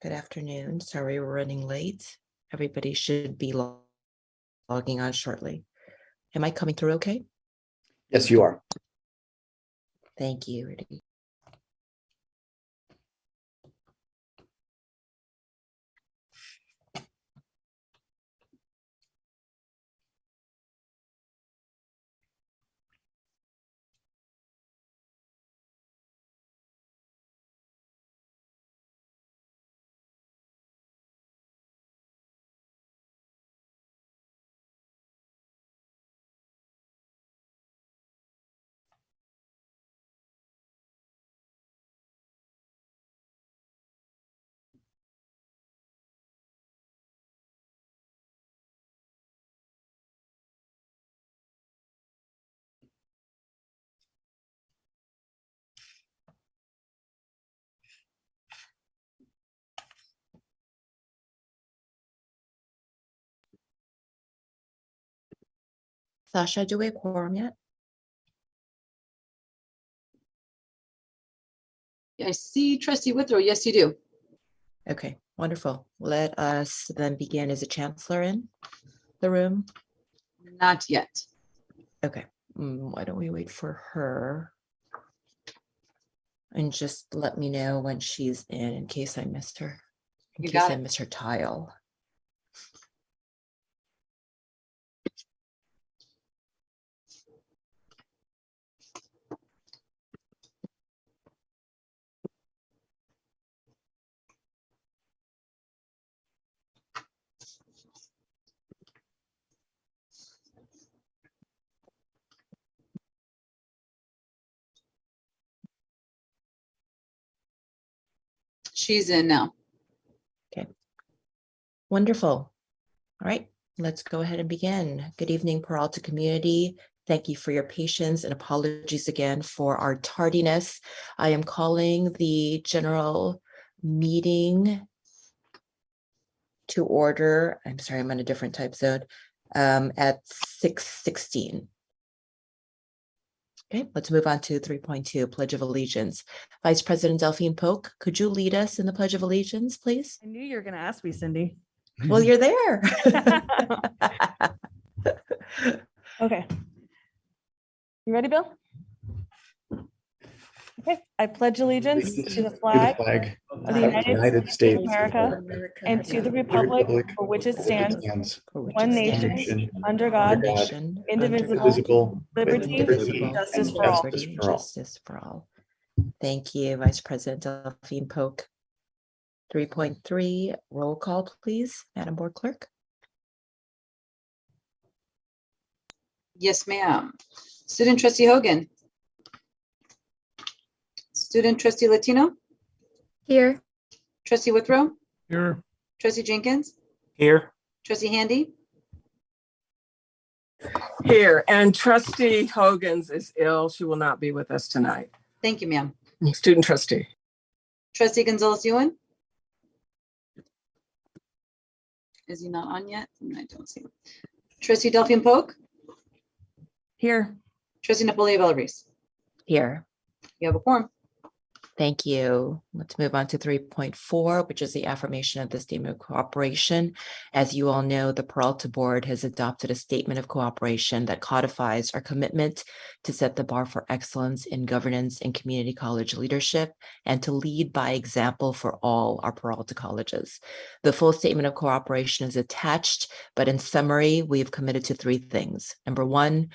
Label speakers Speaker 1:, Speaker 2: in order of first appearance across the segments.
Speaker 1: Good afternoon. Sorry we're running late. Everybody should be logging on shortly. Am I coming through okay?
Speaker 2: Yes, you are.
Speaker 1: Thank you, Rudy. Sasha, do we have quorum yet?
Speaker 3: I see Trustee Withrow. Yes, you do.
Speaker 1: Okay, wonderful. Let us then begin. Is the Chancellor in the room?
Speaker 3: Not yet.
Speaker 1: Okay, why don't we wait for her? And just let me know when she's in case I missed her. In
Speaker 3: You
Speaker 1: case
Speaker 3: got
Speaker 1: I
Speaker 3: it.
Speaker 1: miss her tile.
Speaker 3: She's in now.
Speaker 1: Wonderful. All right, let's go ahead and begin. Good evening, Peralta community. Thank you for your patience and apologies again for our tardiness. I am calling the general meeting to order. I'm sorry, I'm on a different type zone at 6:16. Okay, let's move on to 3.2, Pledge of Allegiance. Vice President Delphine Polk, could you lead us in the Pledge of Allegiance, please?
Speaker 4: I knew you were going to ask me, Cindy.
Speaker 1: Well, you're there.
Speaker 4: Okay. You ready, Bill? Okay. I pledge allegiance to the flag
Speaker 2: of
Speaker 4: of the United States of America and to the republic for which it stands,
Speaker 1: For which
Speaker 4: one
Speaker 1: it
Speaker 4: nation,
Speaker 1: stands,
Speaker 4: under
Speaker 1: one
Speaker 4: God,
Speaker 1: nation,
Speaker 4: indivisible,
Speaker 1: under God,
Speaker 4: liberty,
Speaker 1: indivisible,
Speaker 4: justice
Speaker 1: with
Speaker 4: for all.
Speaker 1: liberty and justice for all. Thank you, Vice President Delphine Polk. 3.3, roll call, please, Madam Board Clerk.
Speaker 3: Yes, ma'am. Student Trustee Hogan. Student Trustee Latino.
Speaker 5: Here.
Speaker 3: Trustee Withrow.
Speaker 6: Here.
Speaker 3: Trustee Jenkins.
Speaker 6: Here.
Speaker 3: Trustee Handy.
Speaker 7: Here, and Trustee Hogan's is ill. She will not be with us tonight.
Speaker 3: Thank you, ma'am.
Speaker 7: Student trustee.
Speaker 3: Trustee Gonzalez Ewan. Is he not on yet? I don't see him. Trustee Delphine Polk.
Speaker 4: Here.
Speaker 3: Trustee Napoli Valdez.
Speaker 1: Here.
Speaker 3: You have a quorum.
Speaker 1: Thank you. Let's move on to 3.4, which is the affirmation of the statement of cooperation. As you all know, the Peralta Board has adopted a statement of cooperation that codifies our commitment to set the bar for excellence in governance and community college leadership and to lead by example for all our Peralta colleges. The full statement of cooperation is attached, but in summary, we have committed to three things. Number one,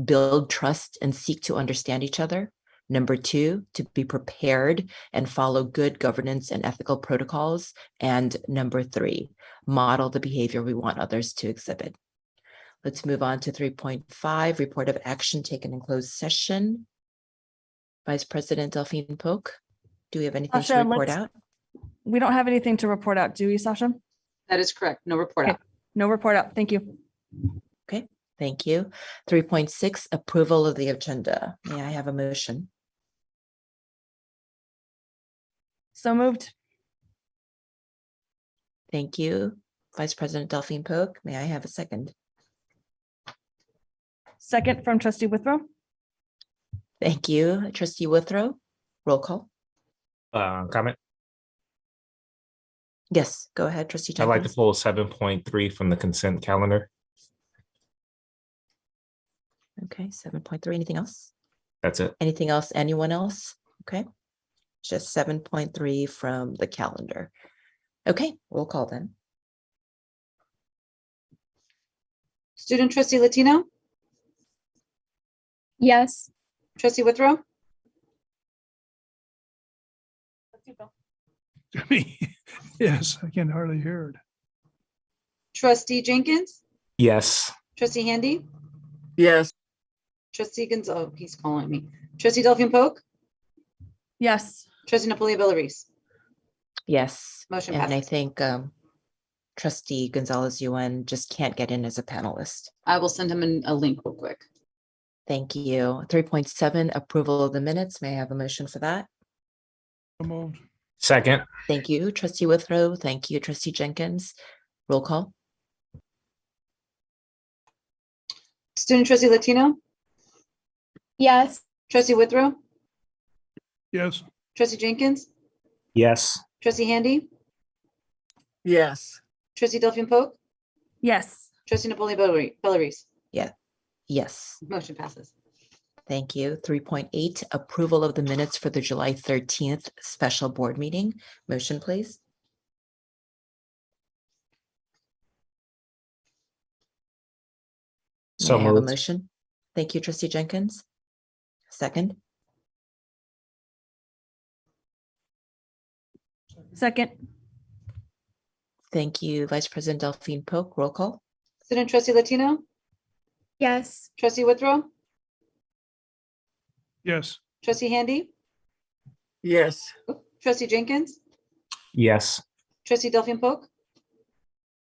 Speaker 1: build trust and seek to understand each other. Number two, to be prepared and follow good governance and ethical protocols. And number three, model the behavior we want others to exhibit. Let's move on to 3.5, report of action taken in closed session. Vice President Delphine Polk, do we have anything
Speaker 4: Sasha,
Speaker 1: to report out?
Speaker 4: We don't have anything to report out, do we, Sasha?
Speaker 3: That is correct. No report
Speaker 4: Okay.
Speaker 3: out.
Speaker 4: No report out. Thank you.
Speaker 1: Okay, thank you. 3.6, approval of the agenda. May I have a motion?
Speaker 4: So moved.
Speaker 1: Thank you. Vice President Delphine Polk, may I have a second?
Speaker 4: Second from Trustee Withrow.
Speaker 1: Thank you. Trustee Withrow, roll call.
Speaker 6: Comment.
Speaker 1: Yes, go ahead, trustee
Speaker 5: I'd like to
Speaker 1: Jenkins.
Speaker 5: pull 7.3 from the consent calendar.
Speaker 1: Okay, 7.3. Anything else?
Speaker 5: That's it.
Speaker 1: Anything else? Anyone else? Okay. Just 7.3 from the calendar. Okay, roll call then.
Speaker 3: Student trustee Latino,
Speaker 6: Yes.
Speaker 3: trustee Withrow,
Speaker 8: Yes, I can hardly hear it.
Speaker 3: trustee Jenkins,
Speaker 5: Yes.
Speaker 3: trustee Handy,
Speaker 7: Yes.
Speaker 3: trustee Gonzalez, he's calling me. Trustee Delphine Polk,
Speaker 4: Yes.
Speaker 3: trustee Napoli Bellarice.
Speaker 1: Yes.
Speaker 3: Motion
Speaker 1: And I
Speaker 3: passes.
Speaker 1: think trustee Gonzalez UN just can't get in as a panelist.
Speaker 3: I will send him a link real quick.
Speaker 1: Thank you. 3.7, approval of the minutes. May I have a motion for that?
Speaker 8: So moved.
Speaker 5: Second.
Speaker 1: Thank you, trustee Withrow. Thank you, trustee Jenkins. Roll call.
Speaker 3: Student trustee Latino,
Speaker 6: Yes.
Speaker 3: trustee Withrow,
Speaker 8: Yes.
Speaker 3: trustee Jenkins,
Speaker 5: Yes.
Speaker 3: trustee Handy,
Speaker 7: Yes.
Speaker 3: trustee Delphine Polk,
Speaker 4: Yes.
Speaker 3: trustee Napoli Bellarice.
Speaker 1: Yes.
Speaker 3: Motion passes.
Speaker 1: Thank you. 3.8, approval of the minutes for the July 13th special board meeting. Motion, please.
Speaker 5: So
Speaker 1: May I have a
Speaker 5: moved.
Speaker 1: motion? Thank you, trustee Jenkins. Second.
Speaker 4: Second.
Speaker 1: Thank you, Vice President Delphine Polk. Roll call.
Speaker 3: Student trustee Latino,
Speaker 6: Yes.
Speaker 3: trustee Withrow,
Speaker 8: Yes.
Speaker 3: trustee Handy,
Speaker 7: Yes.
Speaker 3: trustee Jenkins,
Speaker 5: Yes.
Speaker 3: trustee Delphine Polk,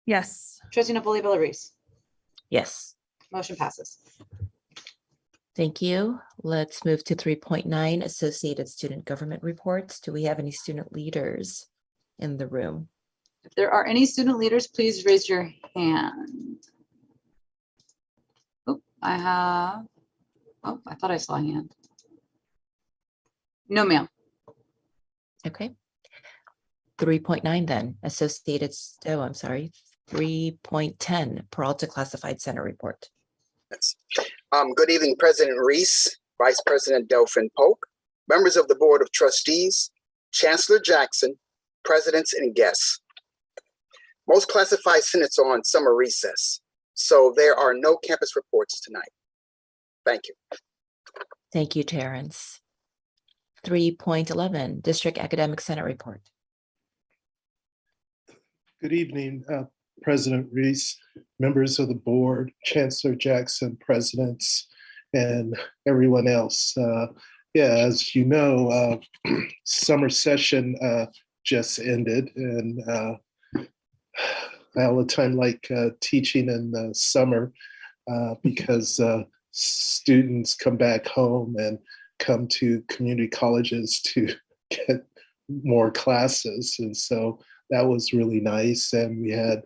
Speaker 4: Yes.
Speaker 3: trustee Napoli Bellarice.
Speaker 1: Yes.
Speaker 3: Motion passes.
Speaker 1: Thank you. Let's move to 3.9, Associated Student Government Reports. Do we have any student leaders in the room?
Speaker 3: If there are any student leaders, please raise your hand. Oh, I thought I saw a hand. No, ma'am.
Speaker 1: Okay. 3.9 then, I'm sorry, 3.10, Peralta Classified Center Report.
Speaker 2: Yes. Good evening, President Reese, Vice President Delphine Polk, members of the Board of Trustees, Chancellor Jackson, presidents and guests. Most classified senates are on summer recess, so there are no campus reports tonight. Thank you.
Speaker 1: Thank you, Terrence. 3.11, District Academic Senate Report.
Speaker 9: Good evening, President Reese, members of the board, Chancellor Jackson, presidents, and everyone else. As you know, summer session just ended, and I all the time like teaching in the summer because students come back home and come to community colleges to get more classes. And so that was really nice. And we had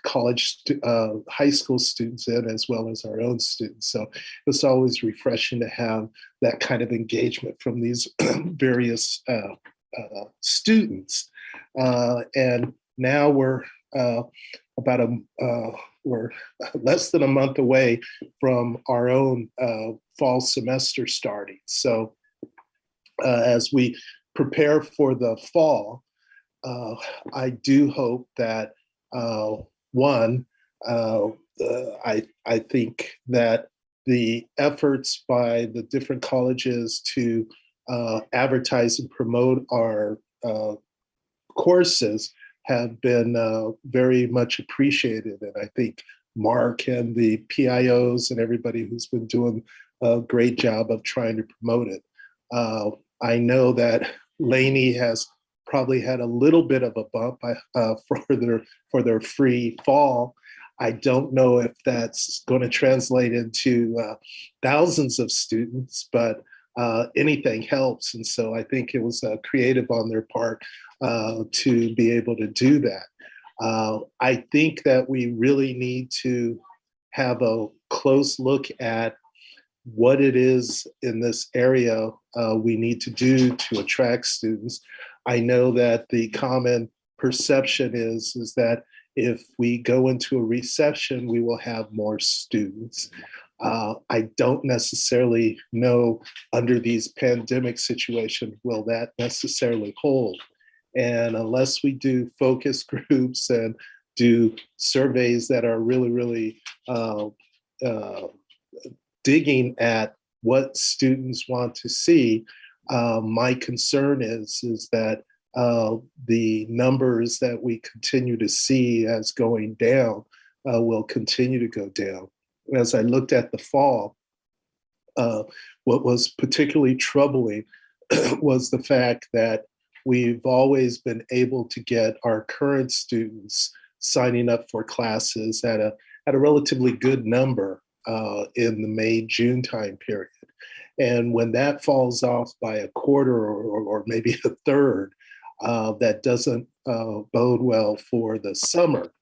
Speaker 9: high school students in as well as our own students. So it's always refreshing to have that kind of engagement from these various students. And now we're we're less than a month away from our own fall semester starting. So as we prepare for the fall, I do hope that I think that the efforts by the different colleges to advertise and promote our courses have been very much appreciated. And I think Mark and the PIOs and everybody who's been doing a great job of trying to promote it. I know that Laney has probably had a little bit of a bump for their free fall. I don't know if that's going to translate into thousands of students, but anything helps. And so I think it was creative on their part to be able to do that. I think that we really need to have a close look at what it is in this area we need to do to attract students. I know that the common perception is that if we go into a recession, we will have more students. I don't necessarily know under these pandemic situations, will that necessarily hold? And unless we do focus groups and do surveys that are really digging at what students want to see, my concern is that the numbers that we continue to see as going down will continue to go down. As I looked at the fall, what was particularly troubling was the fact that we've always been able to get our current students signing up for classes at a relatively good number in the May-June time period. And when that falls off by a quarter or maybe a third, that doesn't bode well for the summer.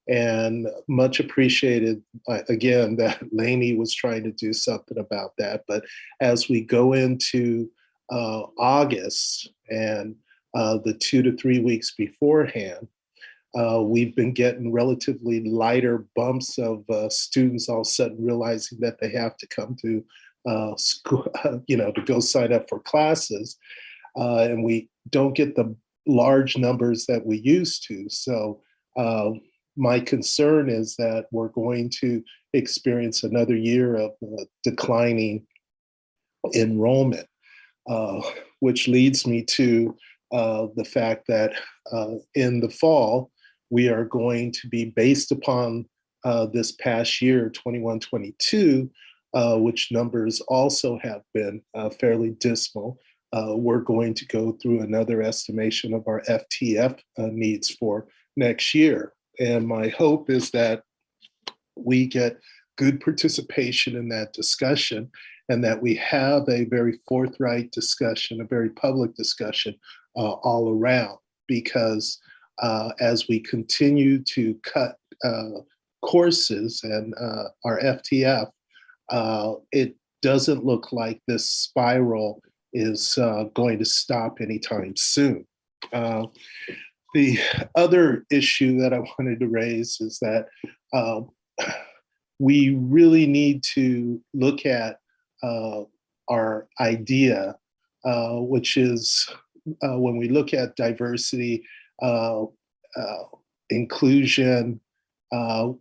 Speaker 9: And much appreciated, again, that Laney was trying to do something about that. But as we go into August and the 2 to 3 weeks beforehand, we've been getting relatively lighter bumps of students all of a sudden realizing that they have to come to school, to go sign up for classes. And we don't get the large numbers that we used to. So my concern is that we're going to experience another year of declining enrollment, which leads me to the fact that in the fall, we are going to be based upon this past year, 21-22, which numbers also have been fairly dismal. We're going to go through another estimation of our FTF needs for next year. And my hope is that we get good participation in that discussion and that we have a very forthright discussion, a very public discussion all around, because as we continue to cut courses and our FTF, it doesn't look like this spiral is going to stop anytime soon. The other issue that I wanted to raise is that we really need to look at our idea, which is when we look at diversity, inclusion,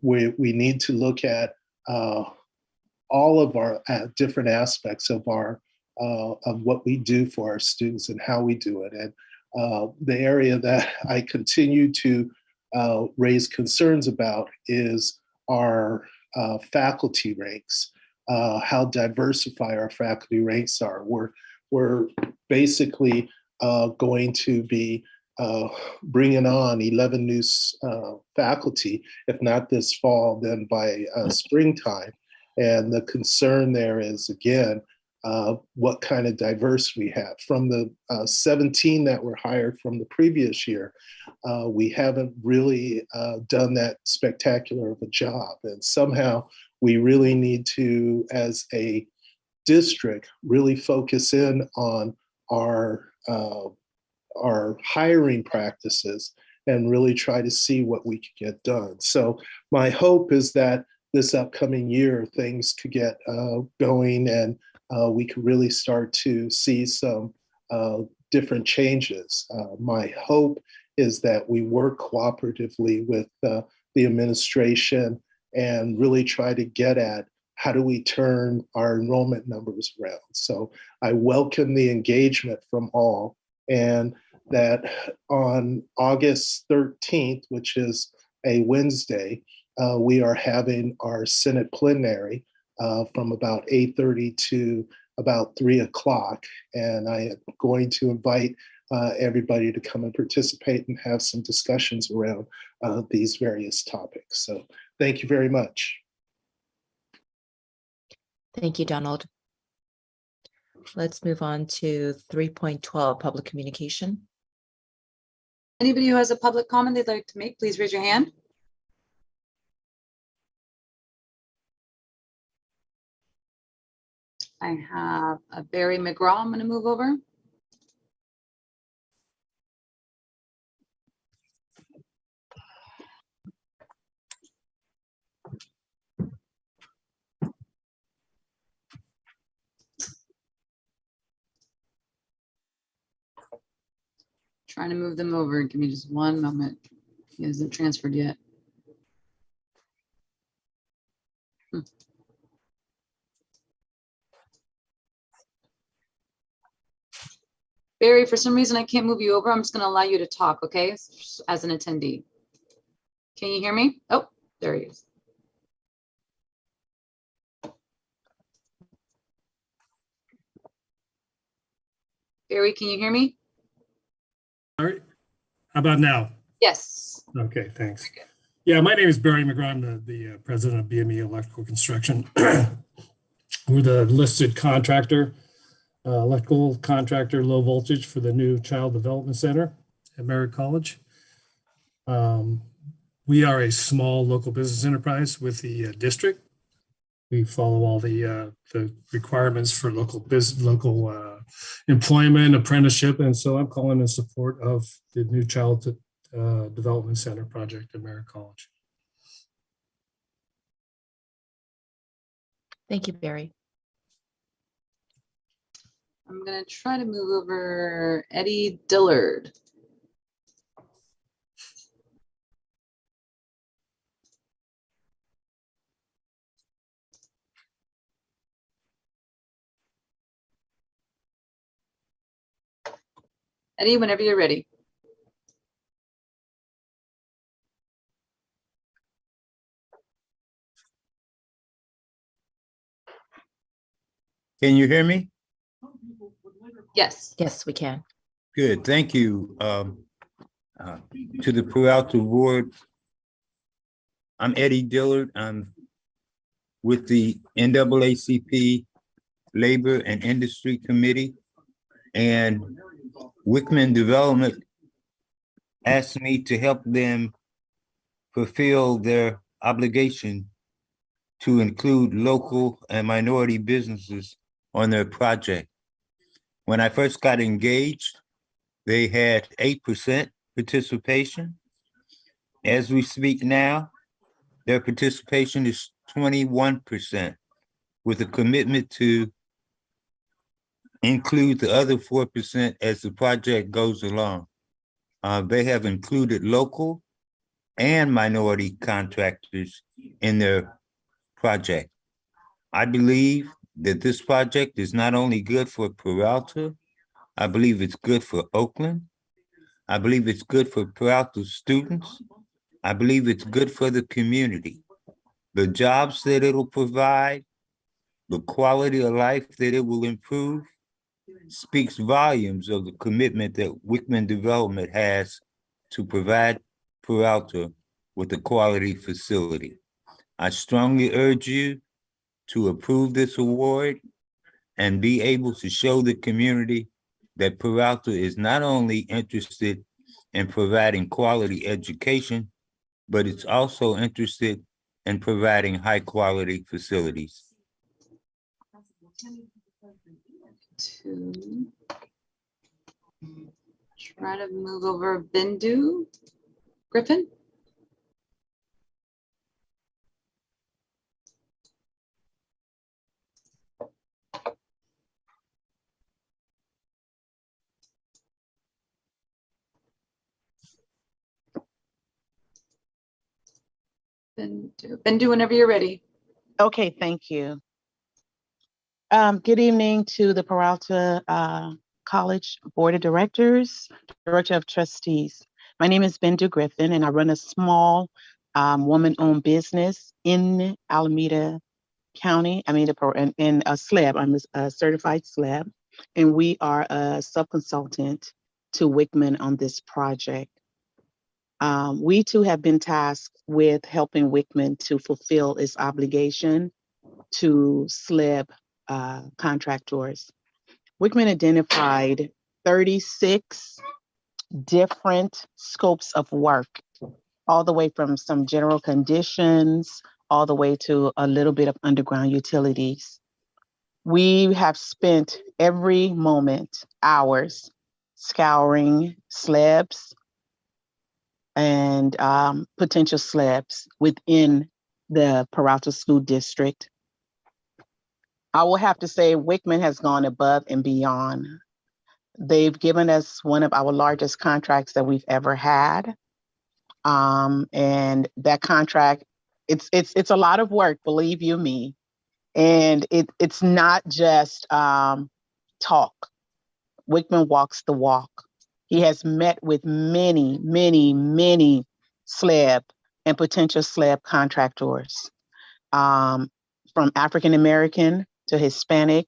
Speaker 9: we need to look at all of our different aspects of what we do for our students and how we do it. And the area that I continue to raise concerns about is our faculty ranks, how diversified our faculty ranks are. We're basically going to be bringing on 11 new faculty, if not this fall, then by springtime. And the concern there is, again, what kind of diversity we have. From the 17 that were hired from the previous year, we haven't really done that spectacular of a job. And somehow we really need to, as a district, really focus in on our hiring practices and really try to see what we can get done. So my hope is that this upcoming year, things could get going and we could really start to see some different changes. My hope is that we work cooperatively with the administration and really try to get at how do we turn our enrollment numbers around. So I welcome the engagement from all, and that on August 13th, which is a Wednesday, we are having our Senate plenary from about 8:30 to about 3 o'clock. And I am going to invite everybody to come and participate and have some discussions around these various topics. So thank you very much.
Speaker 1: Thank you, Donald. Let's move on to 3.12, public communication.
Speaker 3: Anybody who has a public comment they'd like to make, please raise your hand. I have a Barry Mcgrath I'm going to move over. Trying to move them over. Give me just one moment. He hasn't transferred yet. Barry, for some reason, I can't move you over. I'm just going to allow you to talk, okay? As an attendee. Can you hear me? Oh, there he is. Barry, can you hear me?
Speaker 10: All right. How about now?
Speaker 3: Yes.
Speaker 10: Okay, thanks. Yeah, my name is Barry Mcgrath. I'm the president of BME Electrical Construction. We're the listed contractor, electrical contractor, low voltage for the new Child Development Center at Merritt College. We are a small local business enterprise with the district. We follow all the requirements for local employment, apprenticeship, and so I'm calling in support of the new Child Development Center project at Merritt College.
Speaker 1: Thank you, Barry.
Speaker 3: I'm going to try to move over Eddie Dillard. Eddie, whenever you're ready.
Speaker 11: Can you hear me?
Speaker 3: Yes.
Speaker 1: Yes, we can.
Speaker 11: Good, thank you. To the Peralta board, I'm Eddie Dillard. I'm with the NAACP Labor and Industry Committee, and Wickman Development asked me to help them fulfill their obligation to include local and minority businesses on their project. When I first got engaged, they had 8% participation. As we speak now, their participation is 21%, with a commitment to include the other 4% as the project goes along. They have included local and minority contractors in their project. I believe that this project is not only good for Peralta, I believe it's good for Oakland. I believe it's good for Peralta students. I believe it's good for the community. The jobs that it'll provide, the quality of life that it will improve, speaks volumes of the commitment that Wickman Development has to provide Peralta with a quality facility. I strongly urge you to approve this award and be able to show the community that Peralta is not only interested in providing quality education, but it's also interested in providing high quality facilities.
Speaker 3: To try to move over Bindu Griffin. Bindu, whenever you're ready.
Speaker 12: Okay, thank you. Good evening to the Peralta College Board of Directors, Director of Trustees. My name is Bindu Griffin, and I run a small woman-owned business in Alameda County. I mean, in a SLAB. I'm a certified SLAB, and we are a subconsultant to Wickman on this project. We too have been tasked with helping Wickman to fulfill its obligation to SLAB contractors. Wickman identified 36 different scopes of work, all the way from some general conditions, all the way to a little bit of underground utilities. We have spent every moment, hours, scouring slabs and potential slabs within the Peralta School District. I will have to say Wickman has gone above and beyond. They've given us one of our largest contracts that we've ever had. And that contract, it's a lot of work, believe you me. And it's not just talk. Wickman walks the walk. He has met with many, many, many SLEB and potential SLEB contractors, from African American to Hispanic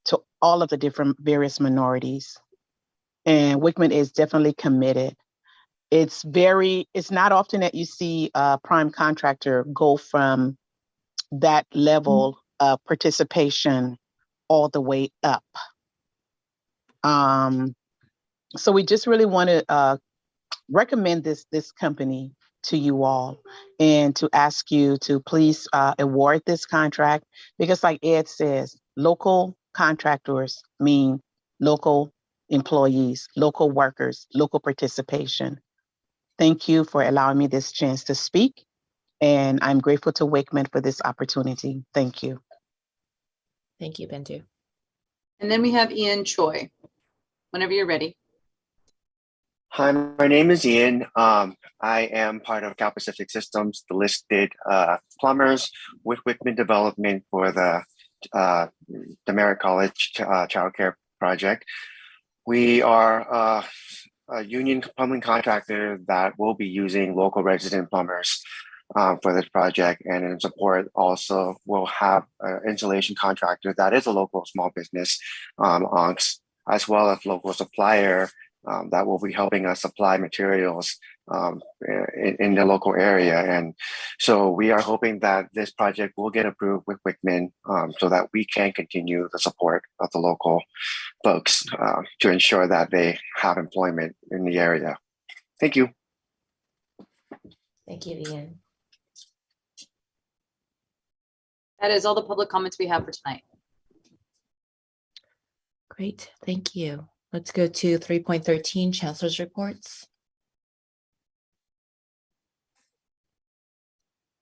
Speaker 12: to all of the different various minorities. And Wickman is definitely committed. It's not often that you see a prime contractor go from that level of participation all the way up. So we just really want to recommend this company to you all and to ask you to please award this contract, because like Ed says, local contractors mean local employees, local workers, local participation. Thank you for allowing me this chance to speak, and I'm grateful to Wickman for this opportunity. Thank you.
Speaker 1: Thank you, Bindu.
Speaker 3: And then we have Ian Choi. Whenever you're ready.
Speaker 13: Hi, my name is Ian. I am part of Cal Pacific Systems, the listed plumbers with Wickman Development for the Merritt College child care project. We are a union plumbing contractor that will be using local resident plumbers for this project, and in support also will have an installation contractor that is a local small business, ONCS, as well as local supplier that will be helping us supply materials in the local area. And so we are hoping that this project will get approved with Wickman so that we can continue the support of the local folks to ensure that they have employment in the area. Thank you.
Speaker 1: Thank you, Ian.
Speaker 3: That is all the public comments we have for tonight.
Speaker 1: Great, thank you. Let's go to 3.13, Chancellor's reports.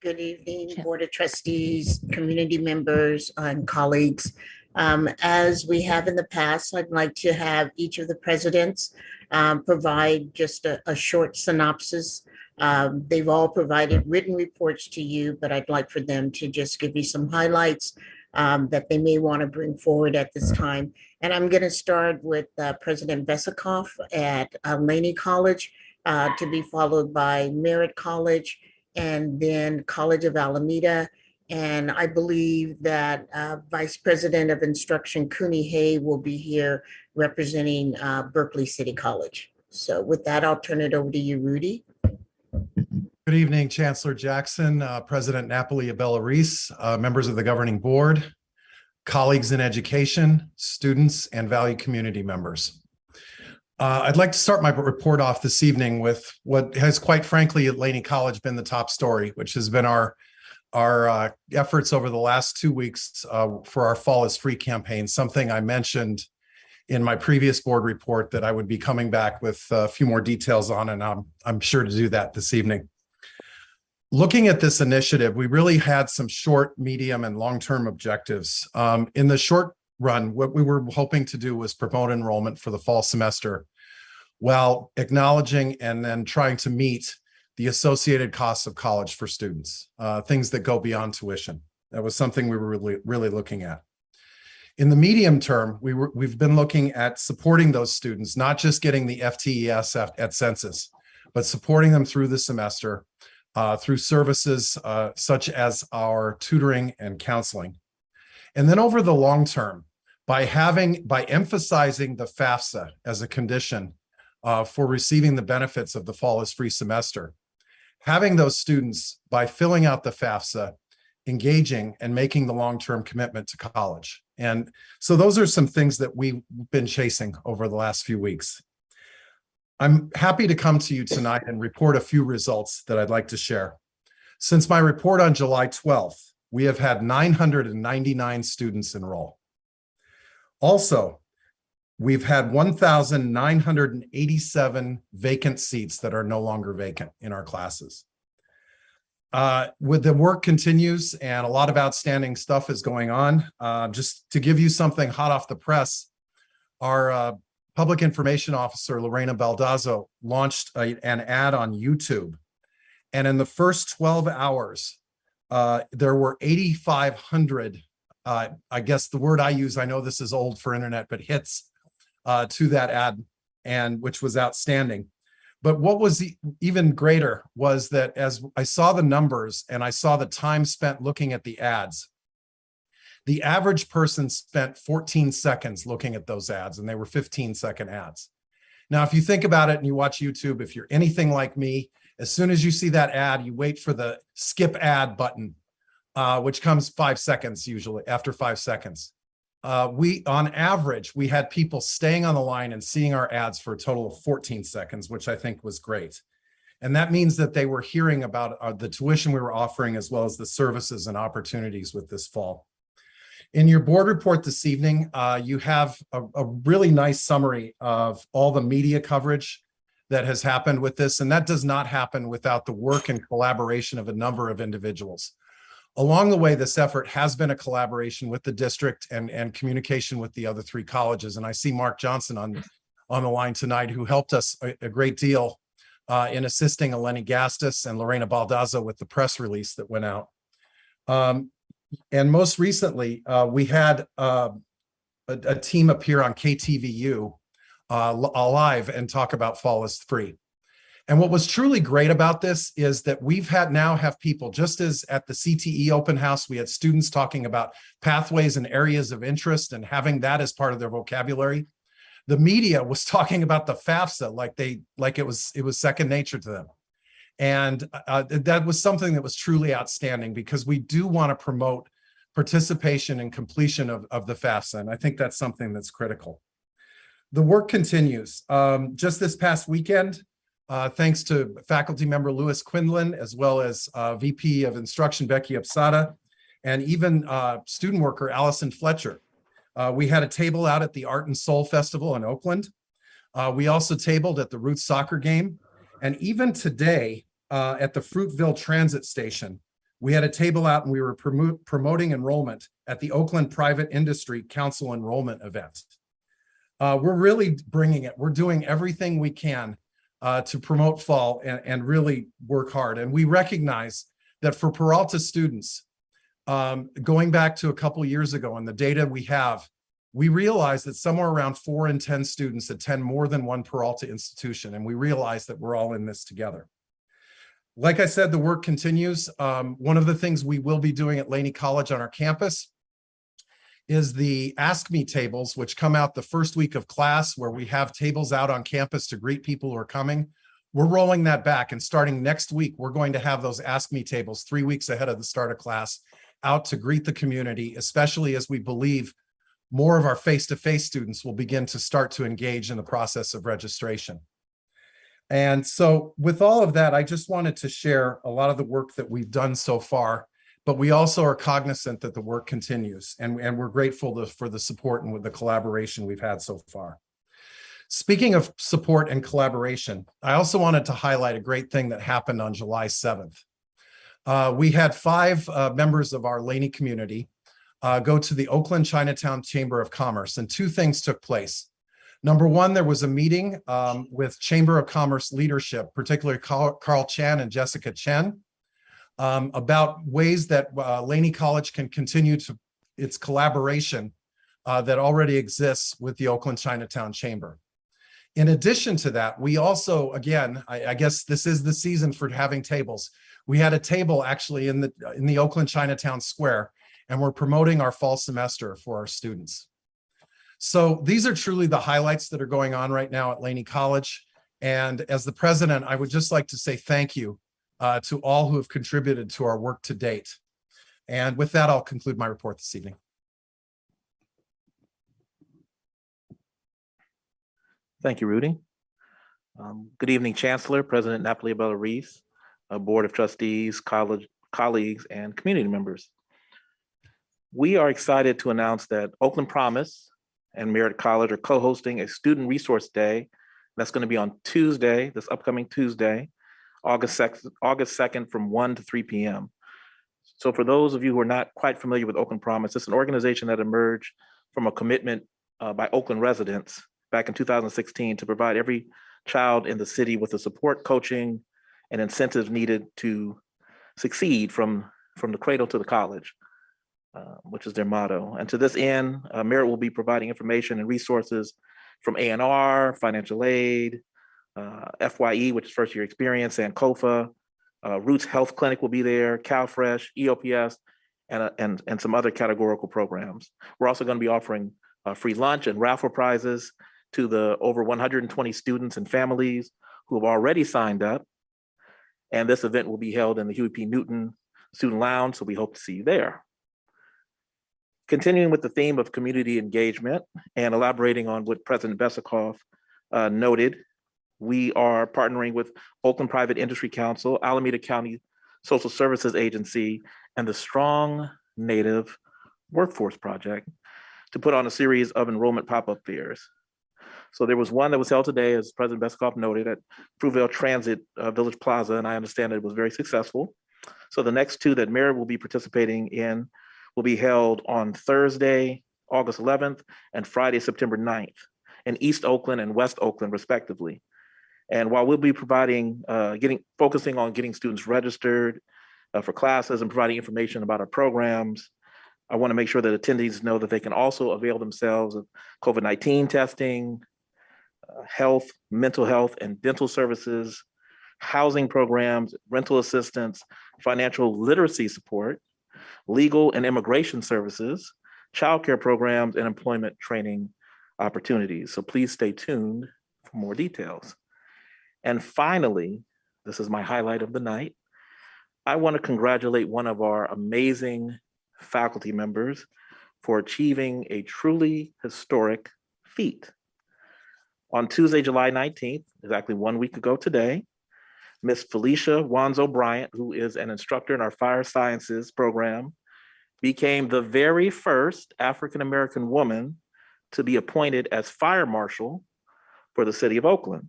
Speaker 14: Good evening, Board of Trustees, community members, and colleagues. As we have in the past, I'd like to have each of the presidents provide just a short synopsis. They've all provided written reports to you, but I'd like for them to just give you some highlights that they may want to bring forward at this time. And I'm going to start with President Vesikoff at Laney College, to be followed by Merritt College, and then College of Alameda. And I believe that Vice President of Instruction Cooney Hay will be here representing Berkeley City College. So with that, I'll turn it over to you, Rudy.
Speaker 15: Good evening, Chancellor Jackson, President Napoli Abella-Reese, members of the governing board, colleagues in education, students, and valued community members. I'd like to start my report off this evening with what has, quite frankly, at Laney College been the top story, which has been our efforts over the last 2 weeks for our Fall is Free campaign, something I mentioned in my previous board report that I would be coming back with a few more details on, and I'm sure to do that this evening. Looking at this initiative, we really had some short, medium, and long-term objectives. In the short run, what we were hoping to do was promote enrollment for the fall semester while acknowledging and then trying to meet the associated costs of college for students, things that go beyond tuition. That was something we were really looking at. In the medium term, we've been looking at supporting those students, not just getting the FTES at census, but supporting them through the semester through services such as our tutoring and counseling. And then over the long term, by emphasizing the FAFSA as a condition for receiving the benefits of the Fall is Free semester, having those students, by filling out the FAFSA, engaging and making the long-term commitment to college. And so those are some things that we've been chasing over the last few weeks. I'm happy to come to you tonight and report a few results that I'd like to share. Since my report on July 12th, we have had 999 students enroll. Also, we've had 1,987 vacant seats that are no longer vacant in our classes. With the work continues and a lot of outstanding stuff is going on. Just to give you something hot off the press, our Public Information Officer Lorena Baldazzo launched an ad on YouTube. And in the first 12 hours, there were 8,500, I guess the word I use, I know this is old for internet, but hits to that ad, and which was outstanding. But what was even greater was that as I saw the numbers and I saw the time spent looking at the ads, the average person spent 14 seconds looking at those ads, and they were 15-second ads. Now, if you think about it and you watch YouTube, if you're anything like me, as soon as you see that ad, you wait for the skip ad button, which comes 5 seconds usually, after 5 seconds. On average, we had people staying on the line and seeing our ads for a total of 14 seconds, which I think was great. And that means that they were hearing about the tuition we were offering, as well as the services and opportunities with this fall. In your board report this evening, you have a really nice summary of all the media coverage that has happened with this, and that does not happen without the work and collaboration of a number of individuals. Along the way, this effort has been a collaboration with the district and communication with the other 3 colleges. And I see Mark Johnson on the line tonight, who helped us a great deal in assisting Eleni Gastis and Lorena Baldazzo with the press release that went out. And most recently, we had a team appear on KTVU live and talk about Fall is Free. And what was truly great about this is that we've now have people, just as at the CTE open house, we had students talking about pathways and areas of interest and having that as part of their vocabulary. The media was talking about the FAFSA like it was second nature to them. And that was something that was truly outstanding, because we do want to promote participation and completion of the FAFSA. And I think that's something that's critical. The work continues. Just this past weekend, thanks to faculty member Louis Quinlan, as well as VP of Instruction Becky Upsada, and even student worker Allison Fletcher. We had a table out at the Art and Soul Festival in Oakland. We also tabled at the Roots soccer game. And even today at the Fruitville Transit Station, we had a table out and we were promoting enrollment at the Oakland Private Industry Council enrollment event. We're really bringing it. We're doing everything we can to promote fall and really work hard. And we recognize that for Peralta students, going back to a couple years ago and the data we have, we realize that somewhere around 4 in 10 students attend more than one Peralta institution. And we realize that we're all in this together. Like I said, the work continues. One of the things we will be doing at Laney College on our campus is the Ask Me tables, which come out the first week of class, where we have tables out on campus to greet people who are coming. We're rolling that back, and starting next week, we're going to have those Ask Me tables 3 weeks ahead of the start of class out to greet the community, especially as we believe more of our face-to-face students will begin to start to engage in the process of registration. And so with all of that, I just wanted to share a lot of the work that we've done so far, but we also are cognizant that the work continues, and we're grateful for the support and with the collaboration we've had so far. Speaking of support and collaboration, I also wanted to highlight a great thing that happened on July 7th. We had 5 members of our Laney community go to the Oakland Chinatown Chamber of Commerce, and 2 things took place. Number one, there was a meeting with Chamber of Commerce leadership, particularly Carl Chan and Jessica Chen, about ways that Laney College can continue to its collaboration that already exists with the Oakland Chinatown Chamber. In addition to that, we also, again, I guess this is the season for having tables. We had a table actually in the Oakland Chinatown Square, and we're promoting our fall semester for our students. So these are truly the highlights that are going on right now at Laney College. And as the president, I would just like to say thank you to all who have contributed to our work to date. And with that, I'll conclude my report this evening.
Speaker 16: Thank you, Rudy. Good evening, Chancellor, President Napoli Abella-Reese, Board of Trustees, colleagues, and community members. We are excited to announce that Oakland Promise and Merritt College are co-hosting a Student Resource Day. That's going to be on Tuesday, this upcoming Tuesday, August 2nd from 1 to 3 p.m. So for those of you who are not quite familiar with Oakland Promise, it's an organization that emerged from a commitment by Oakland residents back in 2016 to provide every child in the city with the support, coaching, and incentives needed to succeed from the cradle to the college, which is their motto. And to this end, Merritt will be providing information and resources from A&R, financial aid, FYE, which is first year experience, and COFA. Roots Health Clinic will be there, CalFresh, EOPS, and some other categorical programs. We're also going to be offering free lunch and raffle prizes to the over 120 students and families who have already signed up. And this event will be held in the Huey P. Newton Student Lounge, so we hope to see you there. Continuing with the theme of community engagement and elaborating on what President Besikoff noted, we are partnering with Oakland Private Industry Council, Alameda County Social Services Agency, and the Strong Native Workforce Project to put on a series of enrollment pop-up fairs. So there was one that was held today, as President Besikoff noted, at Fruitvale Transit Village Plaza, and I understand it was very successful. So the next two that Merritt will be participating in will be held on Thursday, August 11th, and Friday, September 9th, in East Oakland and West Oakland, respectively. And while we'll be providing, focusing on getting students registered for classes and providing information about our programs, I want to make sure that attendees know that they can also avail themselves of COVID-19 testing, health, mental health, and dental services, housing programs, rental assistance, financial literacy support, legal and immigration services, childcare programs, and employment training opportunities. So please stay tuned for more details. And finally, this is my highlight of the night. I want to congratulate one of our amazing faculty members for achieving a truly historic feat. On Tuesday, July 19th, exactly 1 week ago today, Miss Felicia Wanzo Bryant, who is an instructor in our fire sciences program, became the very first African-American woman to be appointed as fire marshal for the city of Oakland.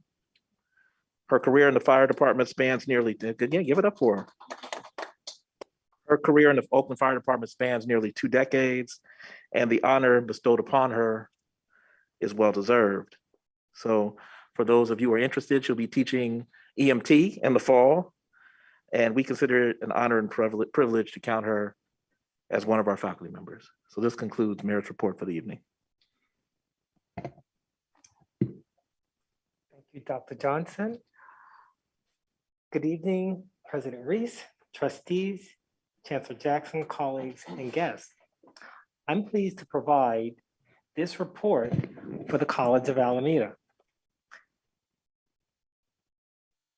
Speaker 16: Her career in the fire department spans nearly, again, give it up for her. Her career in the Oakland Fire Department spans nearly 2 decades, and the honor bestowed upon her is well-deserved. So for those of you who are interested, she'll be teaching EMT in the fall, and we consider it an honor and privilege to count her as one of our faculty members. So this concludes Merritt's report for the evening.
Speaker 17: Thank you, Dr. Johnson. Good evening, President Reese, trustees, Chancellor Jackson, colleagues, and guests. I'm pleased to provide this report for the College of Alameda.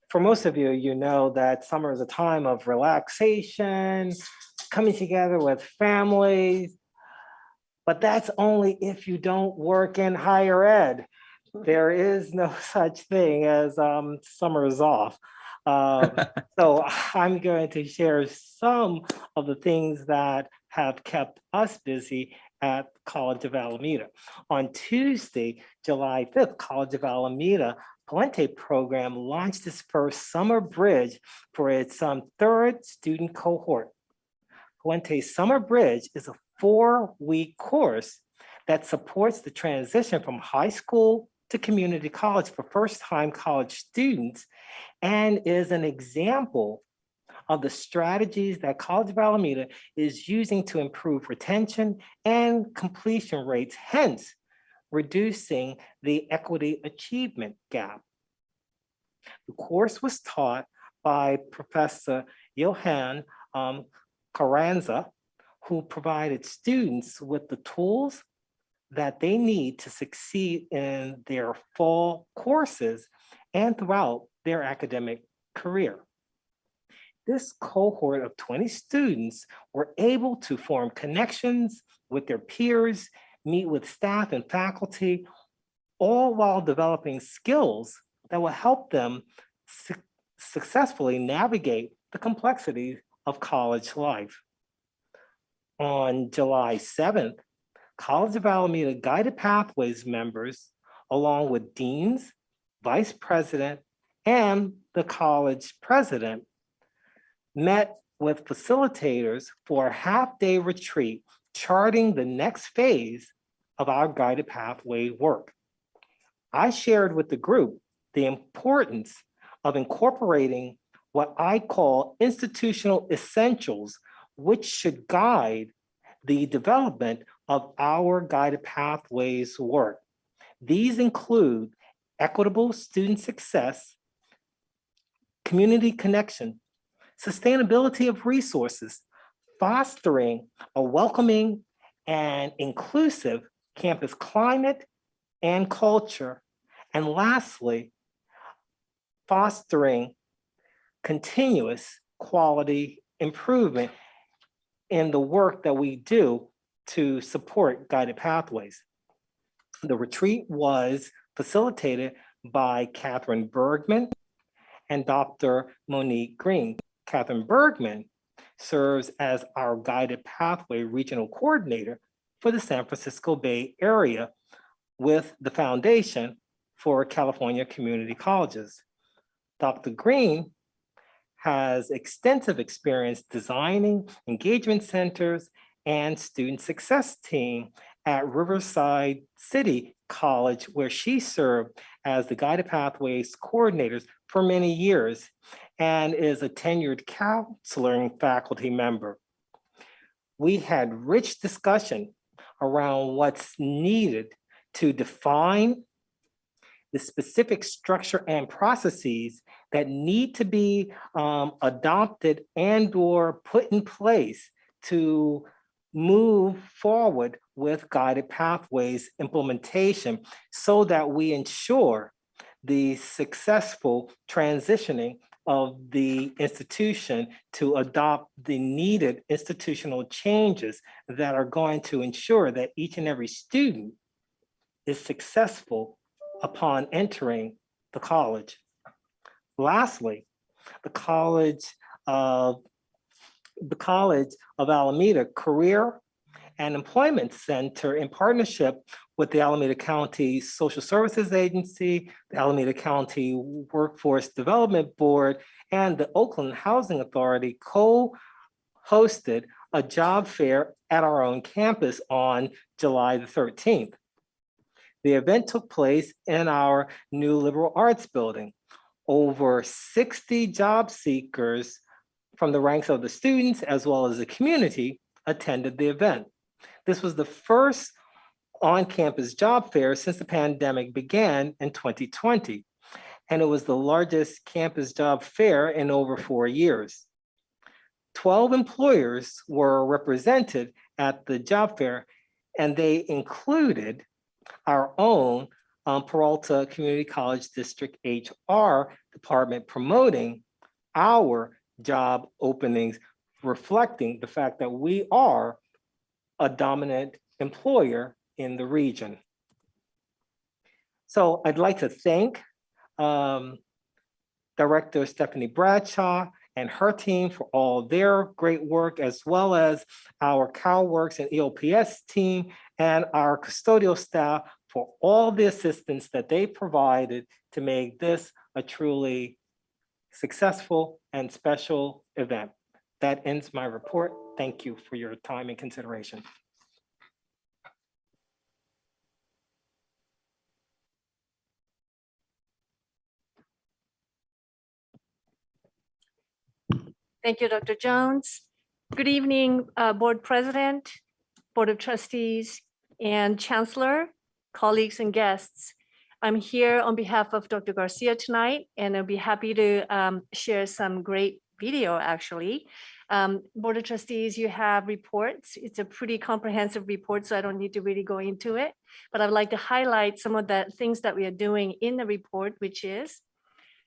Speaker 17: For most of you, you know that summer is a time of relaxation, coming together with families, but that's only if you don't work in higher ed. There is no such thing as summer is off. So I'm going to share some of the things that have kept us busy at College of Alameda. On Tuesday, July 5th, College of Alameda Puente program launched its first summer bridge for its third student cohort. Puente Summer Bridge is a 4-week course that supports the transition from high school to community college for first-time college students and is an example of the strategies that College of Alameda is using to improve retention and completion rates, hence reducing the equity achievement gap. The course was taught by Professor Johan Carranza, who provided students with the tools that they need to succeed in their fall courses and throughout their academic career. This cohort of 20 students were able to form connections with their peers, meet with staff and faculty, all while developing skills that will help them successfully navigate the complexities of college life. On July 7th, College of Alameda Guided Pathways members, along with deans, vice president, and the college president, met with facilitators for a half-day retreat, charting the next phase of our guided pathway work. I shared with the group the importance of incorporating what I call institutional essentials, which should guide the development of our guided pathways work. These include equitable student success, community connection, sustainability of resources, fostering a welcoming and inclusive campus climate and culture, and lastly, fostering continuous quality improvement in the work that we do to support guided pathways. The retreat was facilitated by Catherine Bergman and Dr. Monique Green. Catherine Bergman serves as our Guided Pathway Regional Coordinator for the San Francisco Bay Area with the Foundation for California Community Colleges. Dr. Green has extensive experience designing engagement centers and student success team at Riverside City College, where she served as the Guided Pathways Coordinators for many years and is a tenured counseling faculty member. We had rich discussion around what's needed to define the specific structure and processes that need to be adopted and/or put in place to move forward with guided pathways implementation so that we ensure the successful transitioning of the institution to adopt the needed institutional changes that are going to ensure that each and every student is successful upon entering the college. Lastly, the College of Alameda Career and Employment Center, in partnership with the Alameda County Social Services Agency, the Alameda County Workforce Development Board, and the Oakland Housing Authority, co-hosted a job fair at our own campus on July the 13th. The event took place in our new liberal arts building. Over 60 job seekers from the ranks of the students as well as the community attended the event. This was the first on-campus job fair since the pandemic began in 2020, and it was the largest campus job fair in over 4 years. 12 employers were represented at the job fair, and they included our own Peralta Community College District HR department promoting our job openings, reflecting the fact that we are a dominant employer in the region. So I'd like to thank Director Stephanie Bradshaw and her team for all their great work, as well as our CalWorks and EOPS team and our custodial staff for all the assistance that they provided to make this a truly successful and special event. That ends my report. Thank you for your time and consideration.
Speaker 4: Thank you, Dr. Jones. Good evening, Board President, Board of Trustees, and Chancellor, colleagues and guests. I'm here on behalf of Dr. Garcia tonight, and I'll be happy to share some great video, actually. Board of Trustees, you have reports. It's a pretty comprehensive report, so I don't need to really go into it, but I'd like to highlight some of the things that we are doing in the report, which is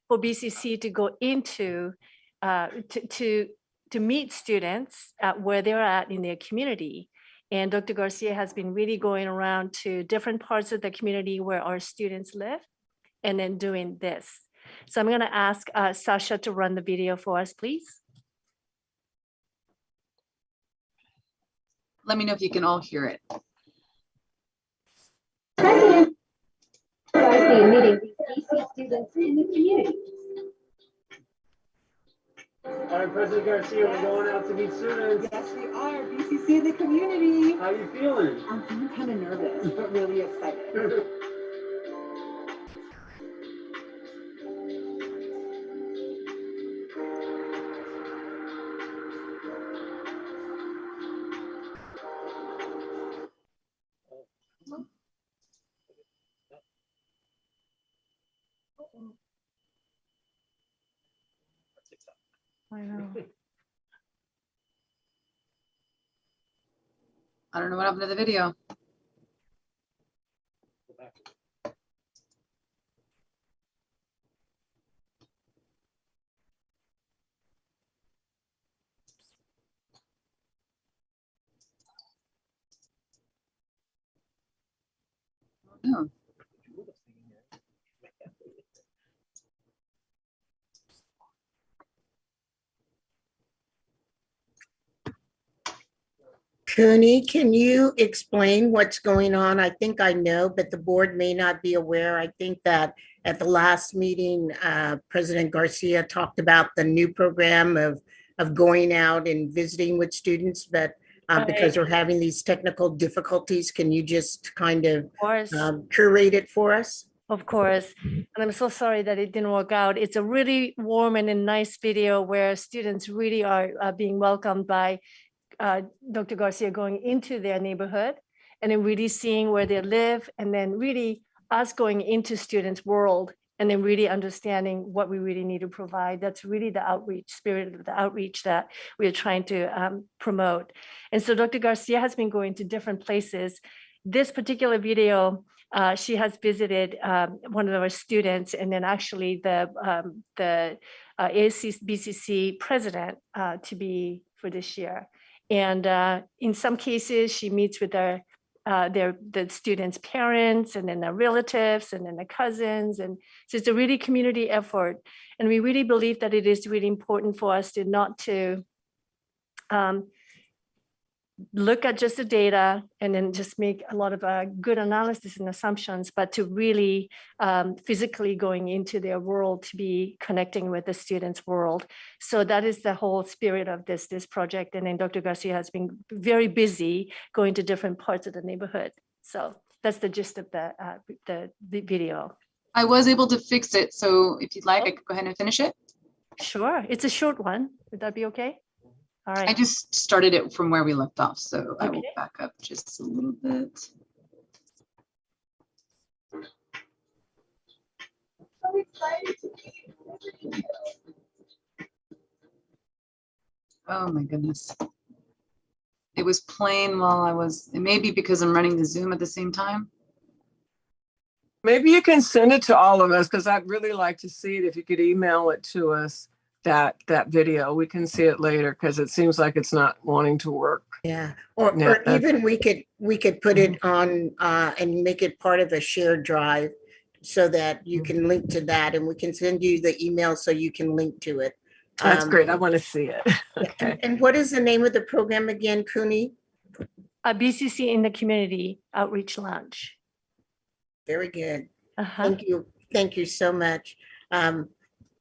Speaker 4: for BCC to go into to meet students at where they're at in their community. And Dr. Garcia has been really going around to different parts of the community where our students live and then doing this. So I'm going to ask Sasha to run the video for us, please.
Speaker 3: Let me know if you can all hear it.
Speaker 18: Meeting BCC students in the community.
Speaker 19: All right, President Garcia, we're going out to meet students.
Speaker 18: Yes, we are. BCC in the community.
Speaker 19: How you feeling?
Speaker 18: I'm feeling kind of nervous, but really excited.
Speaker 4: I know.
Speaker 3: I don't know what happened to the video. Oh.
Speaker 14: Cooney, can you explain what's going on? I think I know, but the board may not be aware. I think that at the last meeting, President Garcia talked about the new program of going out and visiting with students, but because we're having these technical difficulties, can you just kind of curate it for us?
Speaker 4: Of course. And I'm so sorry that it didn't work out. It's a really warm and a nice video where students really are being welcomed by Dr. Garcia going into their neighborhood and then really seeing where they live, and then really us going into students' world and then really understanding what we really need to provide. That's really the outreach, spirit of the outreach that we are trying to promote. And so Dr. Garcia has been going to different places. This particular video, she has visited one of our students, and then actually the BCC president to be for this year. And in some cases, she meets with the students' parents, and then their relatives, and then the cousins. And so it's a really community effort. And we really believe that it is really important for us to not to look at just the data and then just make a lot of good analysis and assumptions, but to really physically going into their world, to be connecting with the students' world. So that is the whole spirit of this project. And then Dr. Garcia has been very busy going to different parts of the neighborhood. So that's the gist of the video.
Speaker 3: I was able to fix it. So if you'd like, I could go ahead and finish it.
Speaker 4: Sure. It's a short one. Would that be okay? All right.
Speaker 3: I just started it from where we left off, so I will back up just a little bit. Oh my goodness. It was playing while it may be because I'm running the Zoom at the same time.
Speaker 7: Maybe you can send it to all of us, because I'd really like to see it. If you could email it to us, that video, we can see it later, because it seems like it's not wanting to work.
Speaker 14: Yeah, or even we could put it on and make it part of a shared drive so that you can link to that, and we can send you the email so you can link to it.
Speaker 7: That's great. I want to see it.
Speaker 14: Okay. And what is the name of the program again, Cooney?
Speaker 4: BCC in the Community Outreach Lounge.
Speaker 14: Very good. Thank you. Thank you so much.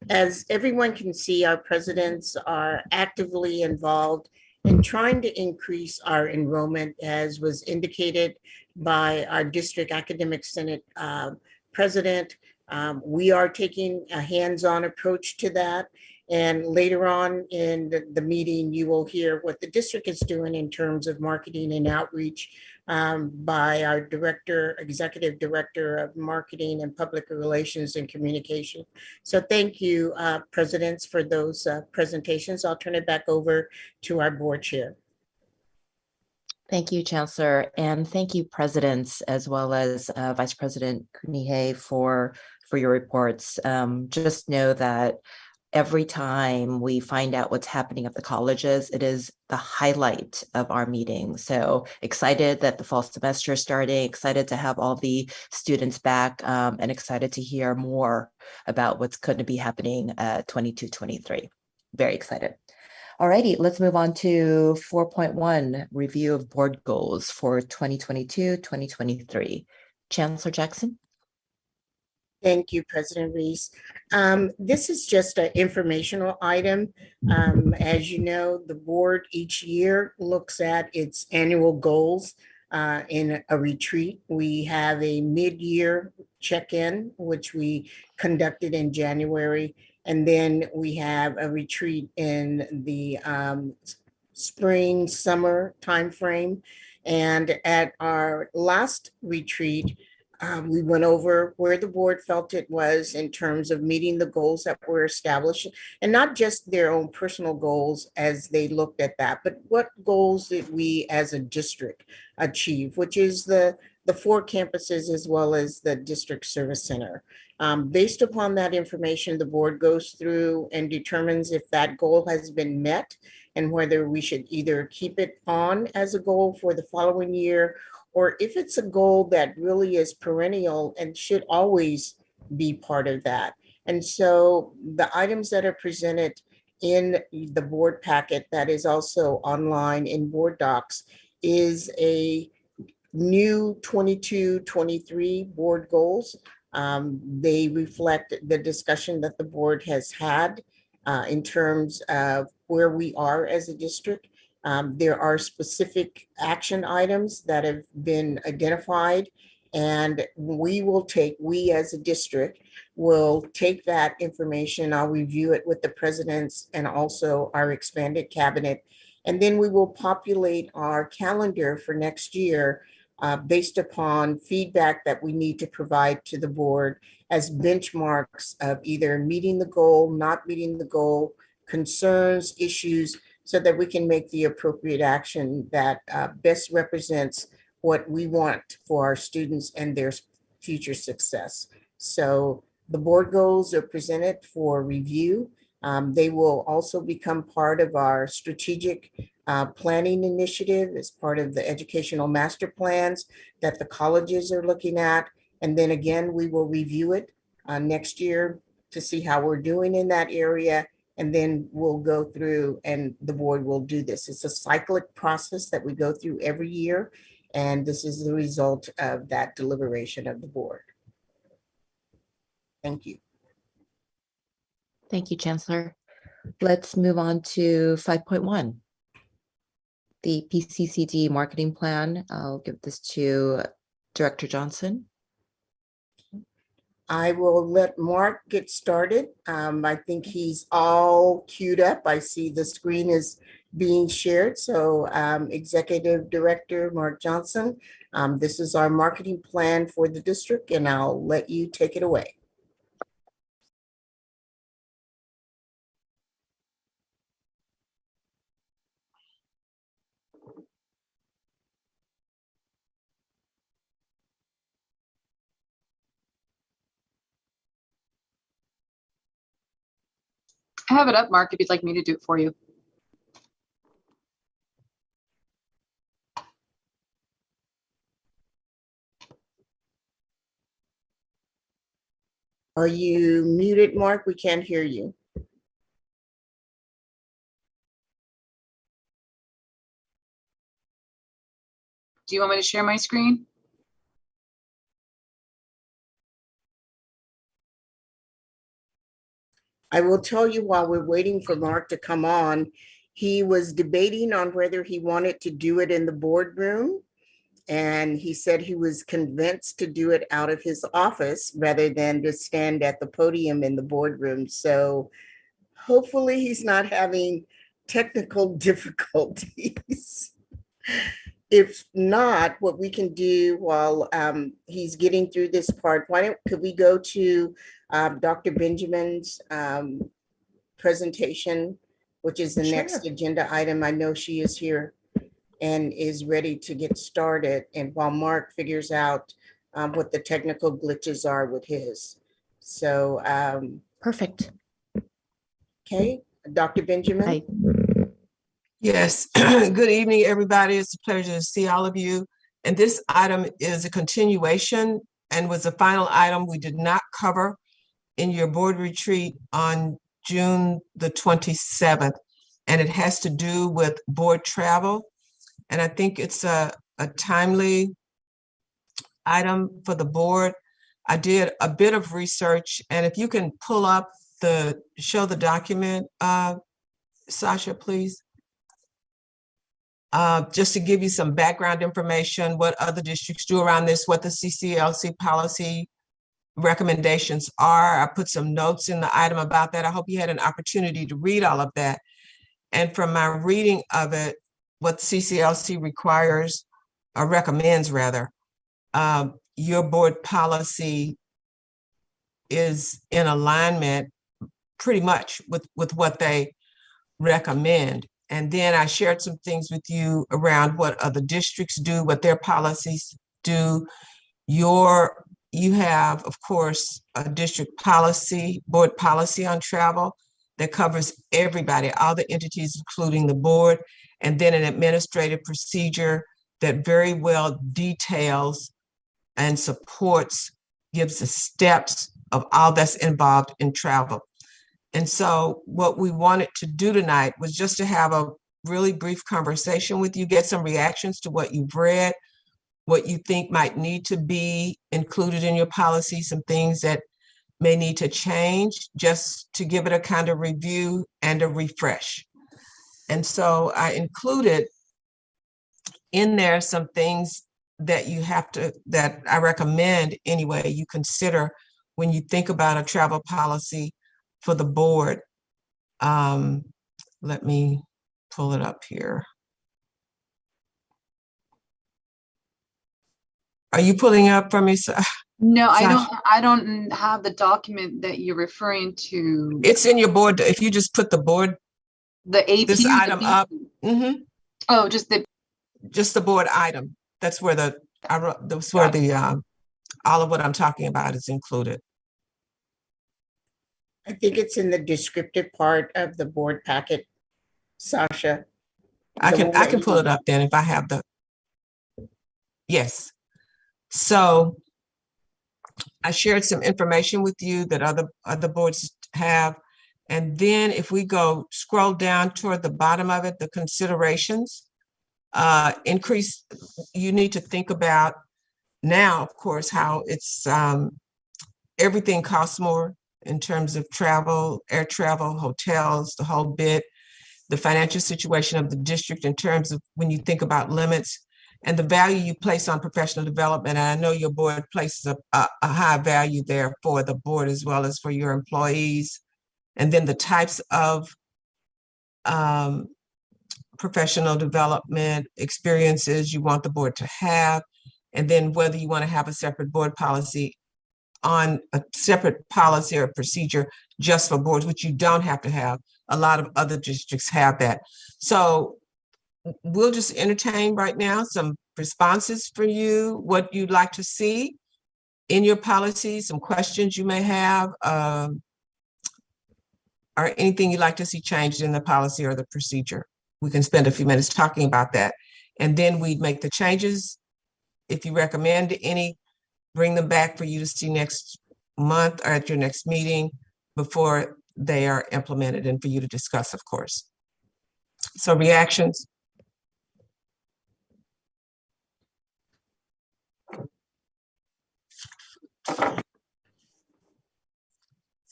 Speaker 14: As everyone can see, our presidents are actively involved in trying to increase our enrollment, as was indicated by our district academic senate president. We are taking a hands-on approach to that. And later on in the meeting, you will hear what the district is doing in terms of marketing and outreach by our executive director of marketing and public relations and communication. So thank you, presidents, for those presentations. I'll turn it back over to our board chair.
Speaker 1: Thank you, Chancellor, and thank you, presidents, as well as Vice President Kunihe for your reports. Just know that every time we find out what's happening at the colleges, it is the highlight of our meeting. So excited that the fall semester is starting, excited to have all the students back, and excited to hear more about what's going to be happening 22-23. Very excited. All righty, let's move on to 4.1, review of board goals for 2022-2023. Chancellor Jackson.
Speaker 14: Thank you, President Reese. This is just an informational item. As you know, the board each year looks at its annual goals in a retreat. We have a mid-year check-in, which we conducted in January. And then we have a retreat in the spring, summer timeframe. And at our last retreat, We went over where the board felt it was in terms of meeting the goals that were established, and not just their own personal goals as they looked at that, but what goals did we as a district achieve, which is the 4 campuses as well as the district service center. Based upon that information, the board goes through and determines if that goal has been met and whether we should either keep it on as a goal for the following year, or if it's a goal that really is perennial and should always be part of that. And so the items that are presented in the board packet that is also online in board docs is a new 22-23 board goals. They reflect the discussion that the board has had in terms of where we are as a district. There are specific action items that have been identified, and we as a district will take that information. I'll review it with the presidents and also our expanded cabinet, and then we will populate our calendar for next year based upon feedback that we need to provide to the board as benchmarks of either meeting the goal, not meeting the goal, concerns, issues, so that we can make the appropriate action that best represents what we want for our students and their future success. So the board goals are presented for review. They will also become part of our strategic planning initiative as part of the educational master plans that the colleges are looking at. And then again, we will review it next year to see how we're doing in that area. And then we'll go through and the board will do this. It's a cyclic process that we go through every year. And this is the result of that deliberation of the board. Thank you.
Speaker 1: Thank you, Chancellor. Let's move on to 5.1. The PCCD Marketing Plan. I'll give this to Director Johnson.
Speaker 14: I will let Mark get started. I think he's all queued up. I see the screen is being shared. So Executive Director Mark Johnson, this is our marketing plan for the district, and I'll let you take it away.
Speaker 3: I have it up, Mark, if you'd like me to do it for you.
Speaker 14: Are you muted, Mark? We can't hear you.
Speaker 3: Do you want me to share my screen?
Speaker 14: I will tell you while we're waiting for Mark to come on, he was debating on whether he wanted to do it in the boardroom. And he said he was convinced to do it out of his office rather than to stand at the podium in the boardroom. So hopefully he's not having technical difficulties. If not, what we can do while he's getting through this part, could we go to Dr. Benjamin's presentation, which is the next agenda item. I know she is here and is ready to get started. And while Mark figures out what the technical glitches are with his. So
Speaker 1: perfect.
Speaker 14: Okay, Dr. Benjamin.
Speaker 1: Hi.
Speaker 20: Yes, good evening, everybody. It's a pleasure to see all of you. And this item is a continuation and was the final item we did not cover in your board retreat on June the 27th. And it has to do with board travel. And I think it's a timely item for the board. I did a bit of research, and if you can pull up show the document, Sasha, please. Just to give you some background information, what other districts do around this, what the CCLC policy recommendations are. I put some notes in the item about that. I hope you had an opportunity to read all of that. And from my reading of it, what CCLC requires, or recommends rather, your board policy is in alignment pretty much with what they recommend. And then I shared some things with you around what other districts do, what their policies do. You have, of course, a district policy, board policy on travel that covers everybody, all the entities, including the board, and then an administrative procedure that very well details and supports, gives the steps of all that's involved in travel. And so what we wanted to do tonight was just to have a really brief conversation with you, get some reactions to what you've read, what you think might need to be included in your policy, some things that may need to change, just to give it a kind of review and a refresh. And so I included in there some things that you have to, that I recommend anyway, you consider when you think about a travel policy for the board. Let me pull it up here. Are you pulling up from me?
Speaker 3: No, I don't have the document that you're referring to.
Speaker 20: It's in your board. If you just put the board,
Speaker 3: the AP,
Speaker 20: this item up.
Speaker 3: Oh, just the
Speaker 20: board item. That's where all of what I'm talking about is included.
Speaker 14: I think it's in the descriptive part of the board packet, Sasha.
Speaker 20: I can pull it up then if I have the, yes. So I shared some information with you that other boards have. And then if we go scroll down toward the bottom of it, the considerations, increase, you need to think about now, of course, how it's, everything costs more in terms of travel, air travel, hotels, the whole bit, the financial situation of the district in terms of when you think about limits and the value you place on professional development. And I know your board places a high value there for the board as well as for your employees. And then the types of professional development experiences you want the board to have, and then whether you want to have a separate board policy on a separate policy or procedure just for boards, which you don't have to have. A lot of other districts have that. So we'll just entertain right now some responses for you, what you'd like to see in your policy, some questions you may have, or anything you'd like to see changed in the policy or the procedure. We can spend a few minutes talking about that. And then we'd make the changes. If you recommend any, bring them back for you to see next month or at your next meeting before they are implemented and for you to discuss, of course. So reactions.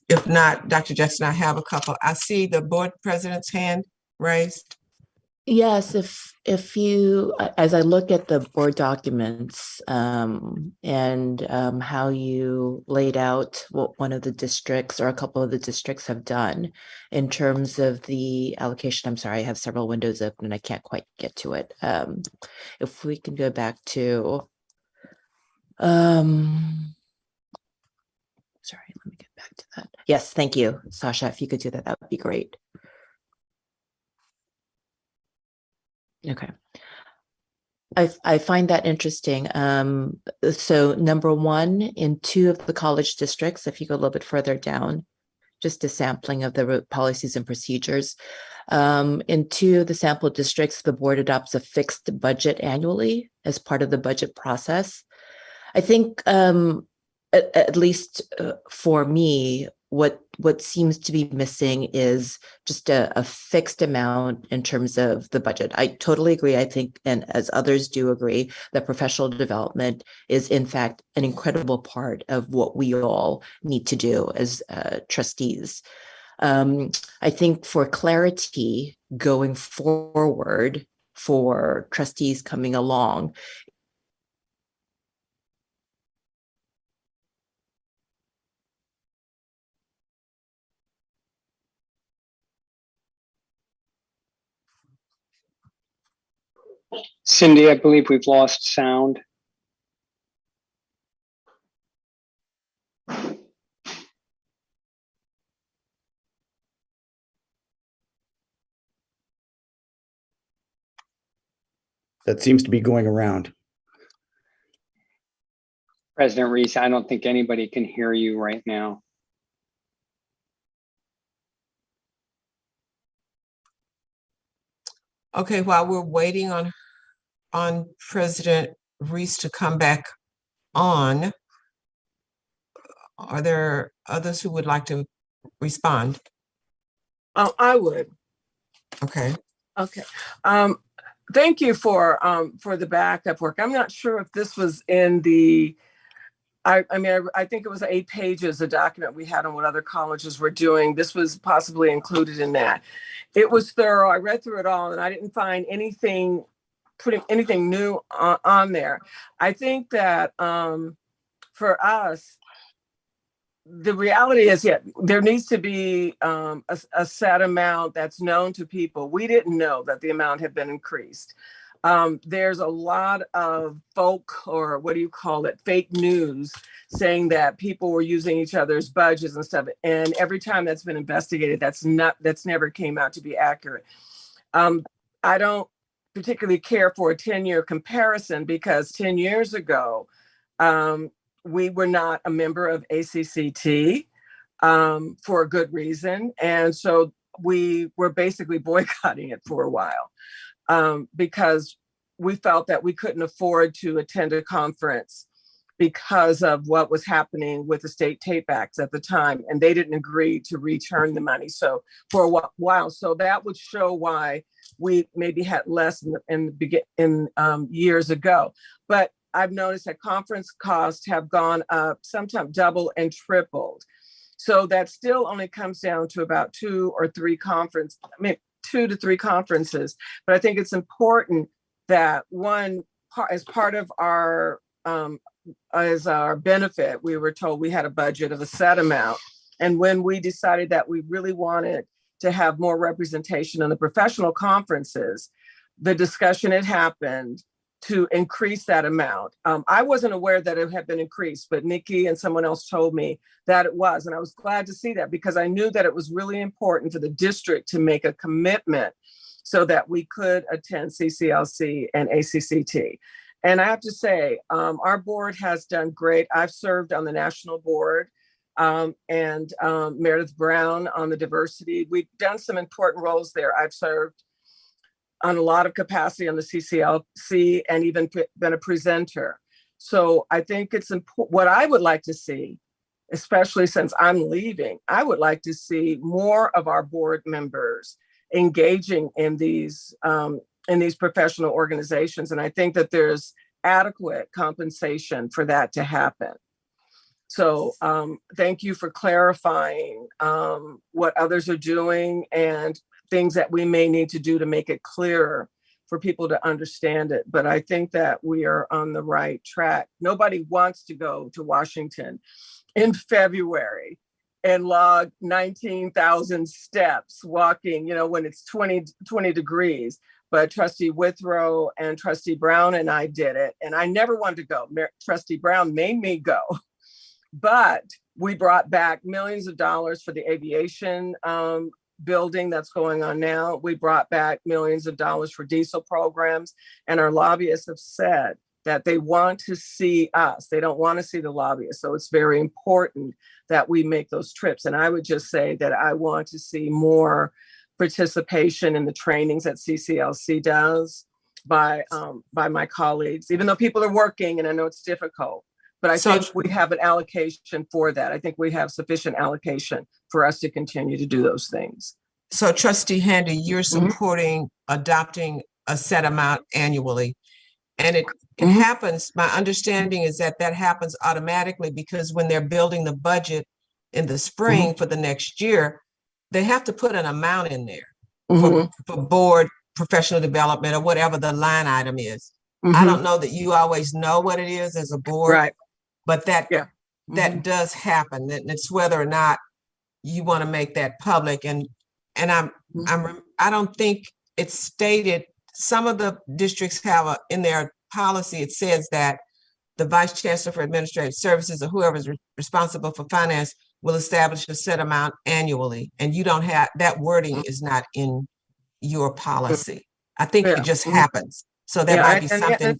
Speaker 20: If not, Dr. Jackson, I have a couple. I see the board president's hand raised.
Speaker 1: Yes, if you, as I look at the board documents and how you laid out what one of the districts or a couple of the districts have done in terms of the allocation, I'm sorry, I have several windows open and I can't quite get to it. If we can go back to, sorry, let me get back to that. Yes, thank you, Sasha. If you could do that, that would be great. Okay. I find that interesting. So number one, in 2 of the college districts, if you go a little bit further down, just a sampling of the policies and procedures. In 2 of the sample districts, the board adopts a fixed budget annually as part of the budget process. I think at least for me, what seems to be missing is just a fixed amount in terms of the budget. I totally agree. I think, and as others do agree, that professional development is in fact an incredible part of what we all need to do as trustees. I think for clarity going forward for trustees coming along,
Speaker 19: Cindy, I believe we've lost sound.
Speaker 21: that seems to be going around.
Speaker 22: President Reese, I don't think anybody can hear you right now.
Speaker 20: Okay, while we're waiting on President Reese to come back on, are there others who would like to respond?
Speaker 7: I would.
Speaker 20: Okay.
Speaker 7: Okay. Thank you for the backup work. I'm not sure if this was in the, I think it was 8 pages, a document we had on what other colleges were doing. This was possibly included in that. It was thorough. I read through it all and I didn't find anything, putting anything new on there. I think that for us, the reality is, there needs to be a set amount that's known to people. We didn't know that the amount had been increased. There's a lot of fake news saying that people were using each other's budgets and stuff. And every time that's been investigated, that's never came out to be accurate. I don't particularly care for a 10-year comparison because 10 years ago, we were not a member of ACCT for a good reason. And so we were basically boycotting it for a while because we felt that we couldn't afford to attend a conference because of what was happening with the state tape acts at the time. And they didn't agree to return the money. So for a while, so that would show why we maybe had less in years ago. But I've noticed that conference costs have gone up, sometimes double and tripled. So that still only comes down to about 2 to 3 conferences. But I think it's important that as part of our as our benefit, we were told we had a budget of a set amount. And when we decided that we really wanted to have more representation in the professional conferences, the discussion had happened to increase that amount. I wasn't aware that it had been increased, but Nikki and someone else told me that it was. And I was glad to see that because I knew that it was really important for the district to make a commitment so that we could attend CCLC and ACCT. And I have to say, our board has done great. I've served on the national board and Meredith Brown on the diversity. We've done some important roles there. I've served on a lot of capacity on the CCLC and even been a presenter. So I think it's important. What I would like to see, especially since I'm leaving, I would like to see more of our board members engaging in these professional organizations. And I think that there's adequate compensation for that to happen. So thank you for clarifying what others are doing and things that we may need to do to make it clearer for people to understand it. But I think that we are on the right track. Nobody wants to go to Washington in February and log 19,000 steps walking, when it's 20 degrees. But Trustee Withrow and Trustee Brown and I did it. And I never wanted to go. Trustee Brown made me go. But we brought back millions of dollars for the aviation building that's going on now. We brought back millions of dollars for diesel programs. And our lobbyists have said that they want to see us. They don't want to see the lobbyists. So it's very important that we make those trips. And I would just say that I want to see more participation in the trainings that CCLC does by my colleagues, even though people are working and I know it's difficult. But I think we have an allocation for that. I think we have sufficient allocation for us to continue to do those things.
Speaker 20: So Trustee Handy, you're supporting adopting a set amount annually. And it happens, my understanding is that happens automatically because when they're building the budget in the spring for the next year, they have to put an amount in there for board professional development or whatever the line item is. I don't know that you always know what it is as a board, right? But that does happen. And it's whether or not you want to make that public. And I don't think it's stated. Some of the districts have in their policy, it says that the Vice Chancellor for Administrative Services or whoever is responsible for finance will establish a set amount annually. And you don't have, that wording is not in your policy. I think it just happens. So that might be something.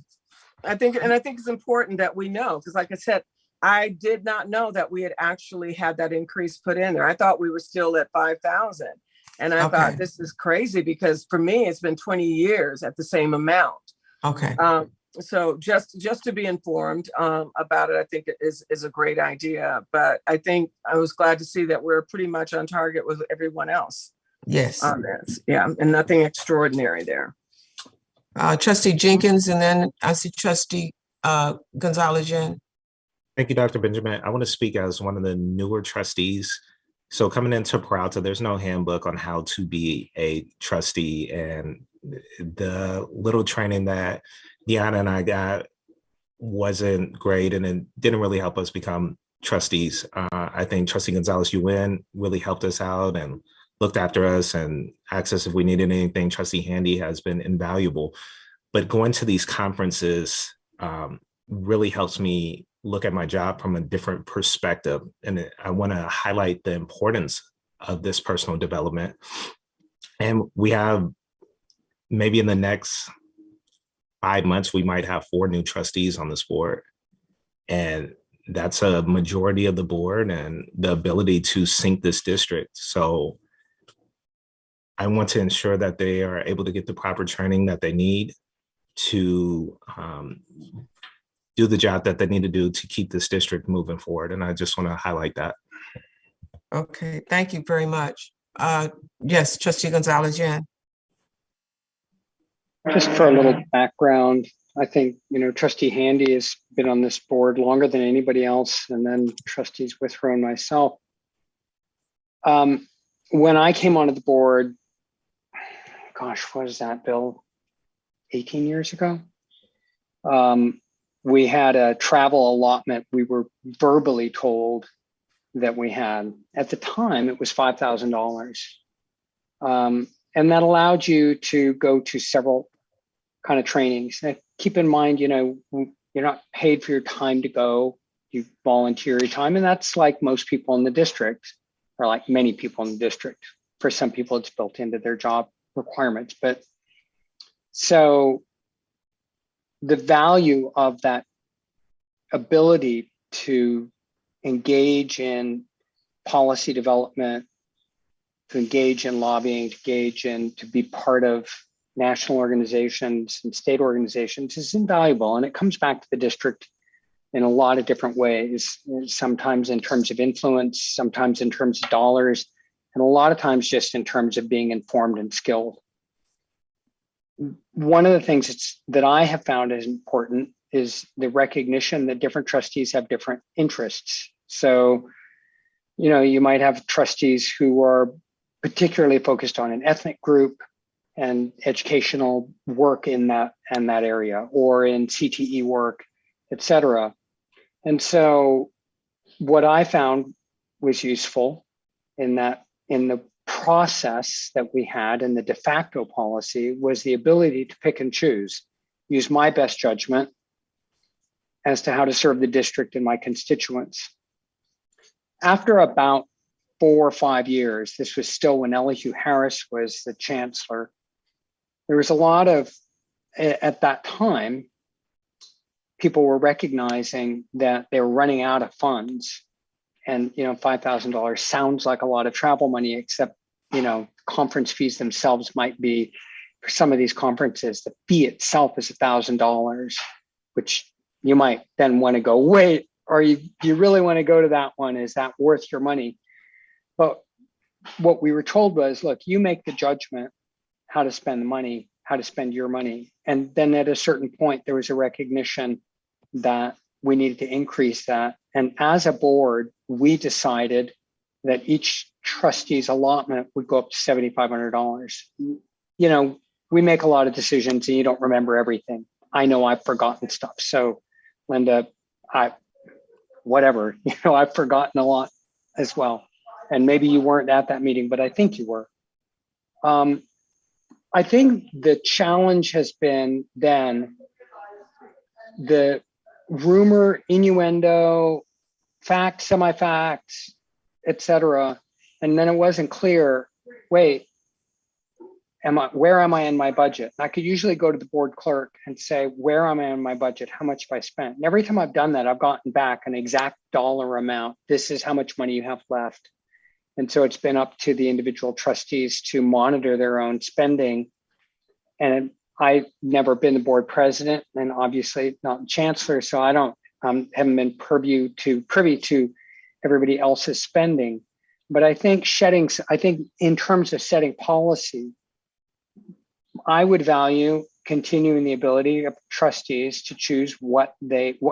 Speaker 7: I think it's important that we know, because like I said, I did not know that we had actually had that increase put in there. I thought we were still at 5,000. And I thought this is crazy, because for me, it's been 20 years at the same amount.
Speaker 20: Okay.
Speaker 7: So just to be informed about it, I think it is a great idea. But I think I was glad to see that we're pretty much on target with everyone else.
Speaker 20: Yes.
Speaker 7: On this. Yeah. And nothing extraordinary there.
Speaker 20: Trustee Jenkins, and then I see Trustee Gonzalez in.
Speaker 5: Thank you, Dr. Benjamin. I want to speak as one of the newer trustees. So coming into Peralta, there's no handbook on how to be a trustee, and the little training that Deanna and I got wasn't great, and it didn't really help us become trustees. I think Trustee Gonzalez UN really helped us out and looked after us and asked us if we needed anything. Trustee Handy has been invaluable, but going to these conferences really helps me look at my job from a different perspective. And I want to highlight the importance of this personal development. And we have, maybe in the next 5 months, we might have 4 new trustees on this board. And that's a majority of the board and the ability to sync this district. So I want to ensure that they are able to get the proper training that they need to do the job that they need to do to keep this district moving forward. And I just want to highlight that.
Speaker 20: Okay, thank you very much. Yes, Trustee Gonzalez, Jan.
Speaker 22: Just for a little background, I think, Trustee Handy has been on this board longer than anybody else, and then Trustees Withrow and myself. When I came onto the board, gosh, what is that, Bill? 18 years ago? We had a travel allotment we were verbally told that we had. At the time, it was $5,000. And that allowed you to go to several kind of trainings. Now, keep in mind, you're not paid for your time to go. You volunteer your time. And that's like most people in the district, or like many people in the district. For some people, it's built into their job requirements. But so the value of that ability to engage in policy development, to engage in lobbying, to engage in, to be part of national organizations and state organizations is invaluable. And it comes back to the district in a lot of different ways, sometimes in terms of influence, sometimes in terms of dollars, and a lot of times just in terms of being informed and skilled. One of the things that I have found is important is the recognition that different trustees have different interests. So, you might have trustees who are particularly focused on an ethnic group and educational work in that area, or in CTE work, et cetera. And so what I found was useful in the process that we had in the de facto policy was the ability to pick and choose, use my best judgment as to how to serve the district and my constituents. After about 4 or 5 years, this was still when Elihu Harris was the chancellor, there was a lot of, at that time, people were recognizing that they were running out of funds. And, $5,000 sounds like a lot of travel money, except, conference fees themselves might be, for some of these conferences, the fee itself is $1,000, which you might then want to go, wait, or you really want to go to that one? Is that worth your money? But what we were told was, look, you make the judgment how to spend the money, how to spend your money. And then at a certain point, there was a recognition that we needed to increase that. And as a board, we decided that each trustee's allotment would go up to $7,500. We make a lot of decisions and you don't remember everything. I know I've forgotten stuff. So Linda, I've forgotten a lot as well. And maybe you weren't at that meeting, but I think you were. I think the challenge has been then the rumor, innuendo, facts, semi-facts, et cetera. And then it wasn't clear, wait, where am I in my budget? And I could usually go to the board clerk and say, where am I in my budget? How much have I spent? And every time I've done that, I've gotten back an exact dollar amount. This is how much money you have left. And so it's been up to the individual trustees to monitor their own spending. And I've never been the board president and obviously not chancellor. So I haven't been privy to everybody else's spending. But I think in terms of setting policy, I would value continuing the ability of trustees to choose what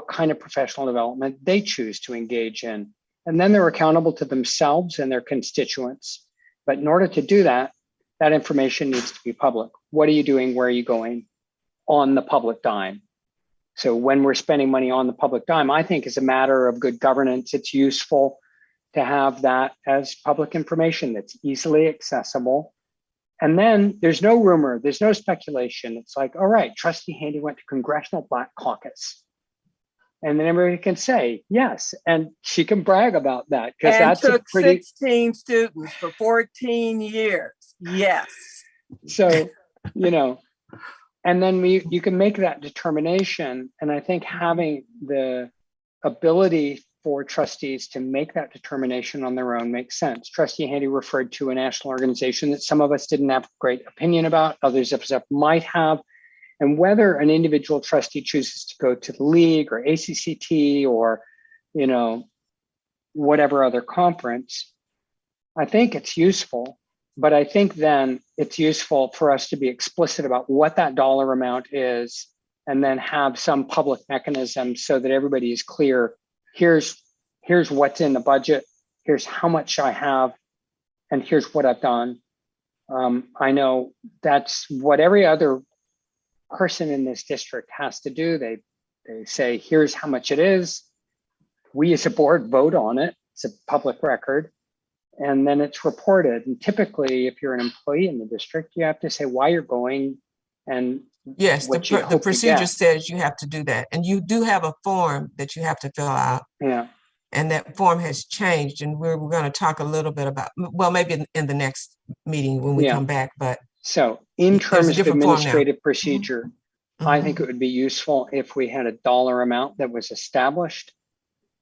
Speaker 22: kind of professional development they choose to engage in. And then they're accountable to themselves and their constituents. But in order to do that, that information needs to be public. What are you doing? Where are you going on the public dime? So when we're spending money on the public dime, I think as a matter of good governance, it's useful to have that as public information that's easily accessible. And then there's no rumor, there's no speculation. It's like, all right, Trustee Handy went to Congressional Black Caucus. And then everybody can say, yes, and she can brag about that because that's
Speaker 7: took
Speaker 22: a pretty
Speaker 7: 16 students for 14 years. Yes.
Speaker 22: So, and then you can make that determination. And I think having the ability for trustees to make that determination on their own makes sense. Trustee Handy referred to a national organization that some of us didn't have a great opinion about, others of us might have. And whether an individual trustee chooses to go to the league or ACCT or, whatever other conference, I think it's useful. But I think then it's useful for us to be explicit about what that dollar amount is and then have some public mechanism so that everybody is clear. Here's what's in the budget. Here's how much I have, and here's what I've done. I know that's what every other person in this district has to do. They say, here's how much it is. We as a board vote on it. It's a public record. And then it's reported. And typically, if you're an employee in the district, you have to say why you're going and
Speaker 20: yes, the procedure says you have to do that. And you do have a form that you have to fill out.
Speaker 22: Yeah.
Speaker 20: And that form has changed. And we're going to talk a little bit about, well, maybe in the next meeting when we come back. But
Speaker 22: so in terms of administrative procedure, I think it would be useful if we had a dollar amount that was established,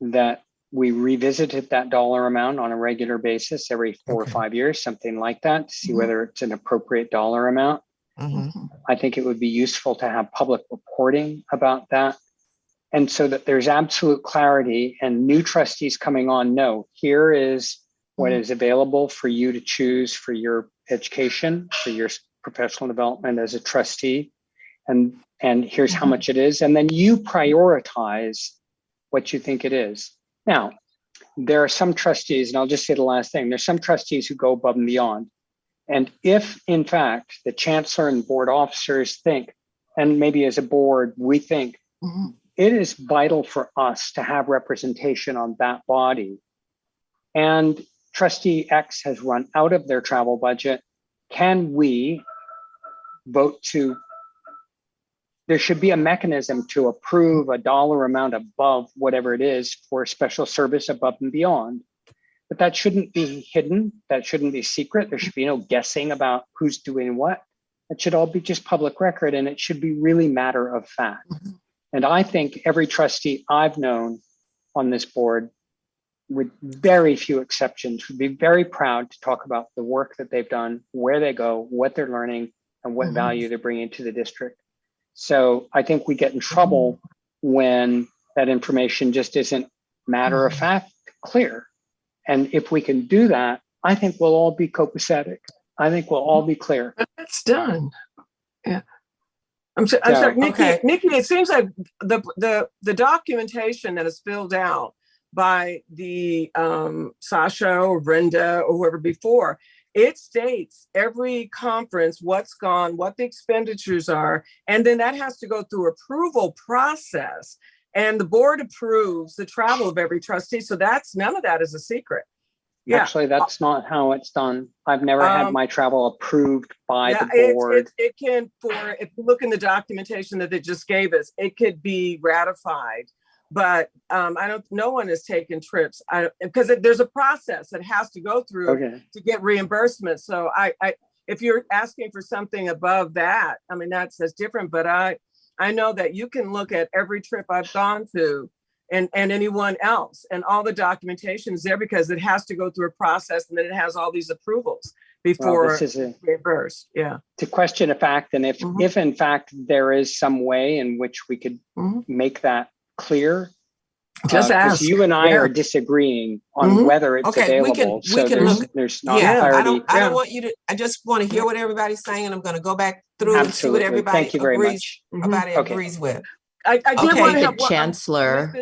Speaker 22: that we revisited that dollar amount on a regular basis every 4 or 5 years, something like that, to see whether it's an appropriate dollar amount. I think it would be useful to have public reporting about that. And so that there's absolute clarity and new trustees coming on know, here is what is available for you to choose for your education, for your professional development as a trustee. And here's how much it is. And then you prioritize what you think it is. Now, there are some trustees, and I'll just say the last thing, there's some trustees who go above and beyond. And if, in fact, the chancellor and board officers think, and maybe as a board, we think, it is vital for us to have representation on that body, and trustee X has run out of their travel budget, can we vote to, there should be a mechanism to approve a dollar amount above whatever it is for special service above and beyond. But that shouldn't be hidden. That shouldn't be secret. There should be no guessing about who's doing what. It should all be just public record, and it should be really matter of fact. And I think every trustee I've known on this board, with very few exceptions, would be very proud to talk about the work that they've done, where they go, what they're learning, and what value they're bringing to the district. So I think we get in trouble when that information just isn't matter of fact clear. And if we can do that, I think we'll all be copacetic. I think we'll all be clear.
Speaker 7: It's done. Yeah. I'm sorry, Nikki, it seems like the documentation that is filled out by the Sasha or Brenda or whoever before, it states every conference, what's gone, what the expenditures are, and then that has to go through approval process. And the board approves the travel of every trustee. So none of that is a secret. Yeah.
Speaker 22: Actually, that's not how it's done. I've never had my travel approved by the board.
Speaker 7: It can, if you look in the documentation that they just gave us, it could be ratified. But no one has taken trips because there's a process that has to go through to get reimbursement. So if you're asking for something above that, I mean, that's different, but I know that you can look at every trip I've gone to and anyone else, and all the documentation is there because it has to go through a process, and then it has all these approvals before
Speaker 22: Well, this is
Speaker 7: reimbursed. Yeah.
Speaker 22: to question a fact, and if in fact there is some way in which we could make that clear.
Speaker 7: Just ask.
Speaker 22: You and I are disagreeing on whether it's available. There's not clarity.
Speaker 20: I don't want you to. I just want to hear what everybody's saying, and I'm going to go back through and see what everybody agrees with.
Speaker 7: I did want to have
Speaker 1: Chancellor.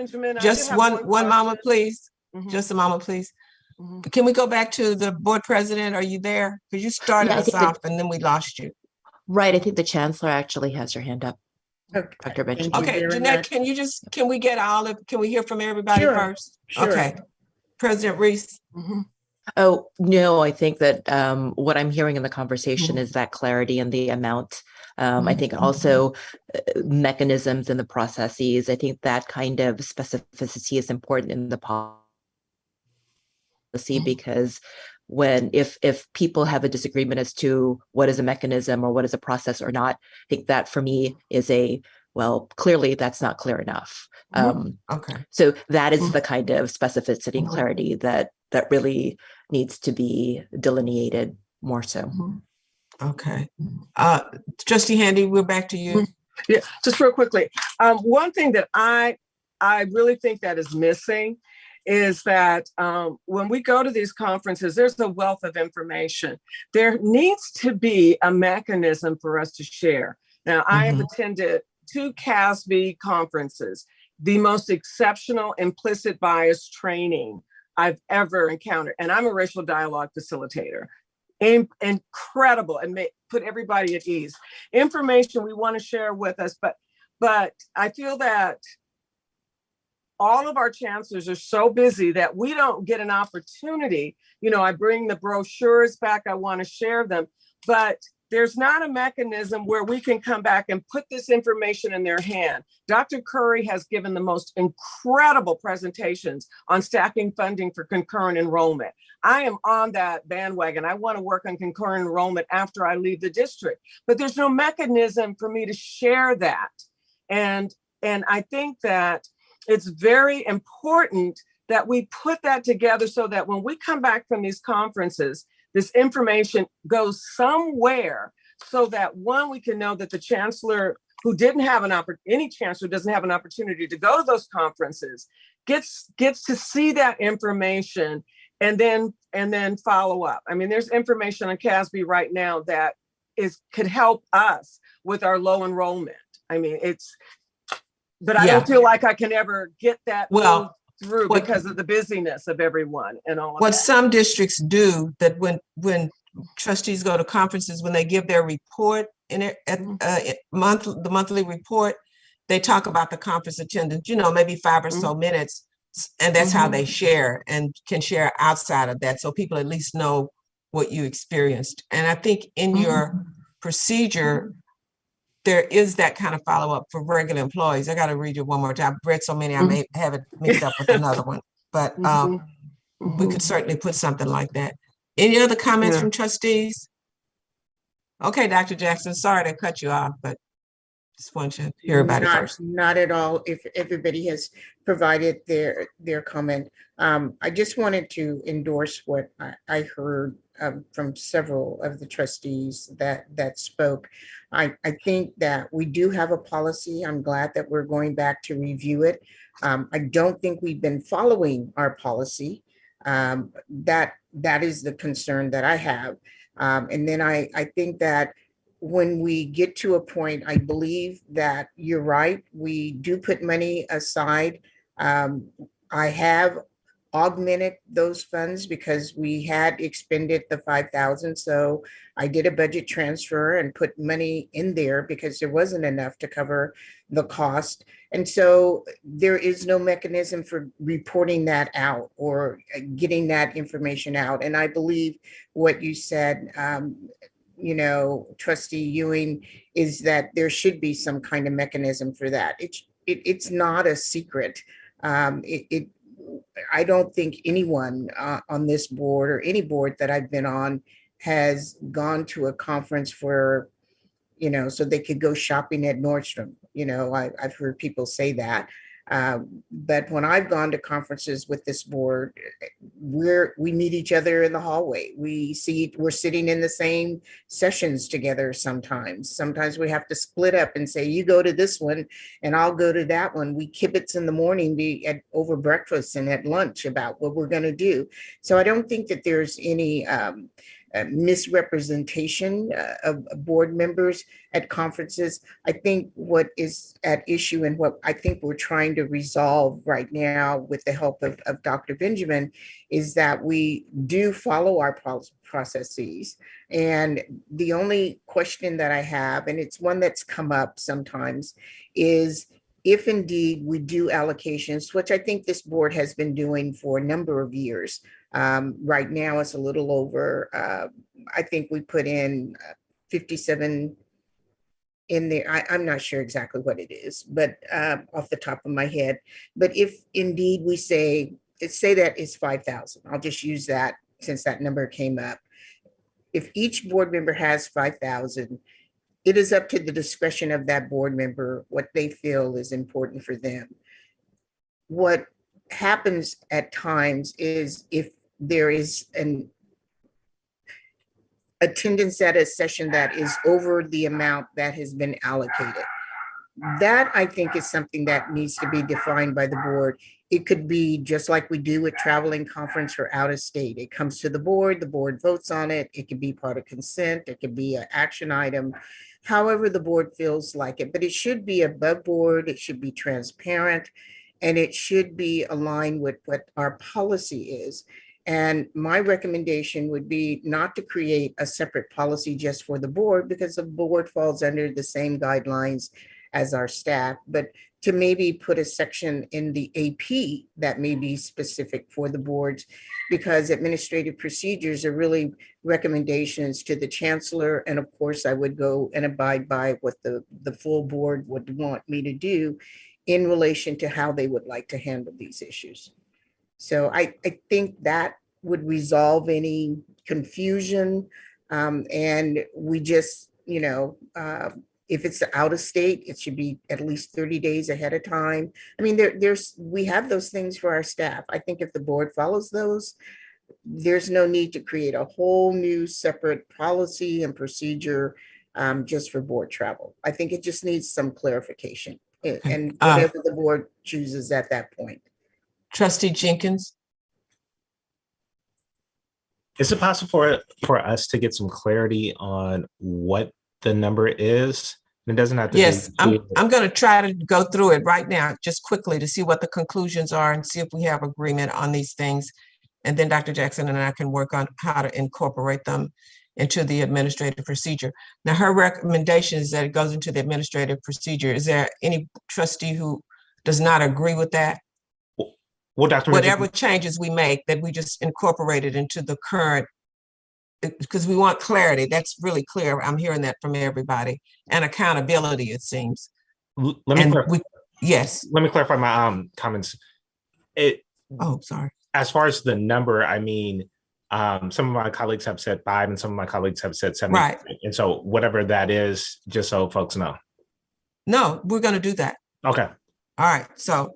Speaker 20: Just one moment, please. Just a moment, please. Can we go back to the board president? Are you there? Because you started us off and then we lost you.
Speaker 1: Right. I think the Chancellor actually has her hand up.
Speaker 14: Okay.
Speaker 1: Dr. Benjamin.
Speaker 20: Okay, Jeanette, can we get can we hear from everybody first?
Speaker 14: Sure.
Speaker 20: Okay. President Reese.
Speaker 1: Oh, no, I think that what I'm hearing in the conversation is that clarity and the amount. I think also mechanisms and the processes. I think that kind of specificity is important in the policy because if people have a disagreement as to what is a mechanism or what is a process or not, I think that for me is clearly that's not clear enough.
Speaker 20: Okay.
Speaker 1: So that is the kind of specificity and clarity that really needs to be delineated more so.
Speaker 20: Okay. Trustee Handy, we're back to you.
Speaker 7: Yeah, just real quickly. One thing that I really think that is missing is that when we go to these conferences, there's a wealth of information. There needs to be a mechanism for us to share. Now, I have attended 2 CASB conferences, the most exceptional implicit bias training I've ever encountered. And I'm a racial dialogue facilitator. Incredible, and put everybody at ease. Information we want to share with us, but I feel that all of our chancellors are so busy that we don't get an opportunity. I bring the brochures back, I want to share them, but there's not a mechanism where we can come back and put this information in their hand. Dr. Curry has given the most incredible presentations on stacking funding for concurrent enrollment. I am on that bandwagon. I want to work on concurrent enrollment after I leave the district, but there's no mechanism for me to share that. And I think that it's very important that we put that together so that when we come back from these conferences, this information goes somewhere so that we can know that the chancellor who didn't have any chancellor doesn't have an opportunity to go to those conferences gets to see that information and then follow up. I mean, there's information on CASB right now that could help us with our low enrollment. I mean, but I don't feel like I can ever get that through because of the busyness of everyone and all of
Speaker 20: what
Speaker 7: that.
Speaker 20: Some districts do that when trustees go to conferences, when they give their report the monthly report, they talk about the conference attendance, maybe 5 or so minutes, and that's how they share and can share outside of that, so people at least know what you experienced. And I think in your procedure, there is that kind of follow-up for regular employees. I got to read it one more time. I've read so many, I may have it mixed up with another one, but we could certainly put something like that. Any other comments from trustees? Okay, Dr. Jackson, sorry to cut you off, but just want you to hear about it first.
Speaker 14: Not at all. If everybody has provided their comment, I just wanted to endorse what I heard from several of the trustees that spoke. I think that we do have a policy. I'm glad that we're going back to review it. I don't think we've been following our policy. That is the concern that I have. And then I think that when we get to a point, I believe that you're right. We do put money aside. I have augmented those funds because we had expended the $5,000. So I did a budget transfer and put money in there because there wasn't enough to cover the cost. And so there is no mechanism for reporting that out or getting that information out. And I believe what you said, Trustee Ewing, is that there should be some kind of mechanism for that. It's not a secret. I don't think anyone on this board or any board that I've been on has gone to a conference for, so they could go shopping at Nordstrom. I've heard people say that. But when I've gone to conferences with this board, we meet each other in the hallway. We're sitting in the same sessions together sometimes. Sometimes we have to split up and say, you go to this one and I'll go to that one. We kibitz in the morning over breakfast and at lunch about what we're going to do. So I don't think that there's any misrepresentation of board members at conferences. I think what is at issue and what I think we're trying to resolve right now with the help of Dr. Benjamin is that we do follow our processes. And the only question that I have, and it's one that's come up sometimes, is if indeed we do allocations, which I think this board has been doing for a number of years. Right now it's a little over, I think we put in 57 in there. I'm not sure exactly what it is, but off the top of my head. But if indeed we say that is 5,000, I'll just use that since that number came up. If each board member has 5,000, it is up to the discretion of that board member what they feel is important for them. What happens at times is if there is an attendance at a session that is over the amount that has been allocated, that I think is something that needs to be defined by the board. It could be just like we do with traveling conference or out of state. It comes to the board votes on it. It could be part of consent. It could be an action item, however the board feels like it, but it should be above board. It should be transparent, and it should be aligned with what our policy is. And my recommendation would be not to create a separate policy just for the board, because the board falls under the same guidelines as our staff, but to maybe put a section in the AP that may be specific for the boards, because administrative procedures are really recommendations to the chancellor. And of course, I would go and abide by what the full board would want me to do in relation to how they would like to handle these issues. So I think that would resolve any confusion. And we just, if it's out of state, it should be at least 30 days ahead of time. I mean, we have those things for our staff. I think if the board follows those, there's no need to create a whole new separate policy and procedure just for board travel. I think it just needs some clarification, and whatever the board chooses at that point.
Speaker 20: Trustee Jenkins.
Speaker 5: Is it possible for us to get some clarity on what the number is? It doesn't have to.
Speaker 20: Yes, I'm going to try to go through it right now, just quickly, to see what the conclusions are and see if we have agreement on these things. And then Dr. Jackson and I can work on how to incorporate them into the administrative procedure. Now, her recommendation is that it goes into the administrative procedure. Is there any trustee who does not agree with that?
Speaker 5: Well, Dr.
Speaker 20: Whatever changes we make, that we just incorporate it into the current, because we want clarity. That's really clear. I'm hearing that from everybody. And accountability, it seems. Yes.
Speaker 5: Let me clarify my comments.
Speaker 20: Sorry.
Speaker 5: As far as the number, I mean, some of my colleagues have said 5 and some of my colleagues have said 7.
Speaker 20: Right.
Speaker 5: And so whatever that is, just so folks know.
Speaker 20: No, we're going to do that.
Speaker 5: Okay.
Speaker 20: All right. So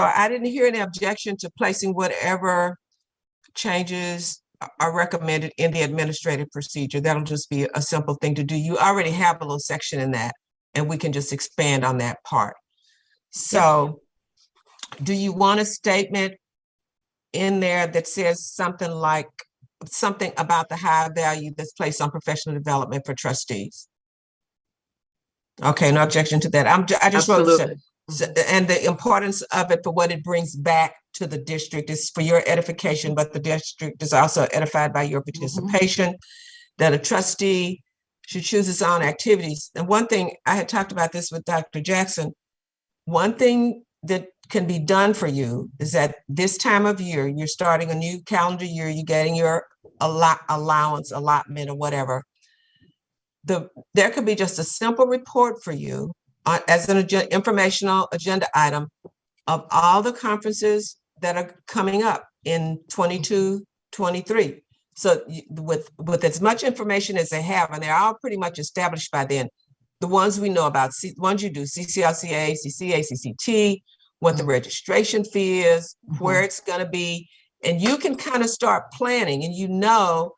Speaker 20: I didn't hear any objection to placing whatever changes are recommended in the administrative procedure. That'll just be a simple thing to do. You already have a little section in that, and we can just expand on that part. So do you want a statement in there that says something about the high value that's placed on professional development for trustees? Okay, no objection to that. I just wrote it. And the importance of it for what it brings back to the district is for your edification, but the district is also edified by your participation, that a trustee should choose its own activities. And one thing, I had talked about this with Dr. Jackson, one thing that can be done for you is that this time of year, you're starting a new calendar year, you're getting your allotment or whatever. There could be just a simple report for you as an informational agenda item of all the conferences that are coming up in 22, 23. So with as much information as they have, and they're all pretty much established by then, the ones we know about, ones you do, CCLCA, ACC, ACCT, what the registration fee is, where it's going to be, and you can kind of start planning, and you know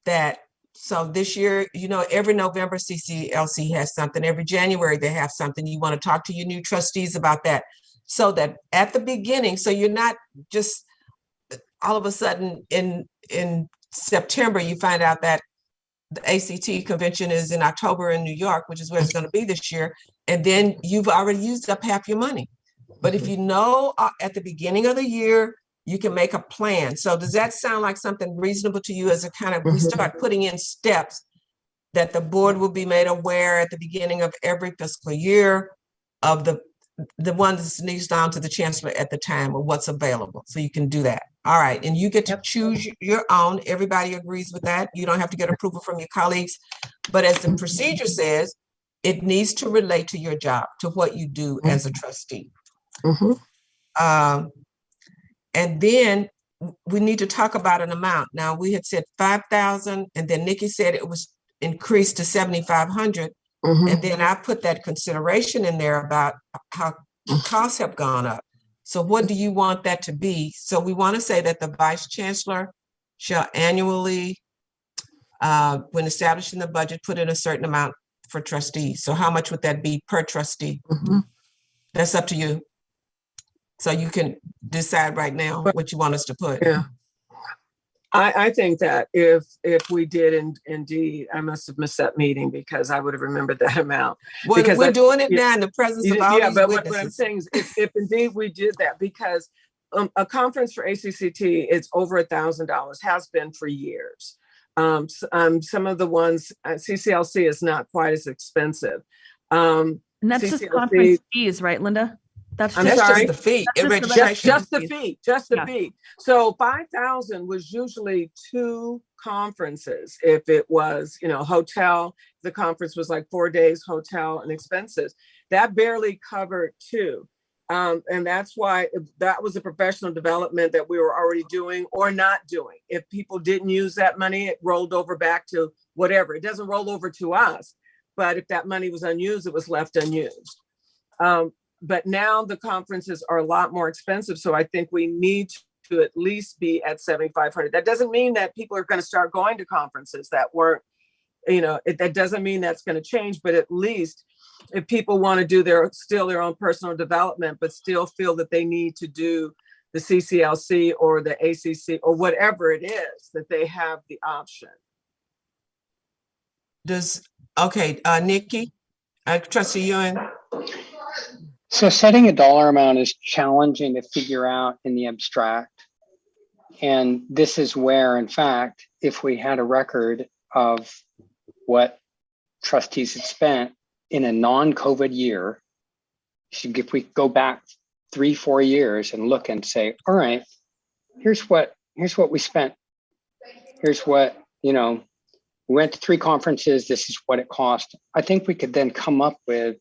Speaker 20: that, so this year, you know, every November CCLC has something, every January they have something. You want to talk to your new trustees about that, so that at the beginning, so you're not just all of a sudden in September, you find out that the ACT convention is in October in New York, which is where it's going to be this year. And then you've already used up half your money. But if you know at the beginning of the year, you can make a plan. So does that sound like something reasonable to you, as a kind of, we start putting in steps that the board will be made aware at the beginning of every fiscal year of the one that needs down to the chancellor at the time of what's available. So you can do that. All right. And you get to choose your own. Everybody agrees with that. You don't have to get approval from your colleagues. But as the procedure says, it needs to relate to your job, to what you do as a trustee. And then we need to talk about an amount. Now, we had said 5,000, and then Nikki said it was increased to 7,500. And then I put that consideration in there about how costs have gone up. So what do you want that to be? So we want to say that the vice chancellor shall annually, when establishing the budget, put in a certain amount for trustees. So how much would that be per trustee? That's up to you. So you can decide right now what you want us to put.
Speaker 7: Yeah. I think that if we did indeed, I must have missed that meeting, because I would have remembered that amount.
Speaker 20: Well,
Speaker 7: because
Speaker 20: we're doing it now in the presence of all these
Speaker 7: but
Speaker 20: witnesses.
Speaker 7: what I'm saying is, if indeed we did that, because a conference for ACCT is over $1,000, has been for years. Some of the ones at CCLC is not quite as expensive.
Speaker 6: And that's just conference fees, right, Linda? That's
Speaker 7: just
Speaker 20: the fee.
Speaker 7: Just the fee. Just the fee. So 5,000 was usually 2 conferences. If it was, hotel, the conference was like 4 days, hotel and expenses. That barely covered 2. And that's why that was a professional development that we were already doing or not doing. If people didn't use that money, it rolled over back to whatever. It doesn't roll over to us, but if that money was unused, it was left unused. But now the conferences are a lot more expensive. So I think we need to at least be at 7,500. That doesn't mean that people are going to start going to conferences that weren't, that doesn't mean that's going to change, but at least if people want to do their own personal development, but still feel that they need to do the CCLC or the ACC or whatever it is, that they have the option.
Speaker 20: Nikki, Trustee Ewan.
Speaker 22: So setting a dollar amount is challenging to figure out in the abstract. And this is where, in fact, if we had a record of what trustees had spent in a non-COVID year, if we go back 3-4 years and look and say, all right, here's what we spent. Here's what, we went to 3 conferences. This is what it cost. I think we could then come up with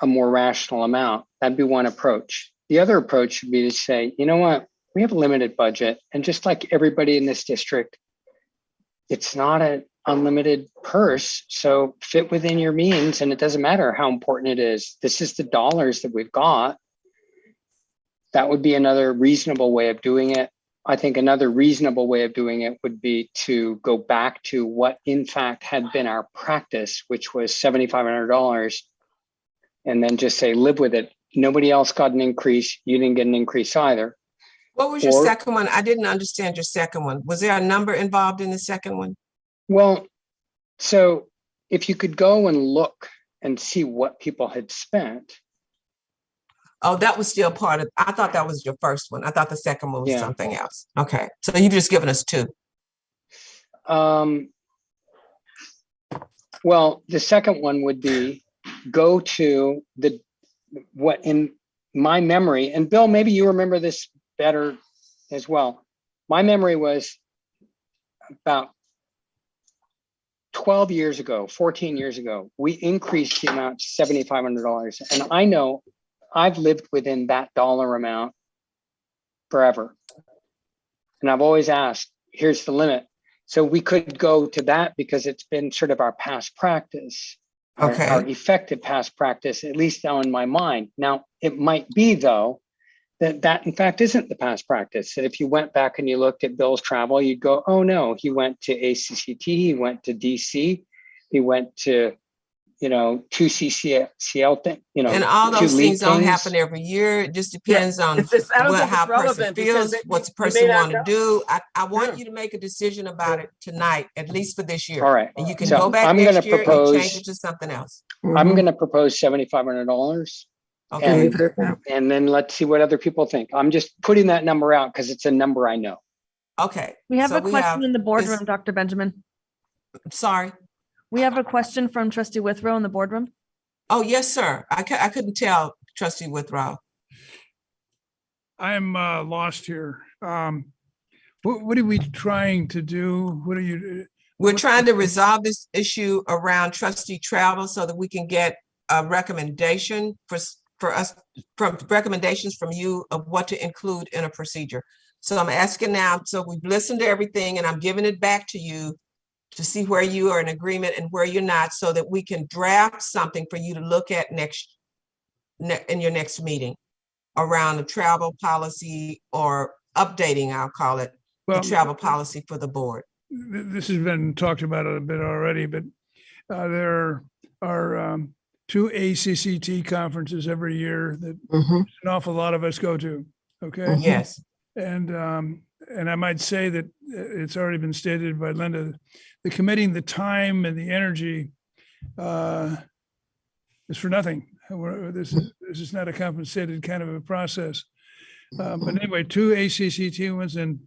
Speaker 22: a more rational amount. That'd be one approach. The other approach would be to say, you know what, we have a limited budget, and just like everybody in this district, it's not an unlimited purse. So fit within your means, and it doesn't matter how important it is. This is the dollars that we've got. That would be another reasonable way of doing it. I think another reasonable way of doing it would be to go back to what in fact had been our practice, which was $7,500, and then just say, live with it. Nobody else got an increase. You didn't get an increase either.
Speaker 20: What was your second one? I didn't understand your second one. Was there a number involved in the second one?
Speaker 22: Well, so if you could go and look and see what people had spent.
Speaker 20: Oh, that was still part of, I thought that was your first one. I thought the second one was something else. Okay. So you've just given us 2.
Speaker 22: Well, the second one would be go to what in my memory, and Bill, maybe you remember this better as well. My memory was about 12 years ago, 14 years ago, we increased the amount to $7,500. And I know I've lived within that dollar amount forever. And I've always asked, here's the limit. So we could go to that because it's been sort of our past practice, our effective past practice, at least now in my mind. Now, it might be though, that in fact isn't the past practice. That if you went back and you looked at Bill's travel, you'd go, oh no, he went to ACCT, he went to DC, he went to, you know, 2 CCL, you know.
Speaker 20: And all those things don't
Speaker 22: things.
Speaker 20: happen every year. It just depends on
Speaker 7: I don't think
Speaker 20: how
Speaker 7: it's
Speaker 20: a person
Speaker 7: relevant
Speaker 20: feels,
Speaker 7: because
Speaker 20: what the
Speaker 7: you may
Speaker 20: person
Speaker 7: not
Speaker 20: want to
Speaker 7: know.
Speaker 20: do. I want you to make a decision about it tonight, at least for this year.
Speaker 22: All right.
Speaker 20: And you can
Speaker 22: So
Speaker 20: go back
Speaker 22: I'm
Speaker 20: next
Speaker 22: gonna
Speaker 20: year and
Speaker 22: propose-
Speaker 20: change it to something else.
Speaker 22: I'm going to propose $7,500.
Speaker 20: Okay.
Speaker 22: And then let's see what other people think. I'm just putting that number out because it's a number I know.
Speaker 20: Okay.
Speaker 6: We have
Speaker 20: so
Speaker 6: a question in the boardroom, Dr. Benjamin.
Speaker 20: Sorry.
Speaker 6: We have a question from Trustee Withrow in the boardroom.
Speaker 20: Oh, yes, sir. I couldn't tell, Trustee Withrow.
Speaker 8: I'm lost here. What are we trying to do? What are you?
Speaker 20: We're trying to resolve this issue around trustee travel so that we can get a recommendation recommendations from you of what to include in a procedure. So I'm asking now, so we've listened to everything and I'm giving it back to you to see where you are in agreement and where you're not, so that we can draft something for you to look at in your next meeting around the travel policy, or updating, I'll call it, the travel policy for the board.
Speaker 8: This has been talked about a bit already, but there are 2 ACCT conferences every year that an awful lot of us go to. Okay.
Speaker 20: Yes.
Speaker 8: And I might say that it's already been stated by Linda, the committing the time and the energy is for nothing. This is not a compensated kind of a process. But anyway, 2 ACCT ones and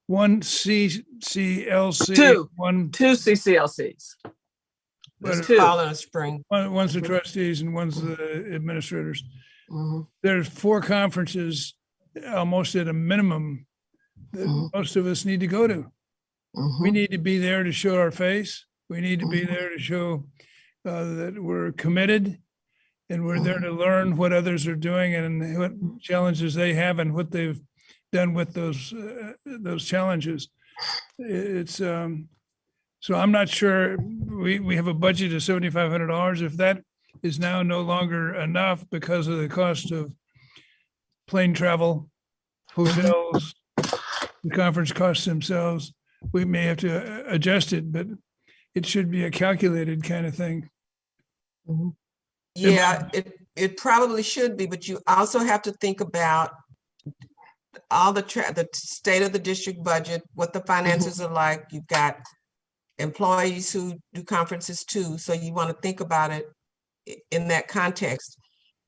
Speaker 8: 1 CCLC.
Speaker 7: Two
Speaker 8: But
Speaker 7: CCLCs.
Speaker 20: There's 2 fall in the spring.
Speaker 8: One's the trustees and one's the administrators. There's 4 conferences, almost at a minimum, that most of us need to go to. We need to be there to show our face. We need to be there to show that we're committed, and we're there to learn what others are doing and what challenges they have and what they've done with those challenges. It's so I'm not sure. We have a budget of $7,500. If that is now no longer enough because of the cost of plane travel, hotels, the conference costs themselves, we may have to adjust it, but it should be a calculated kind of thing.
Speaker 20: Yeah, it probably should be, but you also have to think about all the state of the district budget, what the finances are like. You've got employees who do conferences too, so you want to think about it in that context.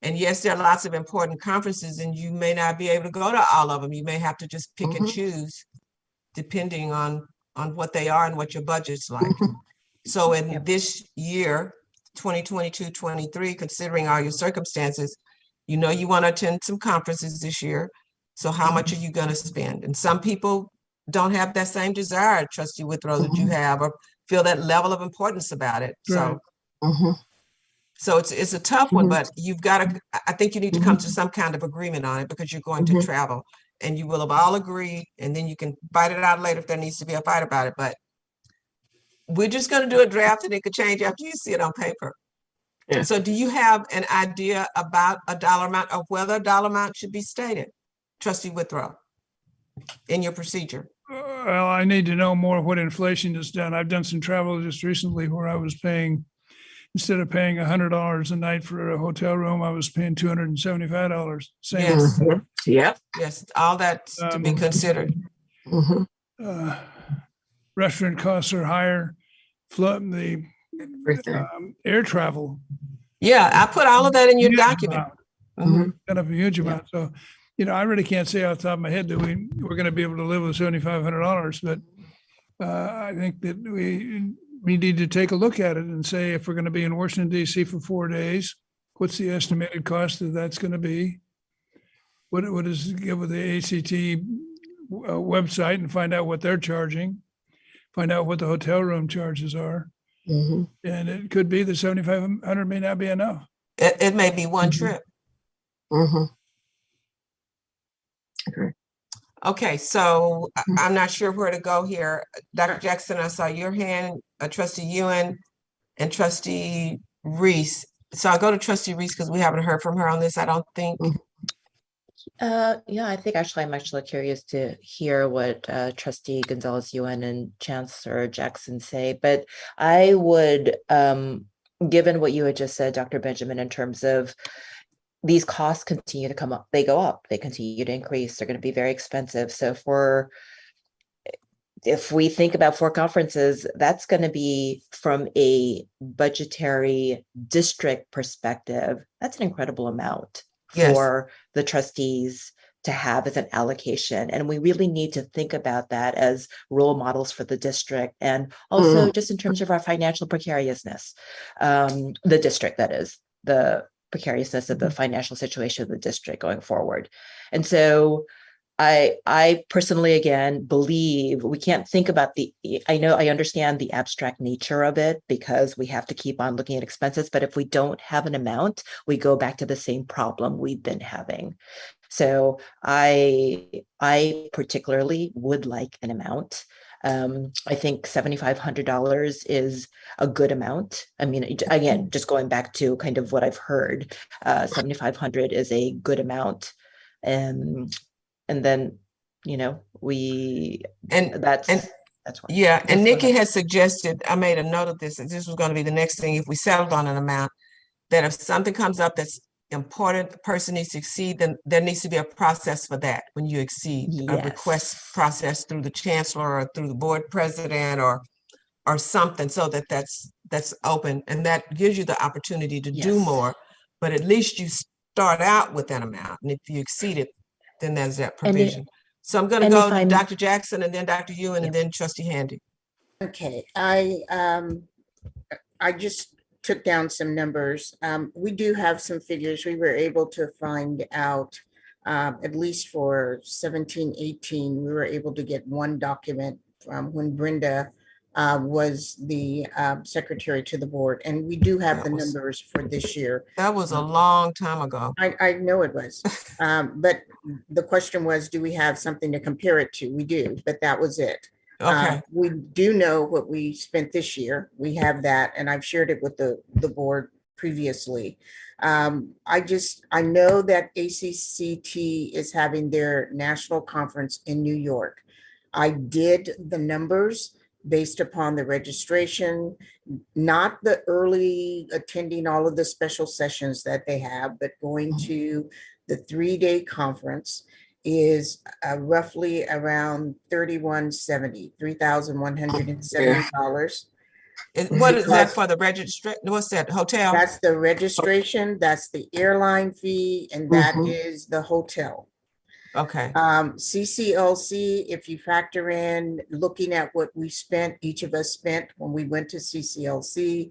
Speaker 20: And yes, there are lots of important conferences, and you may not be able to go to all of them. You may have to just pick and choose, depending on what they are and what your budget's like. So in this year, 2022-23, considering all your circumstances, you know you want to attend some conferences this year. So how much are you going to spend? And some people don't have that same desire, Trustee Withrow, that you have, or feel that level of importance about it. So, so it's a tough one, but you've got to, I think you need to come to some kind of agreement on it, because you're going to travel, and you will have all agreed, and then you can fight it out later if there needs to be a fight about it. But we're just going to do a draft, and it could change after you see it on paper. Yeah. So do you have an idea about a dollar amount, or whether a dollar amount should be stated, Trustee Withrow, in your procedure?
Speaker 8: Well, I need to know more what inflation has done. I've done some travel just recently where I was paying, instead of paying $100 a night for a hotel room, I was paying $275. Same.
Speaker 20: Yes. Yep. Yes, all that's to be considered.
Speaker 8: Restaurant costs are higher. The air travel.
Speaker 20: Yeah, I put all of that in your document.
Speaker 8: Kind of a huge amount. So, you know, I really can't say off the top of my head that we're going to be able to live with $7,500, but I think that we need to take a look at it and say, if we're going to be in Washington, D.C. for 4 days, what's the estimated cost of that's going to be? What is it give with the ACT website and find out what they're charging, find out what the hotel room charges are. And it could be the $7,500 may not be enough.
Speaker 20: It may be one trip. Okay, so I'm not sure where to go here. Dr. Jackson, I saw your hand, Trustee Ewan and Trustee Reese. So I'll go to Trustee Reese because we haven't heard from her on this, I don't think.
Speaker 1: Yeah, I think actually I'm actually curious to hear what Trustee Gonzalez Ewan and Chancellor Jackson say, but I would, given what you had just said, Dr. Benjamin, in terms of these costs continue to come up, they go up, they continue to increase, they're going to be very expensive. So if we think about 4 conferences, that's going to be, from a budgetary district perspective, that's an incredible amount for the trustees to have as an allocation. And we really need to think about that as role models for the district, and also just in terms of our financial precariousness, the district, that is, the precariousness of the financial situation of the district going forward. And so I personally, again, believe we can't think about I understand the abstract nature of it because we have to keep on looking at expenses, but if we don't have an amount, we go back to the same problem we've been having. So I particularly would like an amount. I think $7,500 is a good amount. I mean, again, just going back to kind of what I've heard, $7,500 is a good amount. And then, that's why.
Speaker 20: Yeah, and Nikki has suggested, I made a note of this, and this was going to be the next thing if we settled on an amount, that if something comes up that's important, the person needs to exceed, then there needs to be a process for that when you exceed, a request process through the chancellor or through the board president or something, so that's open, and that gives you the opportunity to do more, but at least you start out with that amount, and if you exceed it, then there's that provision. So I'm going to go to Dr. Jackson and then Dr. Ewan and then Trustee Handy.
Speaker 14: Okay, I just took down some numbers. We do have some figures. We were able to find out, at least for 17-18, we were able to get one document from when Brenda was the secretary to the board. And we do have the numbers for this year.
Speaker 20: That was a long time ago.
Speaker 14: I know it was. But the question was, do we have something to compare it to? We do, but that was it.
Speaker 20: Okay.
Speaker 14: We do know what we spent this year. We have that, and I've shared it with the board previously. I know that ACCT is having their national conference in New York. I did the numbers based upon the registration, not the early attending all of the special sessions that they have, but going to the 3-day conference is roughly around $3,170.
Speaker 20: What is that for the registration? What's that, hotel?
Speaker 14: That's the registration, that's the airline fee, and that is the hotel.
Speaker 20: Okay.
Speaker 14: CCLC, if you factor in looking at what we spent, each of us spent when we went to CCLC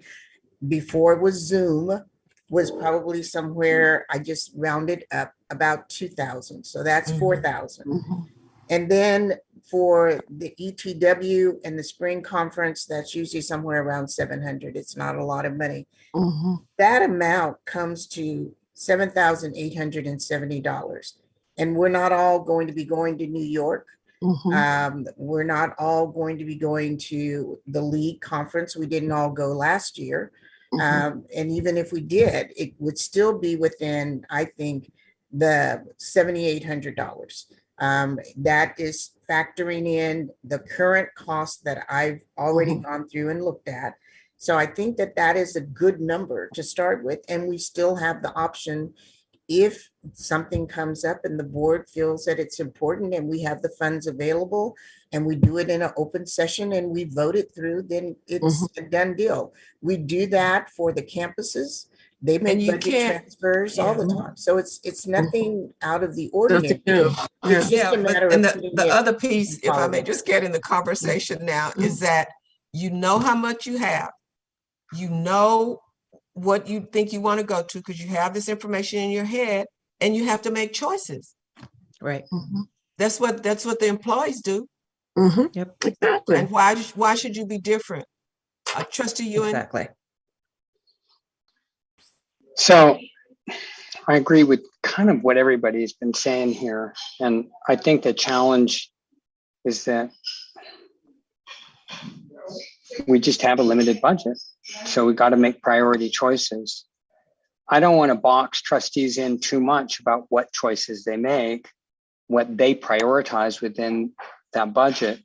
Speaker 14: before it was Zoom, was probably somewhere, I just rounded up, about 2,000. So that's 4,000. And then for the ETW and the spring conference, that's usually somewhere around 700. It's not a lot of money. That amount comes to $7,870. And we're not all going to be going to New York. We're not all going to be going to the league conference. We didn't all go last year. And even if we did, it would still be within, I think, the $7,800. That is factoring in the current cost that I've already gone through and looked at. So I think that that is a good number to start with. And we still have the option, if something comes up and the board feels that it's important and we have the funds available and we do it in an open session and we vote it through, then it's a done deal. We do that for the campuses. They make budget transfers all the time. So it's nothing out of the ordinary. It's just a matter
Speaker 20: and
Speaker 14: of
Speaker 20: the other piece, if I may just get in the conversation now, is that you know how much you have. You know what you think you want to go to because you have this information in your head and you have to make choices.
Speaker 1: Right.
Speaker 20: That's what the employees do.
Speaker 1: Yep.
Speaker 20: Exactly. And why should you be different? Trustee Ewan.
Speaker 1: Exactly.
Speaker 22: So I agree with kind of what everybody's been saying here. And I think the challenge is that we just have a limited budget. So we got to make priority choices. I don't want to box trustees in too much about what choices they make, what they prioritize within that budget.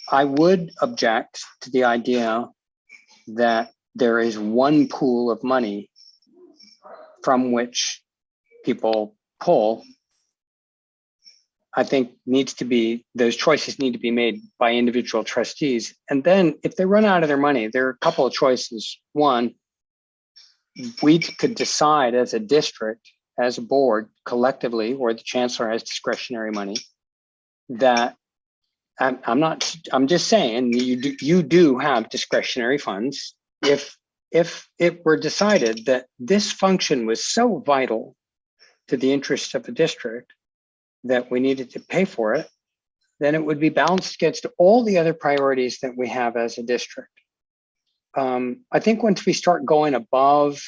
Speaker 22: I would object to the idea that there is one pool of money from which people pull. I think those choices need to be made by individual trustees. And then if they run out of their money, there are a couple of choices. One, we could decide as a district, as a board, collectively, or the chancellor has discretionary money, that I'm just saying you do have discretionary funds. If it were decided that this function was so vital to the interests of the district that we needed to pay for it, then it would be balanced against all the other priorities that we have as a district. I think once we start going above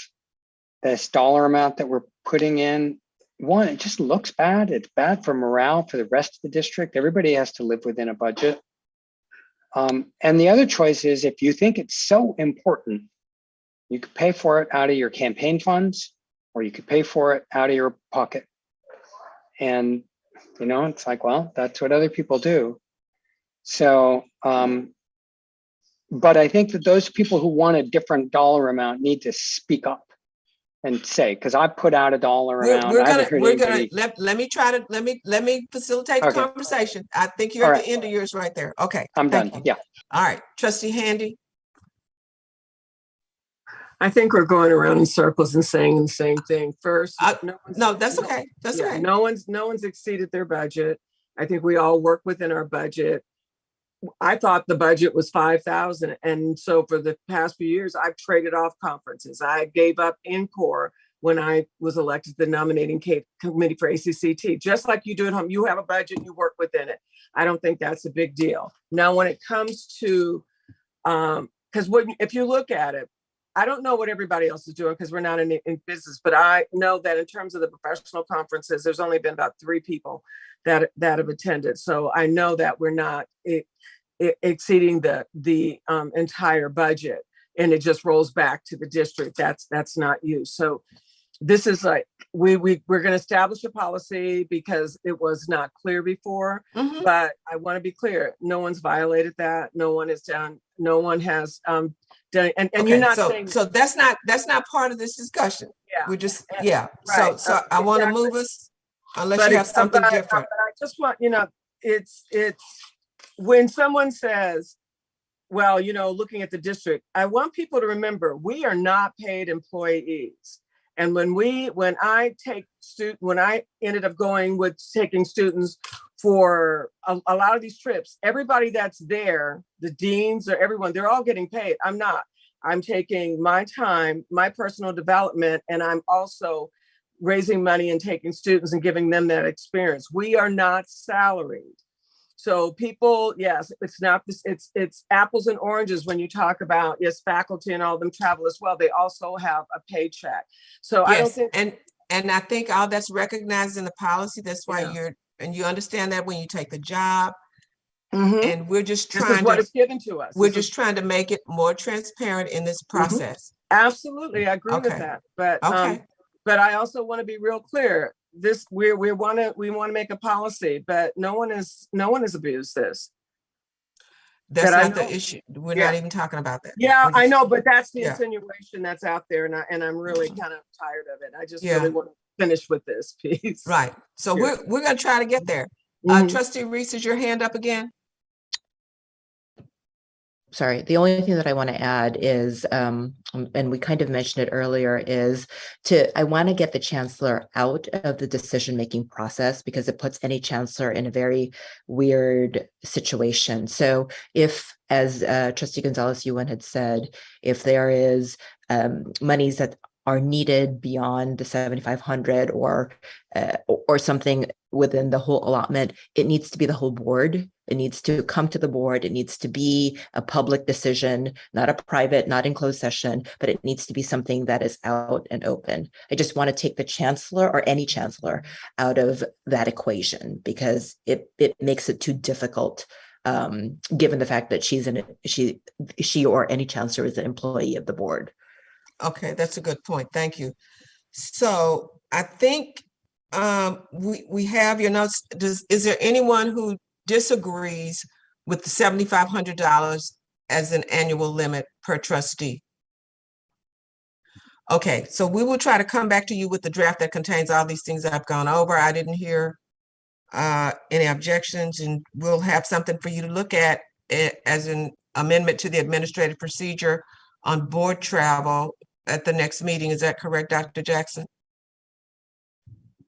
Speaker 22: this dollar amount that we're putting in, one, it just looks bad. It's bad for morale for the rest of the district. Everybody has to live within a budget. And the other choice is, if you think it's so important, you could pay for it out of your campaign funds, or you could pay for it out of your pocket. And, you know, it's like, well, that's what other people do. So, but I think that those people who want a different dollar amount need to speak up and say, because I put out a dollar amount.
Speaker 20: Let me facilitate the conversation. I think you're at the end of yours right there. Okay.
Speaker 22: I'm done. Yeah.
Speaker 20: All right. Trustee Handy.
Speaker 7: I think we're going around in circles and saying the same thing. First,
Speaker 20: no, that's okay. That's okay.
Speaker 7: No one's exceeded their budget. I think we all work within our budget. I thought the budget was 5,000. And so for the past few years, I've traded off conferences. I gave up Encore when I was elected to the nominating committee for ACCT. Just like you do at home, you have a budget, you work within it. I don't think that's a big deal. Now, when it comes to, because if you look at it, I don't know what everybody else is doing because we're not in business, but I know that in terms of the professional conferences, there's only been about 3 people that have attended. So I know that we're not exceeding the entire budget, and it just rolls back to the district. That's not used. So this is like, we're going to establish a policy because it was not clear before, but I want to be clear. No one's violated that. No one has done. No one has done. And okay, you're not saying.
Speaker 20: So that's not part of this discussion. Yeah. We're just, yeah. Right. So I want to move us unless you have something different.
Speaker 7: But I just want, it's when someone says, well, looking at the district, I want people to remember we are not paid employees. And when I ended up going with taking students for a lot of these trips, everybody that's there, the deans or everyone, they're all getting paid. I'm not. I'm taking my time, my personal development, and I'm also raising money and taking students and giving them that experience. We are not salaried. So people, yes, it's not this, it's apples and oranges when you talk about, yes, faculty and all of them travel as well. They also have a paycheck. So yes, I don't think,
Speaker 20: and I think all that's recognized in the policy. That's why you understand that when you take the job. And we're just trying
Speaker 7: this is what is given to us.
Speaker 20: We're just trying to make it more transparent in this process.
Speaker 7: Absolutely, I agree with that. But but I also want to be real clear. We want to make a policy, but no one has abused this.
Speaker 20: That's not the issue. We're not even talking about that.
Speaker 7: Yeah, I know, but that's the insinuation that's out there, and I'm really kind of tired of it. I just really want to finish with this piece.
Speaker 20: Right. So we're going to try to get there. Trustee Reese, is your hand up again?
Speaker 1: Sorry, the only thing that I want to add is, and we kind of mentioned it earlier, is I want to get the chancellor out of the decision-making process because it puts any chancellor in a very weird situation. So if, as Trustee Gonzalez-Ewan had said, if there is monies that are needed beyond the 7,500 or something within the whole allotment, it needs to be the whole board. It needs to come to the board. It needs to be a public decision, not a private, not in closed session, but it needs to be something that is out and open. I just want to take the chancellor or any chancellor out of that equation because it makes it too difficult, given the fact that she or any chancellor is an employee of the board.
Speaker 20: Okay, that's a good point. Thank you. So I think we have your notes. Is there anyone who disagrees with the $7,500 as an annual limit per trustee? Okay, so we will try to come back to you with the draft that contains all these things I've gone over. I didn't hear any objections, and we'll have something for you to look at as an amendment to the administrative procedure on board travel at the next meeting. Is that correct, Dr. Jackson?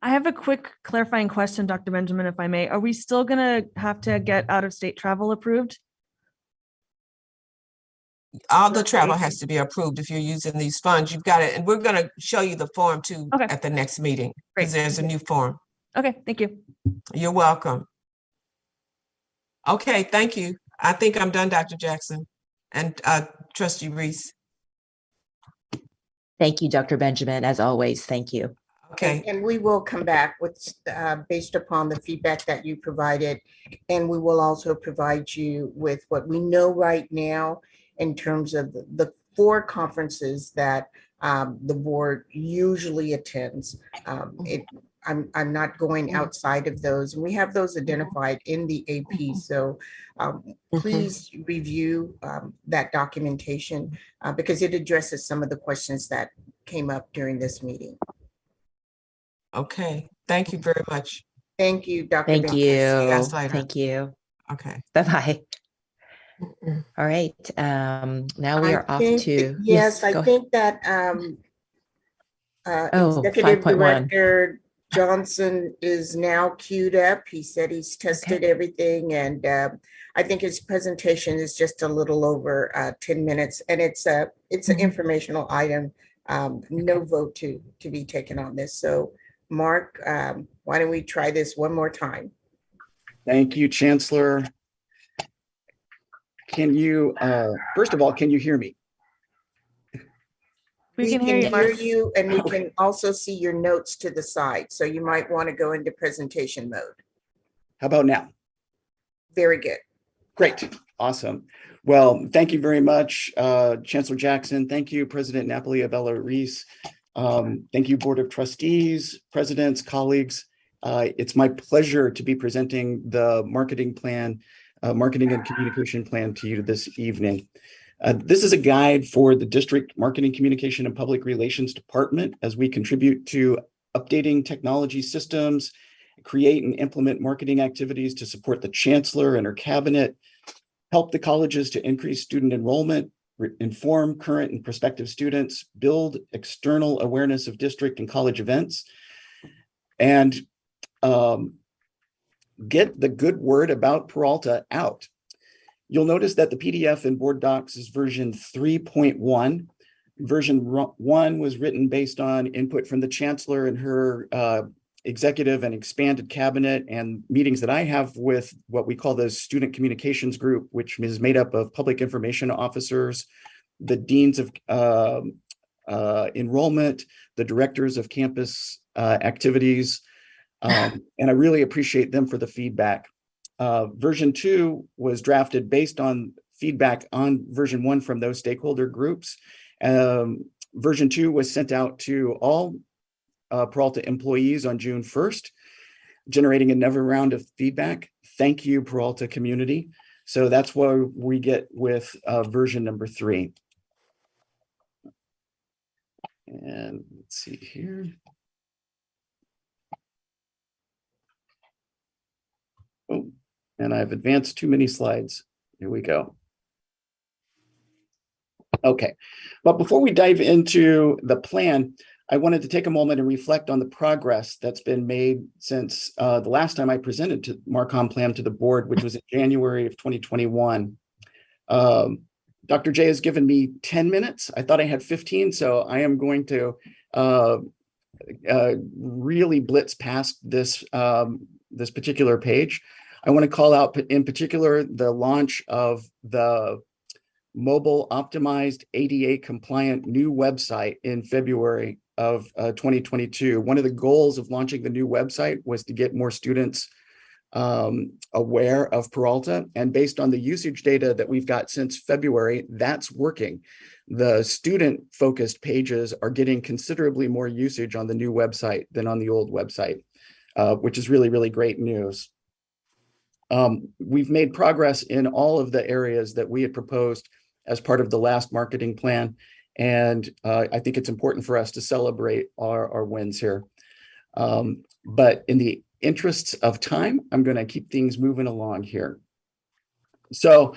Speaker 6: I have a quick clarifying question, Dr. Benjamin, if I may. Are we still going to have to get out-of-state travel approved?
Speaker 20: All the travel has to be approved if you're using these funds. You've got it, and we're going to show you the form too at the next meeting because there's a new form.
Speaker 6: Okay, thank you.
Speaker 20: You're welcome. Okay, thank you. I think I'm done, Dr. Jackson and Trustee Reese.
Speaker 1: Thank you, Dr. Benjamin. As always, thank you.
Speaker 20: Okay.
Speaker 14: And we will come back with, based upon the feedback that you provided, and we will also provide you with what we know right now in terms of the 4 conferences that the board usually attends. I'm not going outside of those, and we have those identified in the AP. So please review that documentation because it addresses some of the questions that came up during this meeting.
Speaker 20: Okay, thank you very much.
Speaker 14: Thank you, Dr.
Speaker 1: Thank
Speaker 14: Baker.
Speaker 1: you.
Speaker 20: See you guys later.
Speaker 1: Thank you.
Speaker 20: Okay.
Speaker 1: Bye-bye. All right. Now we are off to.
Speaker 14: Yes, I
Speaker 1: go
Speaker 14: think that Executive
Speaker 1: 5.1.
Speaker 14: Director Johnson is now queued up. He said he's tested everything, and I think his presentation is just a little over 10 minutes, and it's an informational item. No vote to be taken on this. So, Mark, why don't we try this one more time?
Speaker 2: Thank you, Chancellor. Can you, first of all, can you hear me?
Speaker 14: We can hear you, and we can also see your notes to the side. So you might want to go into presentation mode.
Speaker 2: How about now?
Speaker 14: Very good.
Speaker 2: Great. Awesome. Well, thank you very much, Chancellor Jackson. Thank you, President Napoli Abella Reese. Thank you, Board of Trustees, presidents, colleagues. It's my pleasure to be presenting the marketing plan, marketing and communication plan to you this evening. This is a guide for the district marketing, communication, and public relations department as we contribute to updating technology systems, create and implement marketing activities to support the chancellor and her cabinet, help the colleges to increase student enrollment, inform current and prospective students, build external awareness of district and college events, and get the good word about Peralta out. You'll notice that the PDF in Board Docs is version 3.1. Version 1 was written based on input from the chancellor and her executive and expanded cabinet and meetings that I have with what we call the student communications group, which is made up of public information officers, the deans of enrollment, the directors of campus activities, and I really appreciate them for the feedback. Version 2 was drafted based on feedback on version 1 from those stakeholder groups. Version 2 was sent out to all Peralta employees on June 1st, generating another round of feedback. Thank you, Peralta community. So that's where we get with version number 3. And let's see here. Oh, and I've advanced too many slides. Here we go. Okay, but before we dive into the plan, I wanted to take a moment and reflect on the progress that's been made since the last time I presented to Marcom Plan to the board, which was in January of 2021. Dr. J has given me 10 minutes. I thought I had 15, so I am going to really blitz past this, this particular page. I want to call out in particular the launch of the mobile optimized ADA compliant new website in February of 2022. One of the goals of launching the new website was to get more students aware of Peralta, and based on the usage data that we've got since February, that's working. The student focused pages are getting considerably more usage on the new website than on the old website, which is really, really great news. We've made progress in all of the areas that we had proposed as part of the last marketing plan. And I think it's important for us to celebrate our wins here. But in the interests of time, I'm going to keep things moving along here. So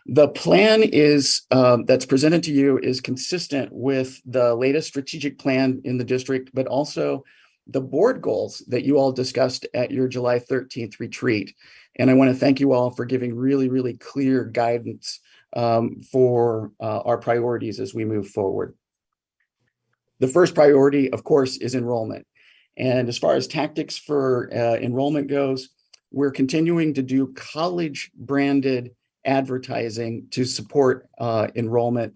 Speaker 2: the plan is that's presented to you is consistent with the latest strategic plan in the district, but also the board goals that you all discussed at your July 13th retreat. And I want to thank you all for giving really, really clear guidance for our priorities as we move forward. The first priority, of course, is enrollment. And as far as tactics for enrollment goes, we're continuing to do college branded advertising to support enrollment.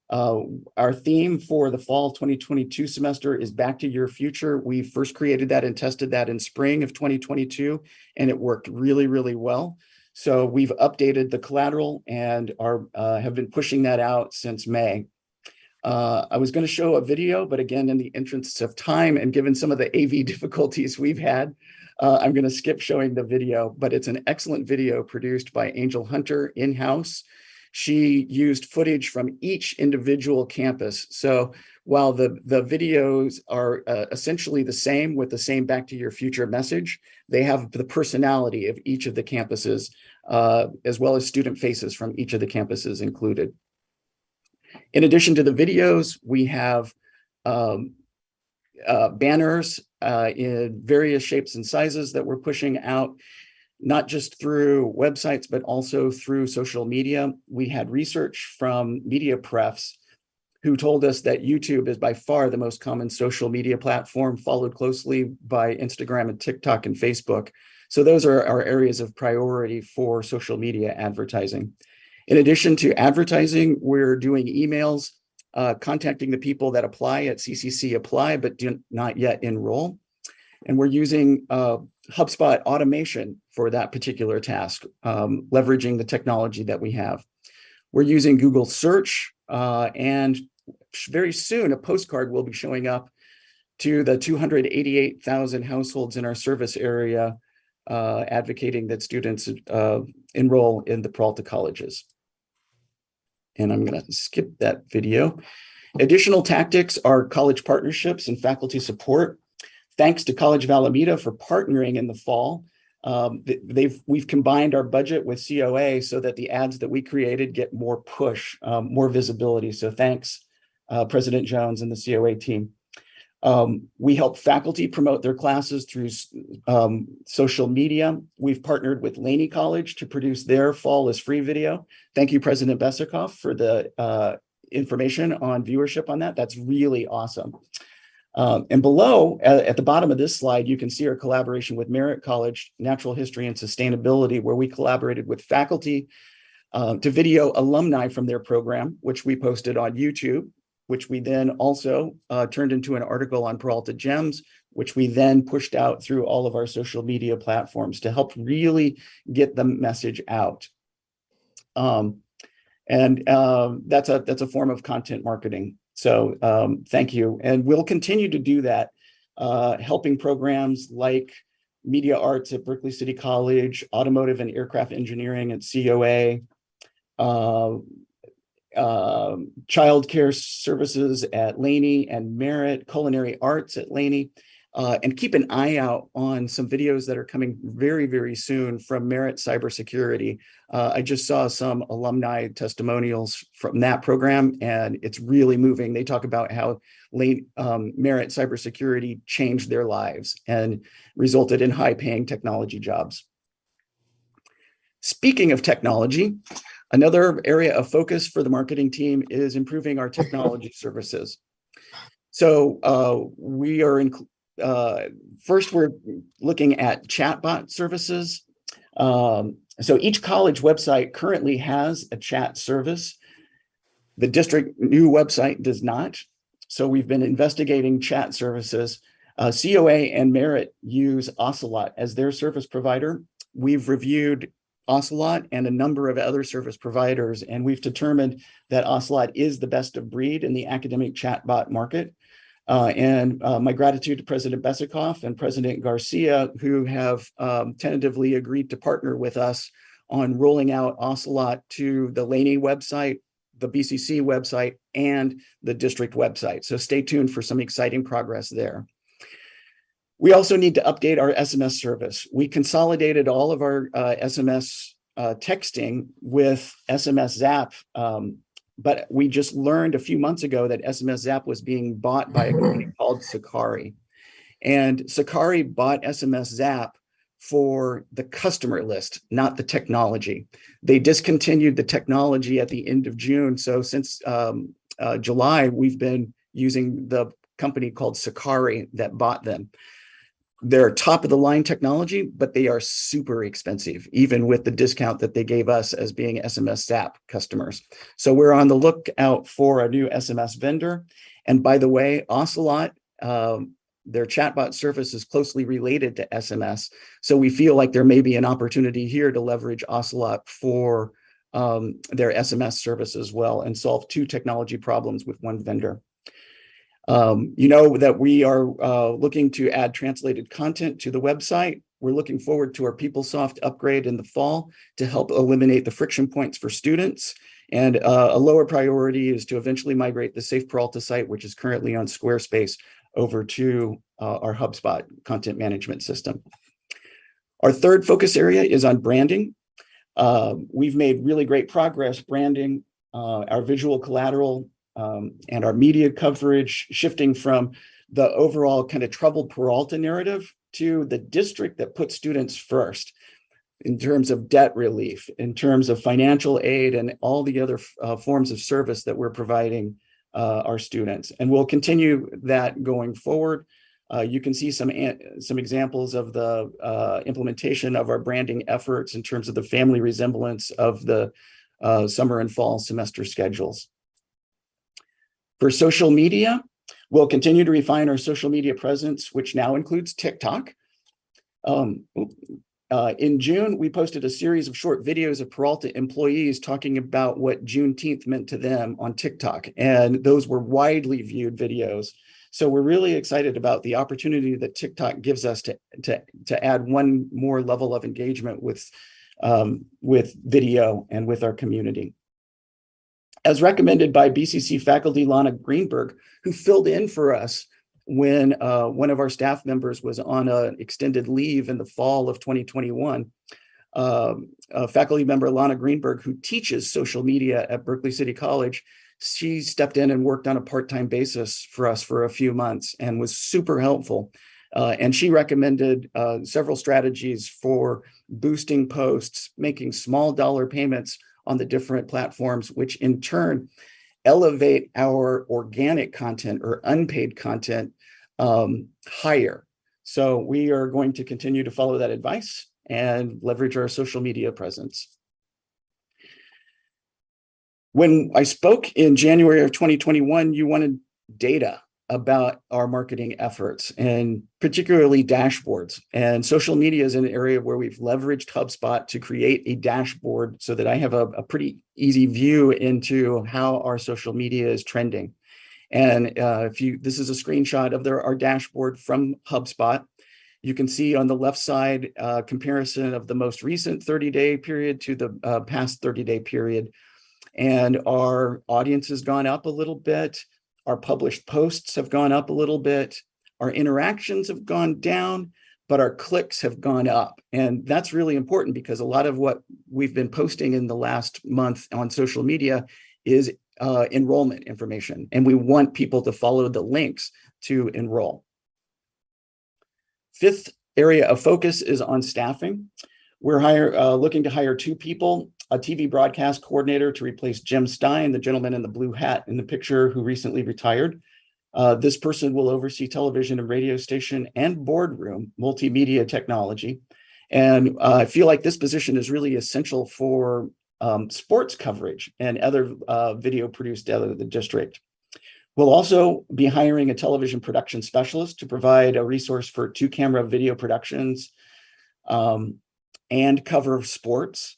Speaker 2: Our theme for the fall 2022 semester is Back to Your Future. We first created that and tested that in spring of 2022, and it worked really, really well. So we've updated the collateral and have been pushing that out since May. I was going to show a video, but again, in the interests of time and given some of the AV difficulties we've had, I'm going to skip showing the video, but it's an excellent video produced by Angel Hunter in-house. She used footage from each individual campus. So while the videos are essentially the same with the same Back to Your Future message, they have the personality of each of the campuses, as well as student faces from each of the campuses included. In addition to the videos, we have banners in various shapes and sizes that we're pushing out, not just through websites, but also through social media. We had research from media prefs who told us that YouTube is by far the most common social media platform, followed closely by Instagram and TikTok and Facebook. So those are our areas of priority for social media advertising. In addition to advertising, we're doing emails, contacting the people that apply at CCC Apply, but do not yet enroll. And we're using HubSpot automation for that particular task, leveraging the technology that we have. We're using Google Search, and very soon a postcard will be showing up to the 288,000 households in our service area, advocating that students enroll in the Peralta colleges. And I'm going to skip that video. Additional tactics are college partnerships and faculty support. Thanks to College of Alameda for partnering in the fall. We've combined our budget with COA so that the ads that we created get more push, more visibility. So thanks, President Jones and the COA team. We help faculty promote their classes through social media. We've partnered with Laney College to produce their Fall is Free video. Thank you, President Besikoff, for the information on viewership on that. That's really awesome. And below, at the bottom of this slide, you can see our collaboration with Merritt College, Natural History and Sustainability, where we collaborated with faculty to video alumni from their program, which we posted on YouTube, which we then also turned into an article on Peralta Gems, which we then pushed out through all of our social media platforms to help really get the message out. That's a form of content marketing. So thank you. And we'll continue to do that, helping programs like media arts at Berkeley City College, automotive and aircraft engineering at COA, childcare services at Laney and Merritt, culinary arts at Laney, and keep an eye out on some videos that are coming very, very soon from Merritt Cybersecurity. I just saw some alumni testimonials from that program, and it's really moving. They talk about how Merritt Cybersecurity changed their lives and resulted in high-paying technology jobs. Speaking of technology, Another area of focus for the marketing team is improving our technology services. So we are first, we're looking at chatbot services. So each college website currently has a chat service. The district new website does not. So we've been investigating chat services. COA and Merritt use Ocelot as their service provider. We've reviewed Ocelot and a number of other service providers, and we've determined that Ocelot is the best of breed in the academic chatbot market. My gratitude to President Besikoff and President Garcia, who have tentatively agreed to partner with us on rolling out Ocelot to the Laney website, the BCC website, and the district website. So stay tuned for some exciting progress there. We also need to update our SMS service. We consolidated all of our SMS texting with SMS Zap, but we just learned a few months ago that SMS Zap was being bought by a company called Sakari. And Sakari bought SMS Zap for the customer list, not the technology. They discontinued the technology at the end of June. So since July, we've been using the company called Sakari that bought them. They're top of the line technology, but they are super expensive, even with the discount that they gave us as being SMS Zap customers. So we're on the lookout for a new SMS vendor. And by the way, Ocelot, their chatbot service is closely related to SMS. So we feel like there may be an opportunity here to leverage Ocelot for their SMS service as well and solve two technology problems with one vendor. You know that we are looking to add translated content to the website. We're looking forward to our PeopleSoft upgrade in the fall to help eliminate the friction points for students. And a lower priority is to eventually migrate the Safe Peralta site, which is currently on Squarespace, over to our HubSpot content management system. Our third focus area is on branding. We've made really great progress branding our visual collateral and our media coverage, shifting from the overall kind of troubled Peralta narrative to the district that puts students first in terms of debt relief, in terms of financial aid, and all the other forms of service that we're providing our students. And we'll continue that going forward. You can see some examples of the implementation of our branding efforts in terms of the family resemblance of the summer and fall semester schedules. For social media, we'll continue to refine our social media presence, which now includes TikTok. In June, we posted a series of short videos of Peralta employees talking about what Juneteenth meant to them on TikTok, and those were widely viewed videos. So we're really excited about the opportunity that TikTok gives us to add one more level of engagement with video and with our community. As recommended by BCC faculty Lana Greenberg, who filled in for us when one of our staff members was on an extended leave in the fall of 2021, faculty member Lana Greenberg, who teaches social media at Berkeley City College, she stepped in and worked on a part-time basis for us for a few months and was super helpful. And she recommended several strategies for boosting posts, making small dollar payments on the different platforms, which in turn elevate our organic content or unpaid content higher. So we are going to continue to follow that advice and leverage our social media presence. When I spoke in January of 2021, you wanted data about our marketing efforts and particularly dashboards. And social media is an area where we've leveraged HubSpot to create a dashboard so that I have a pretty easy view into how our social media is trending. And this is a screenshot of our dashboard from HubSpot. You can see on the left side comparison of the most recent 30-day period to the past 30-day period. And our audience has gone up a little bit. Our published posts have gone up a little bit. Our interactions have gone down, but our clicks have gone up. And that's really important because a lot of what we've been posting in the last month on social media is enrollment information. And we want people to follow the links to enroll. Fifth area of focus is on staffing. We're looking to hire 2 people a TV broadcast coordinator to replace Jim Stein, the gentleman in the blue hat in the picture who recently retired. This person will oversee television and radio station and boardroom multimedia technology. And I feel like this position is really essential for sports coverage and other video produced out of the district. We'll also be hiring a television production specialist to provide a resource for 2-camera video productions and cover sports.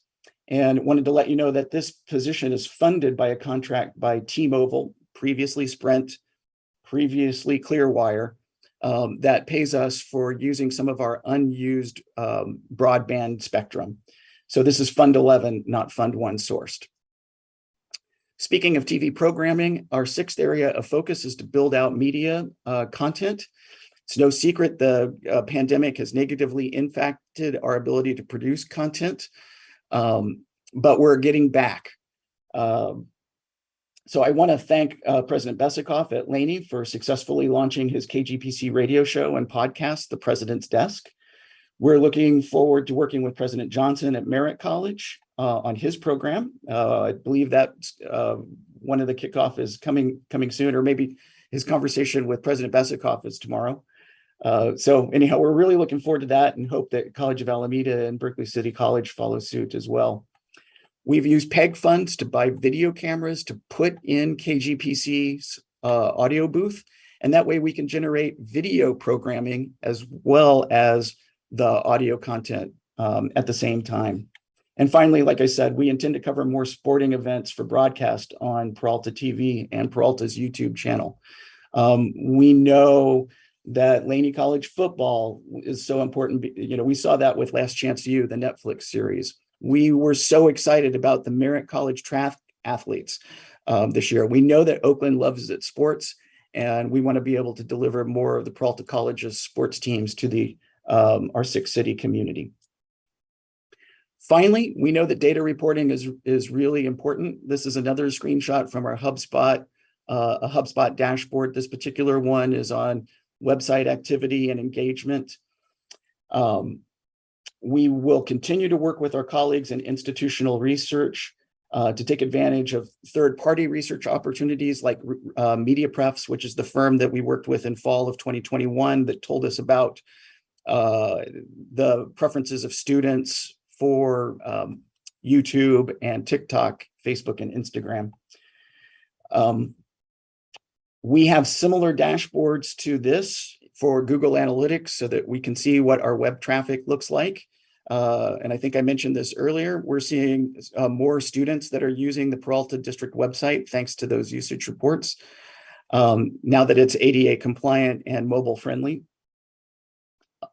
Speaker 2: And wanted to let you know that this position is funded by a contract by T-Mobile, previously Sprint, previously Clearwire, that pays us for using some of our unused broadband spectrum. So this is Fund 11, not Fund 1 sourced. Speaking of TV programming, our 6th area of focus is to build out media content. It's no secret the pandemic has negatively impacted our ability to produce content, but we're getting back. So I want to thank President Besikoff at Laney for successfully launching his KGPC radio show and podcast, The President's Desk. We're looking forward to working with President Johnson at Merritt College on his program. I believe that one of the kickoff is coming soon, or maybe his conversation with President Besikoff is tomorrow. So anyhow, we're really looking forward to that and hope that College of Alameda and Berkeley City College follow suit as well. We've used PEG funds to buy video cameras to put in KGPC's audio booth. And that way we can generate video programming as well as the audio content at the same time. And finally, like I said, we intend to cover more sporting events for broadcast on Peralta TV and Peralta's YouTube channel. We know that Laney College football is so important. You know, we saw that with Last Chance U, the Netflix series. We were so excited about the Merritt College track athletes this year. We know that Oakland loves its sports, and we want to be able to deliver more of the Peralta College's sports teams to the our 6 city community. Finally, we know that data reporting is really important. This is another screenshot from our HubSpot, a HubSpot dashboard. This particular one is on website activity and engagement. We will continue to work with our colleagues in institutional research to take advantage of third-party research opportunities like MediaPrefs, which is the firm that we worked with in fall of 2021 that told us about the preferences of students for YouTube and TikTok, Facebook, and Instagram. We have similar dashboards to this for Google Analytics so that we can see what our web traffic looks like. And I think I mentioned this earlier, we're seeing more students that are using the Peralta District website thanks to those usage reports, now that it's ADA compliant and mobile friendly.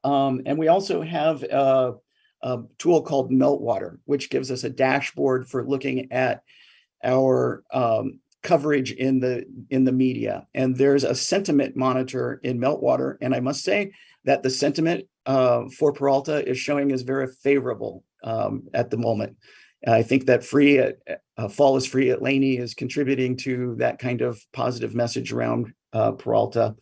Speaker 2: And we also have a tool called Meltwater, which gives us a dashboard for looking at our coverage in the media. And there's a sentiment monitor in Meltwater. And I must say that the sentiment for Peralta is showing as very favorable at the moment. I think that fall is free at Laney is contributing to that kind of positive message around Peralta.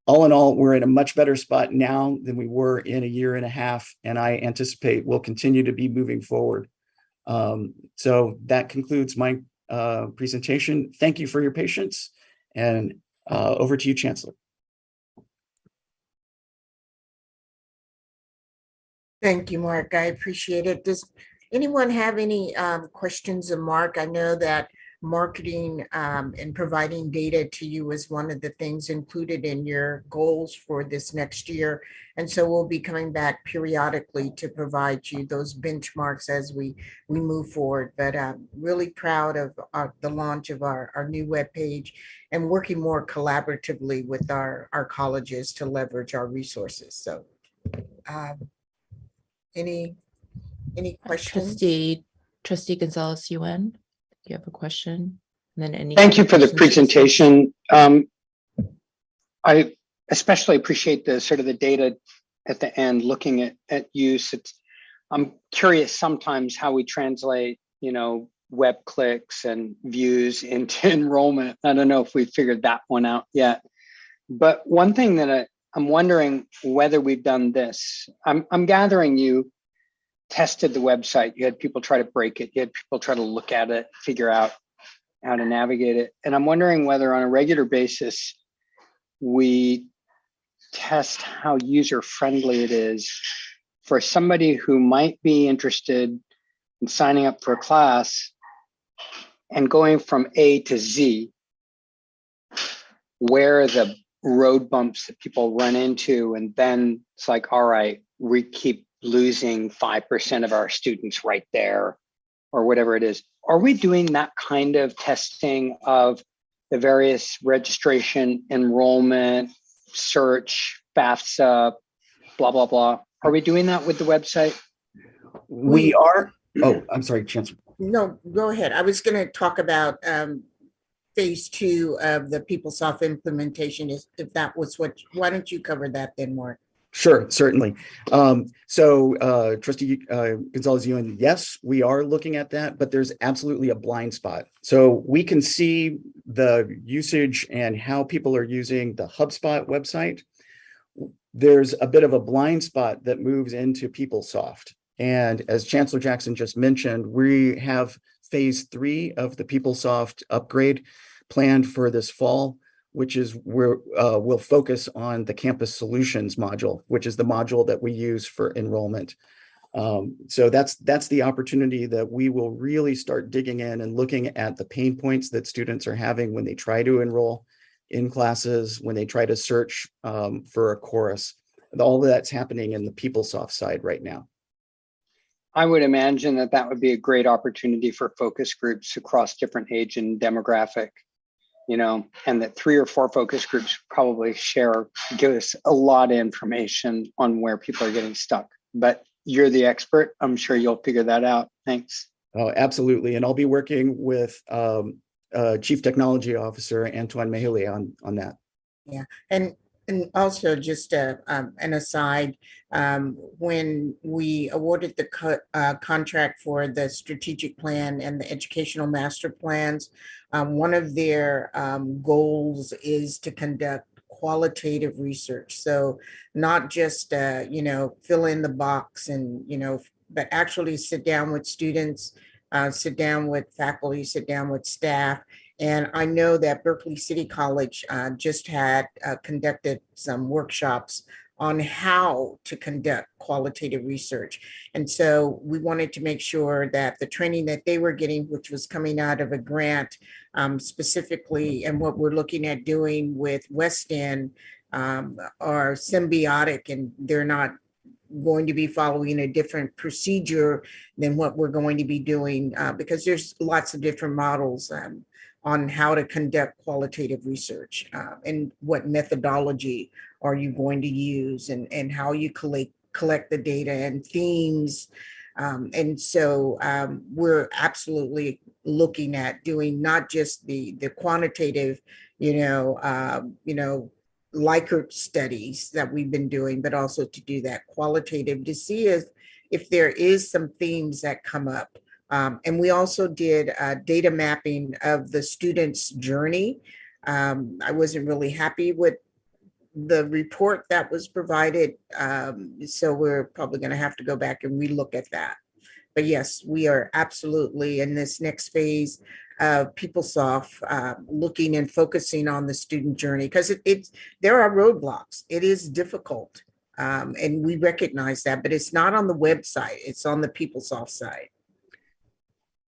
Speaker 2: All in all, we're in a much better spot now than we were in a year and a half, and I anticipate we'll continue to be moving forward. So that concludes my presentation. Thank you for your patience, and over to you, Chancellor.
Speaker 14: Thank you, Mark. I appreciate it. Does anyone have any questions of Mark? I know that marketing and providing data to you is one of the things included in your goals for this next year. And so we'll be coming back periodically to provide you those benchmarks as we move forward. But I'm really proud of the launch of our new webpage and working more collaboratively with our colleges to leverage our resources. So any questions?
Speaker 1: Trustee Gonzalez-Yuen, you have a question? And then any
Speaker 22: Thank you for the presentation. I especially appreciate the sort of the data at the end, looking at use. I'm curious sometimes how we translate, web clicks and views into enrollment. I don't know if we figured that one out yet. But one thing that I'm wondering whether we've done this. I'm gathering you tested the website. You had people try to break it. You had people try to look at it, figure out how to navigate it. And I'm wondering whether on a regular basis, we test how user-friendly it is for somebody who might be interested in signing up for a class and going from A to Z, where are the road bumps that people run into, and then it's like, all right, we keep losing 5% of our students right there, or whatever it is. Are we doing that kind of testing of the various registration, enrollment, search, FAFSA, blah, blah, blah? Are we doing that with the website?
Speaker 2: We are. Oh, I'm sorry, Chancellor.
Speaker 14: No, go ahead. I was going to talk about phase 2 of the PeopleSoft implementation, if that was why don't you cover that then, Mark?
Speaker 2: Sure, certainly. Trustee Gonzalez-Ewing, yes, we are looking at that, but there's absolutely a blind spot. So we can see the usage and how people are using the HubSpot website. There's a bit of a blind spot that moves into PeopleSoft. And as Chancellor Jackson just mentioned, we have phase 3 of the PeopleSoft upgrade planned for this fall, which is where we'll focus on the campus solutions module, which is the module that we use for enrollment. So that's the opportunity that we will really start digging in and looking at the pain points that students are having when they try to enroll in classes, when they try to search for a course. All of that's happening in the PeopleSoft side right now.
Speaker 22: I would imagine that that would be a great opportunity for focus groups across different age and demographic, you know, and that 3 or 4 focus groups probably give us a lot of information on where people are getting stuck. But you're the expert. I'm sure you'll figure that out. Thanks.
Speaker 2: Oh, absolutely. And I'll be working with Chief Technology Officer Antoine Mahaley on that.
Speaker 14: Yeah, and also just an aside, when we awarded the contract for the strategic plan and the educational master plans, one of their goals is to conduct qualitative research. So not just, fill in the box and, but actually sit down with students, sit down with faculty, sit down with staff. And I know that Berkeley City College just had conducted some workshops on how to conduct qualitative research. And so we wanted to make sure that the training that they were getting, which was coming out of a grant specifically, and what we're looking at doing with West End are symbiotic, and they're not going to be following a different procedure than what we're going to be doing because there's lots of different models on how to conduct qualitative research and what methodology are you going to use and how you collect the data and themes. And so we're absolutely looking at doing not just the quantitative, Likert studies that we've been doing, but also to do that qualitative to see if there is some themes that come up. And we also did data mapping of the student's journey. I wasn't really happy with the report that was provided. So we're probably going to have to go back and relook at that. But yes, we are absolutely in this next phase of PeopleSoft looking and focusing on the student journey because there are roadblocks. It is difficult. And we recognize that, but it's not on the website. It's on the PeopleSoft side.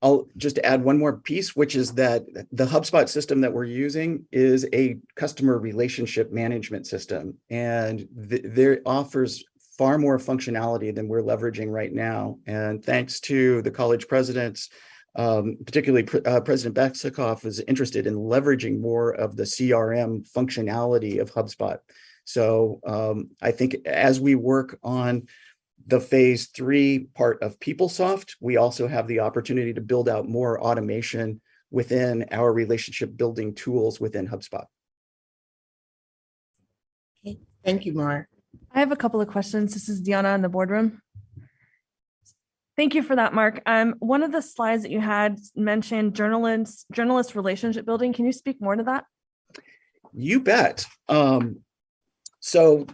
Speaker 2: I'll just add one more piece, which is that the HubSpot system that we're using is a customer relationship management system, and there offers far more functionality than we're leveraging right now. And thanks to the college presidents, particularly President Bexikoff is interested in leveraging more of the CRM functionality of HubSpot. So I think as we work on the phase 3 part of PeopleSoft, we also have the opportunity to build out more automation within our relationship building tools within HubSpot.
Speaker 14: Okay, thank you, Mark.
Speaker 6: I have a couple of questions. This is Deanna in the boardroom. Thank you for that, Mark. One of the slides that you had mentioned journalist relationship building. Can you speak more to that?
Speaker 2: You bet. So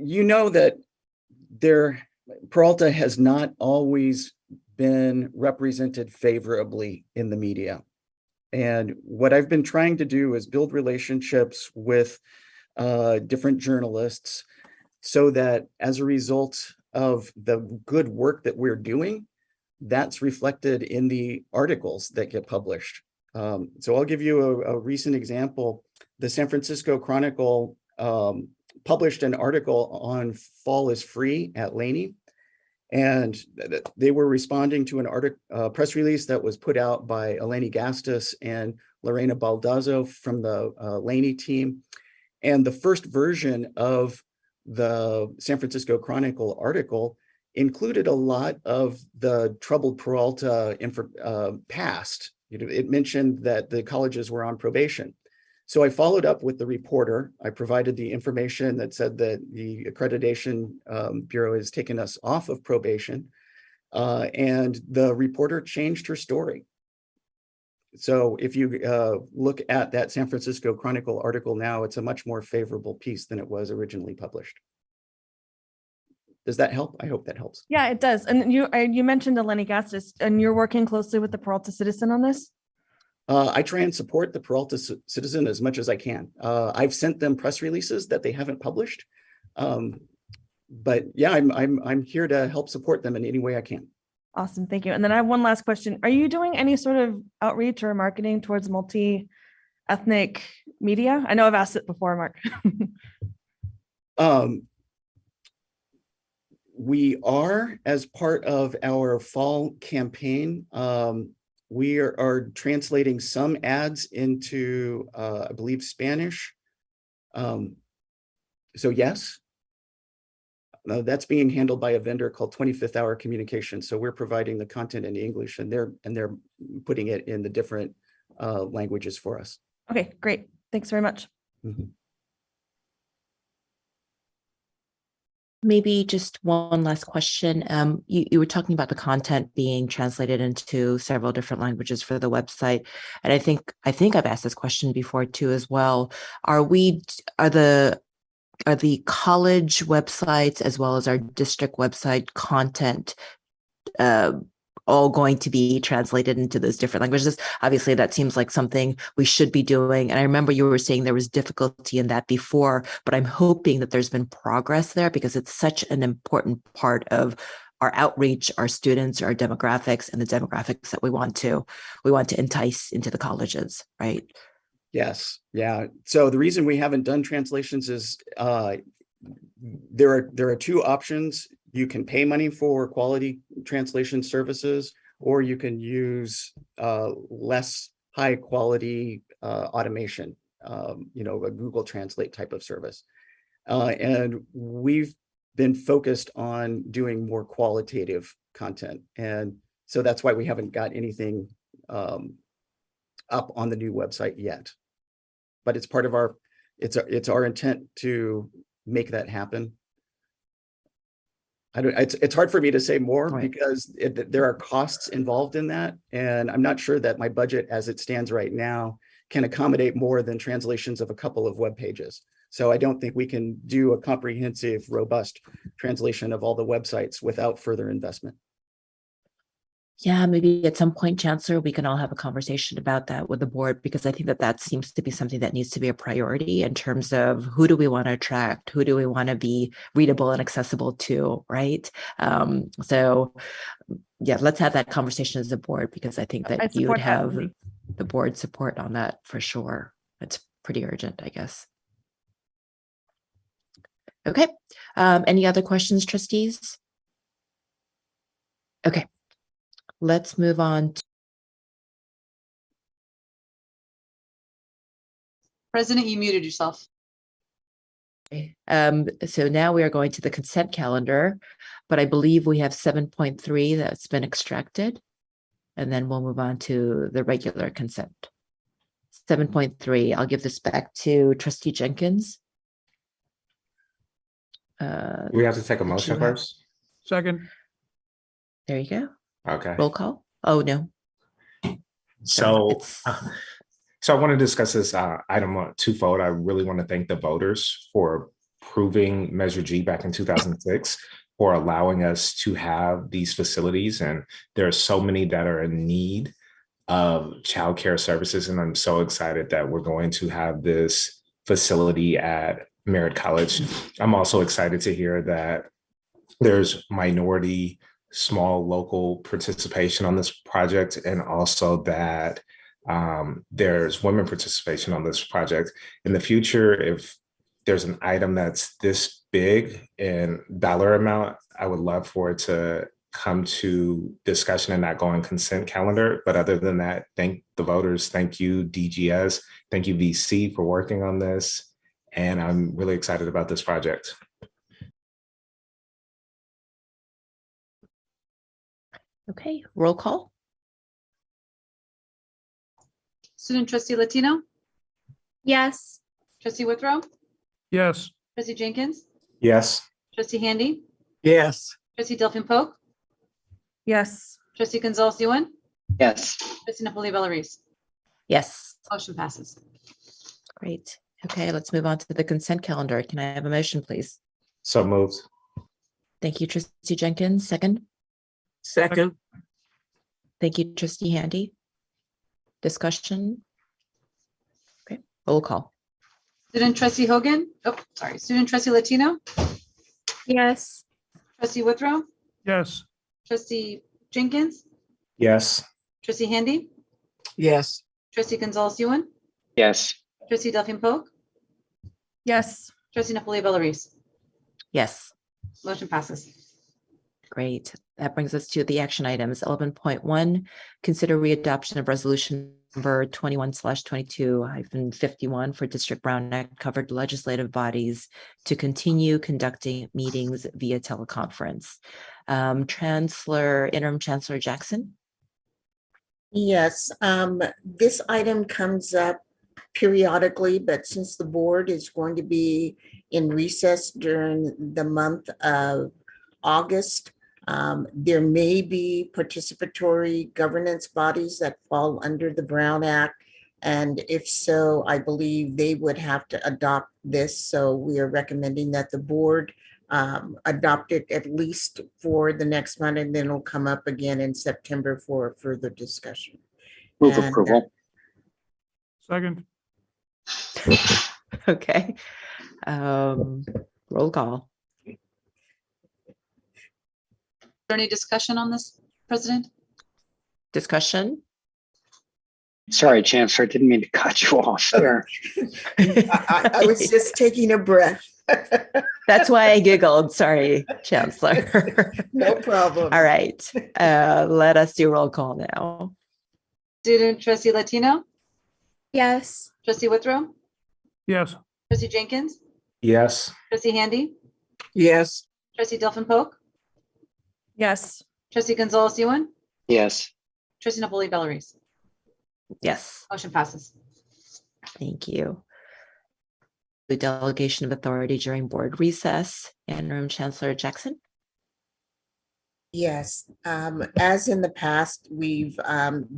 Speaker 2: you know that Peralta has not always been represented favorably in the media. And what I've been trying to do is build relationships with different journalists so that as a result of the good work that we're doing, that's reflected in the articles that get published. So I'll give you a recent example. The San Francisco Chronicle published an article on Fall is Free at Laney. And they were responding to an press release that was put out by Eleni Gastus and Lorena Baldazzo from the Laney team. And the first version of the San Francisco Chronicle article included a lot of the troubled Peralta past. It mentioned that the colleges were on probation. So I followed up with the reporter. I provided the information that said that the Accreditation Bureau has taken us off of probation, and the reporter changed her story. So if you look at that San Francisco Chronicle article now, it's a much more favorable piece than it was originally published. Does that help? I hope that helps.
Speaker 6: Yeah, it does. And you mentioned Eleni Gastus, and you're working closely with the Peralta Citizen on this?
Speaker 2: I try and support the Peralta Citizen as much as I can. I've sent them press releases that they haven't published, but yeah, I'm here to help support them in any way I can.
Speaker 6: Awesome, thank you. And then I have one last question. Are you doing any sort of outreach or marketing towards multi-ethnic media? I know I've asked it before, Mark.
Speaker 2: We are, as part of our fall campaign, we are translating some ads into, I believe, Spanish. So yes, that's being handled by a vendor called 25th Hour Communication. So we're providing the content in English, and they're putting it in the different languages for us.
Speaker 6: Okay, great. Thanks very much.
Speaker 2: Mm-hmm.
Speaker 1: Maybe just one last question. You were talking about the content being translated into several different languages for the website. And I think I've asked this question before too as well. Are the college websites as well as our district website content all going to be translated into those different languages? Obviously, that seems like something we should be doing. And I remember you were saying there was difficulty in that before, but I'm hoping that there's been progress there because it's such an important part of our outreach, our students, our demographics, and the demographics that we want to entice into the colleges, right?
Speaker 2: Yes. Yeah. So the reason we haven't done translations is there are two options. You can pay money for quality translation services, or you can use less high quality automation, a Google Translate type of service. And we've been focused on doing more qualitative content. And so that's why we haven't got anything up on the new website yet. But it's part of it's our intent to make that happen. It's hard for me to say more, right, because there are costs involved in that. And I'm not sure that my budget as it stands right now can accommodate more than translations of a couple of web pages. So I don't think we can do a comprehensive, robust translation of all the websites without further investment.
Speaker 1: Yeah, maybe at some point, Chancellor, we can all have a conversation about that with the board, because I think that seems to be something that needs to be a priority in terms of who do we want to attract, who do we want to be readable and accessible to, right? So yeah, let's have that conversation as a board, because I think that you would have the board support on that for sure. It's pretty urgent, I guess. Okay, any other questions, trustees? Okay. Let's move on.
Speaker 3: President, you muted yourself.
Speaker 1: So now we are going to the consent calendar, but I believe we have 7.3 that's been extracted, and then we'll move on to the regular consent. 7.3, I'll give this back to Trustee Jenkins.
Speaker 5: We have to take a motion first.
Speaker 8: Second.
Speaker 1: There you go.
Speaker 5: Okay.
Speaker 1: Roll call. Oh, no.
Speaker 5: So I want to discuss this item twofold. I really want to thank the voters for approving Measure G back in 2006 for allowing us to have these facilities. And there are so many that are in need of childcare services. And I'm so excited that we're going to have this facility at Merritt College. I'm also excited to hear that there's minority, small local participation on this project, and also that there's women participation on this project. In the future, if there's an item that's this big in dollar amount, I would love for it to come to discussion and not go on consent calendar. But other than that, thank the voters. Thank you, DGS. Thank you, VC, for working on this. And I'm really excited about this project.
Speaker 1: Okay, roll call.
Speaker 3: Student trustee Latino,
Speaker 4: Yes.
Speaker 3: trustee Withrow,
Speaker 8: Yes.
Speaker 3: trustee Jenkins,
Speaker 5: Yes.
Speaker 3: trustee Handy,
Speaker 7: Yes.
Speaker 3: trustee Delphine Polk,
Speaker 6: Yes.
Speaker 3: trustee Gonzalez Yuan,
Speaker 22: Yes.
Speaker 3: trustee Napoli Bellarice.
Speaker 1: Yes,
Speaker 3: Motion passes.
Speaker 1: great. Okay, let's move on to the consent calendar. Can I have a motion, please?
Speaker 5: So moved.
Speaker 1: Thank you, trustee Jenkins. Second.
Speaker 7: Second.
Speaker 1: Thank you, trustee Handy. Discussion. Okay, roll call.
Speaker 3: Student trustee Hogan, student trustee Latino,
Speaker 4: Yes.
Speaker 3: trustee Withrow,
Speaker 8: Yes.
Speaker 3: trustee Jenkins,
Speaker 5: Yes.
Speaker 3: trustee Handy,
Speaker 7: Yes.
Speaker 3: trustee Gonzalez Yuan,
Speaker 22: Yes.
Speaker 3: trustee Delphine Polk,
Speaker 6: Yes.
Speaker 3: trustee Napoli Bellarice.
Speaker 1: Yes,
Speaker 3: Motion passes.
Speaker 1: great. That brings us to the action items. 11.1, consider readoption of resolution number 21/22-51 for District Brown Act covered legislative bodies to continue conducting meetings via teleconference. Interim Chancellor Jackson.
Speaker 14: Yes, this item comes up periodically, but since the board is going to be in recess during the month of August, there may be participatory governance bodies that fall under the Brown Act. And if so, I believe they would have to adopt this. So we are recommending that the board adopt it at least for the next month, and then it'll come up again in September for further discussion.
Speaker 22: Move
Speaker 14: And,
Speaker 22: approval.
Speaker 8: Second.
Speaker 1: Okay. Roll call.
Speaker 3: Is there any discussion on this, President?
Speaker 1: Discussion.
Speaker 22: Sorry, Chancellor, didn't mean to cut you off. Sure.
Speaker 14: I was just taking a breath.
Speaker 1: That's why I giggled. Sorry, Chancellor.
Speaker 14: No problem.
Speaker 1: All right. Let us do roll call now.
Speaker 3: Student trustee Latino,
Speaker 4: Yes.
Speaker 3: trustee Withrow,
Speaker 8: Yes.
Speaker 3: trustee Jenkins,
Speaker 5: Yes.
Speaker 3: trustee Handy,
Speaker 7: Yes.
Speaker 3: trustee Delphine Polk,
Speaker 6: Yes.
Speaker 3: trustee Gonzalez Yuan,
Speaker 22: Yes.
Speaker 3: trustee Napoli Bellarice.
Speaker 1: Yes,
Speaker 3: Motion passes.
Speaker 1: thank you. The delegation of authority during board recess. Interim Chancellor Jackson.
Speaker 14: Yes, as in the past, we've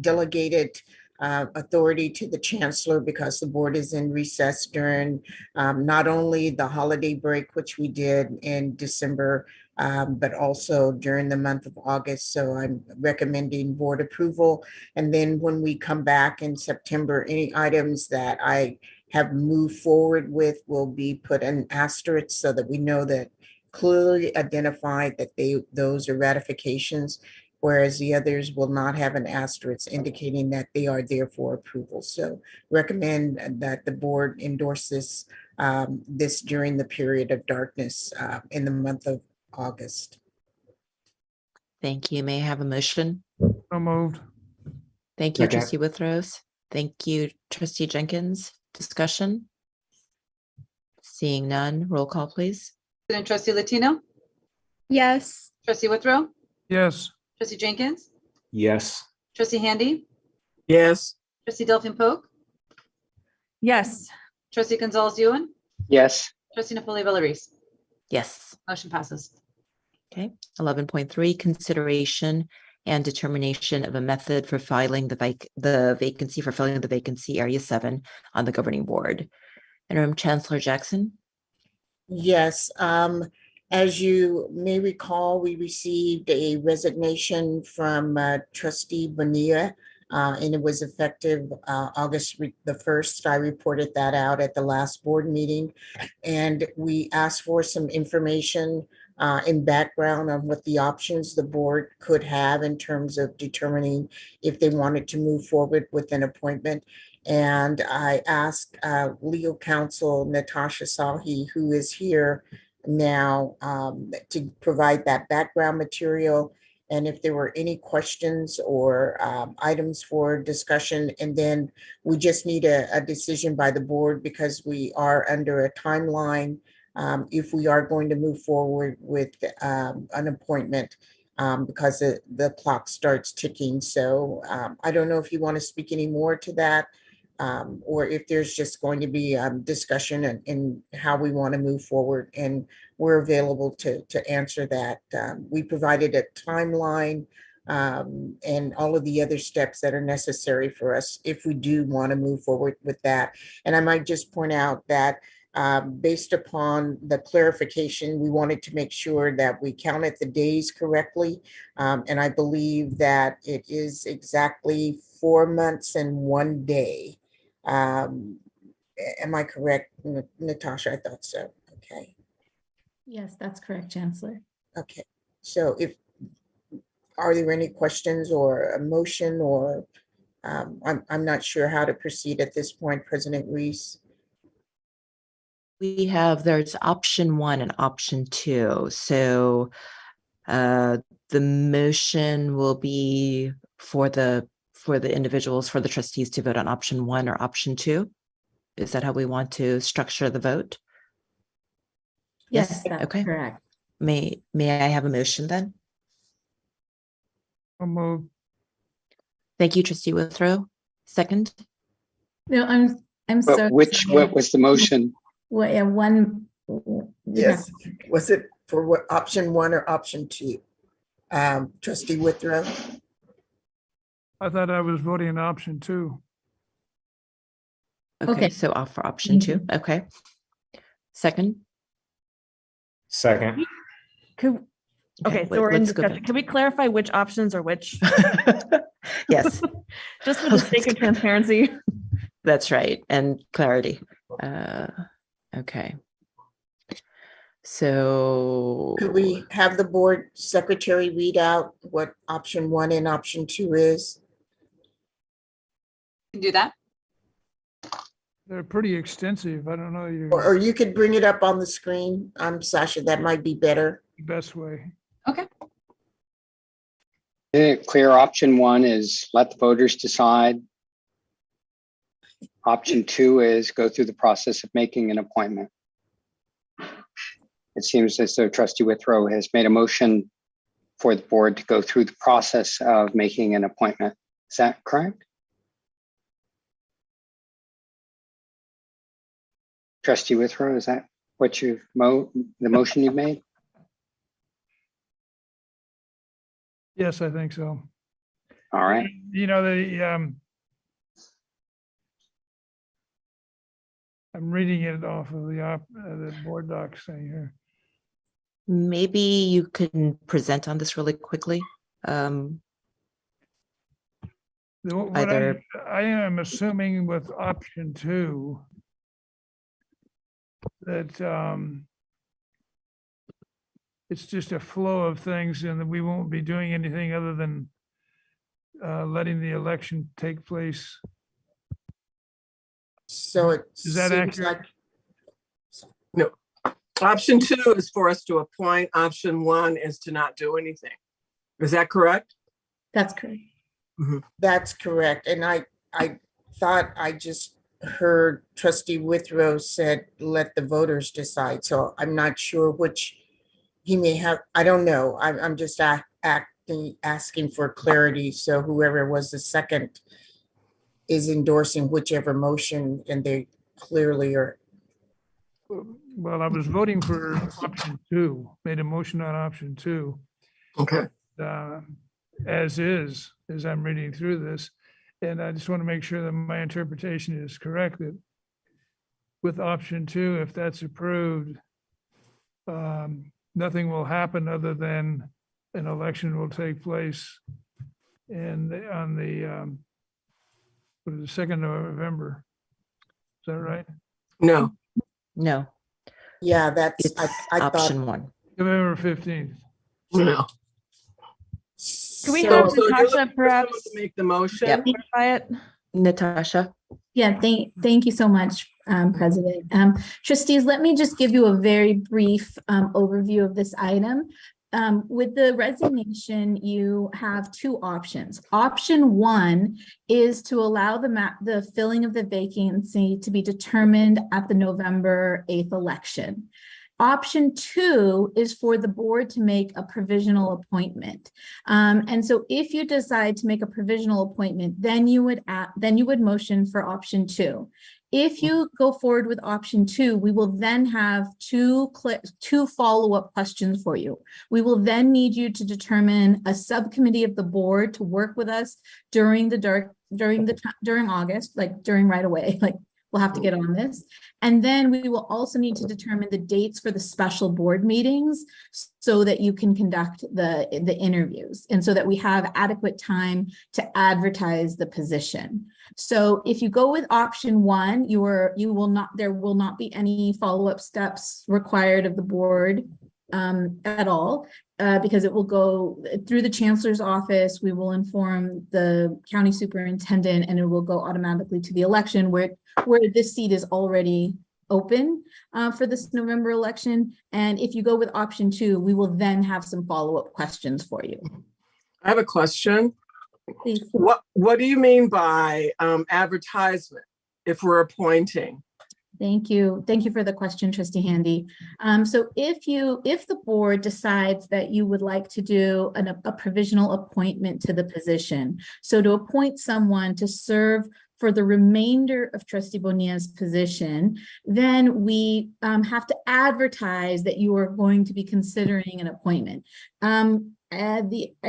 Speaker 14: delegated authority to the chancellor because the board is in recess during not only the holiday break, which we did in December, but also during the month of August. So I'm recommending board approval. And then when we come back in September, any items that I have moved forward with will be put an asterisk so that we know that clearly identified that those are ratifications, whereas the others will not have an asterisk indicating that they are there for approval. So recommend that the board endorse this during the period of darkness in the month of August.
Speaker 1: Thank you. May I have a motion?
Speaker 8: So moved.
Speaker 1: Thank you,
Speaker 5: Second.
Speaker 1: trustee Withrows. Thank you, trustee Jenkins. Discussion? Seeing none, roll call, please.
Speaker 3: Student trustee Latino,
Speaker 4: Yes.
Speaker 3: trustee Withrow,
Speaker 8: Yes.
Speaker 3: trustee Jenkins,
Speaker 5: Yes.
Speaker 3: trustee Handy,
Speaker 7: Yes.
Speaker 3: trustee Delphine Polk,
Speaker 6: Yes.
Speaker 3: trustee Gonzalez Yuan,
Speaker 22: Yes.
Speaker 3: trustee Napoli Bellarice.
Speaker 1: Yes.
Speaker 3: Motion passes.
Speaker 1: Okay. 11.3, consideration and determination of a method for filing the vacancy, Area 7 on the governing board. Interim Chancellor Jackson.
Speaker 14: Yes, as you may recall, we received a resignation from trustee Bonilla, and it was effective August the 1st. I reported that out at the last board meeting. And we asked for some information in background on what the options the board could have in terms of determining if they wanted to move forward with an appointment. And I asked legal counsel Natasha Sahi, who is here now, to provide that background material, and if there were any questions or items for discussion. And then we just need a decision by the board, because we are under a timeline if we are going to move forward with an appointment, because the clock starts ticking. So I don't know if you want to speak any more to that, or if there's just going to be discussion in how we want to move forward, and we're available to answer that. We provided a timeline and all of the other steps that are necessary for us if we do want to move forward with that. And I might just point out that based upon the clarification, we wanted to make sure that we counted the days correctly. And I believe that it is exactly 4 months and 1 day. Am I correct, Natasha? I thought so. Okay.
Speaker 9: Yes, that's correct, Chancellor.
Speaker 14: Okay. So are there any questions or a motion, or I'm not sure how to proceed at this point, President Reese?
Speaker 1: There's option 1 and option 2. So the motion will be for the individuals, for the trustees to vote on option 1 or option 2. Is that how we want to structure the vote?
Speaker 9: Yes, that's
Speaker 1: okay.
Speaker 9: correct.
Speaker 1: May I have a motion then?
Speaker 8: I'll move.
Speaker 1: Thank you, Trustee Withrow. Second?
Speaker 9: No, I'm sorry.
Speaker 22: What was the motion?
Speaker 9: Well, yeah, one.
Speaker 14: Yes. Was it for what, option 1 or option 2? Trustee Withrow?
Speaker 8: I thought I was voting on option 2.
Speaker 1: Okay, so off for option 2. Okay. Second?
Speaker 5: Second.
Speaker 6: Okay, so we're in discussion. Can we clarify which options are which?
Speaker 1: Yes.
Speaker 6: Just for the sake of transparency.
Speaker 1: That's right, and clarity. Okay. So
Speaker 14: could we have the board secretary read out what option 1 and option 2 is?
Speaker 3: You can do that.
Speaker 8: They're pretty extensive. I don't know.
Speaker 14: Or you could bring it up on the screen. Sasha, that might be better.
Speaker 8: Best way.
Speaker 3: Okay.
Speaker 22: Clear option 1 is let the voters decide. Option 2 is go through the process of making an appointment. It seems as though Trustee Withrow has made a motion for the board to go through the process of making an appointment. Is that correct? Trustee Withrow, is that what the motion you've made?
Speaker 8: Yes, I think so.
Speaker 22: All right.
Speaker 8: You know, I'm reading it off of the board docs thing here.
Speaker 1: Maybe you can present on this really quickly.
Speaker 8: I am assuming with option 2 that it's just a flow of things, and that we won't be doing anything other than letting the election take place.
Speaker 14: So
Speaker 8: is that accurate?
Speaker 7: No. Option 2 is for us to appoint. Option 1 is to not do anything. Is that correct?
Speaker 9: That's correct.
Speaker 14: Mm-hmm. That's correct. And I thought I just heard Trustee Withrow said, let the voters decide. So I'm not sure which he may have. I don't know. I'm just asking for clarity. So whoever was the second is endorsing whichever motion, and they clearly are.
Speaker 8: Well, I was voting for option 2, made a motion on option 2.
Speaker 7: Okay.
Speaker 8: As I'm reading through this. And I just want to make sure that my interpretation is correct, that with option 2, if that's approved, nothing will happen other than an election will take place on the 2nd of November. Is that right?
Speaker 7: No.
Speaker 1: No,
Speaker 14: Yeah, that's,
Speaker 1: it's
Speaker 14: I
Speaker 1: option
Speaker 14: thought,
Speaker 1: one.
Speaker 8: November 15th.
Speaker 7: No.
Speaker 6: Can we
Speaker 7: So-
Speaker 6: have
Speaker 7: so you're
Speaker 6: Natasha
Speaker 7: looking for someone
Speaker 6: perhaps
Speaker 7: to make the motion?
Speaker 1: Yep.
Speaker 6: clarify it?
Speaker 1: Natasha?
Speaker 9: Yeah, thank you so much, President. Trustees, let me just give you a very brief overview of this item. With the resignation, you have two options. Option one is to allow the filling of the vacancy to be determined at the November 8th election. Option two is for the board to make a provisional appointment. And so if you decide to make a provisional appointment, then you would motion for option two. If you go forward with option two, we will then have two follow-up questions for you. We will then need you to determine a subcommittee of the board to work with us during August, like during right away, like we'll have to get on this. And then we will also need to determine the dates for the special board meetings so that you can conduct the interviews and so that we have adequate time to advertise the position. So if you go with option one, there will not be any follow-up steps required of the board at all, because it will go through the Chancellor's office. We will inform the county superintendent and it will go automatically to the election where this seat is already open for this November election. And if you go with option two, we will then have some follow-up questions for you.
Speaker 7: I have a question.
Speaker 9: Please.
Speaker 7: What do you mean by advertisement if we're appointing?
Speaker 9: Thank you. Thank you for the question, Trustee Handy. So if the board decides that you would like to do a provisional appointment to the position, so to appoint someone to serve for the remainder of Trustee Bonilla's position, then we have to advertise that you are going to be considering an appointment. I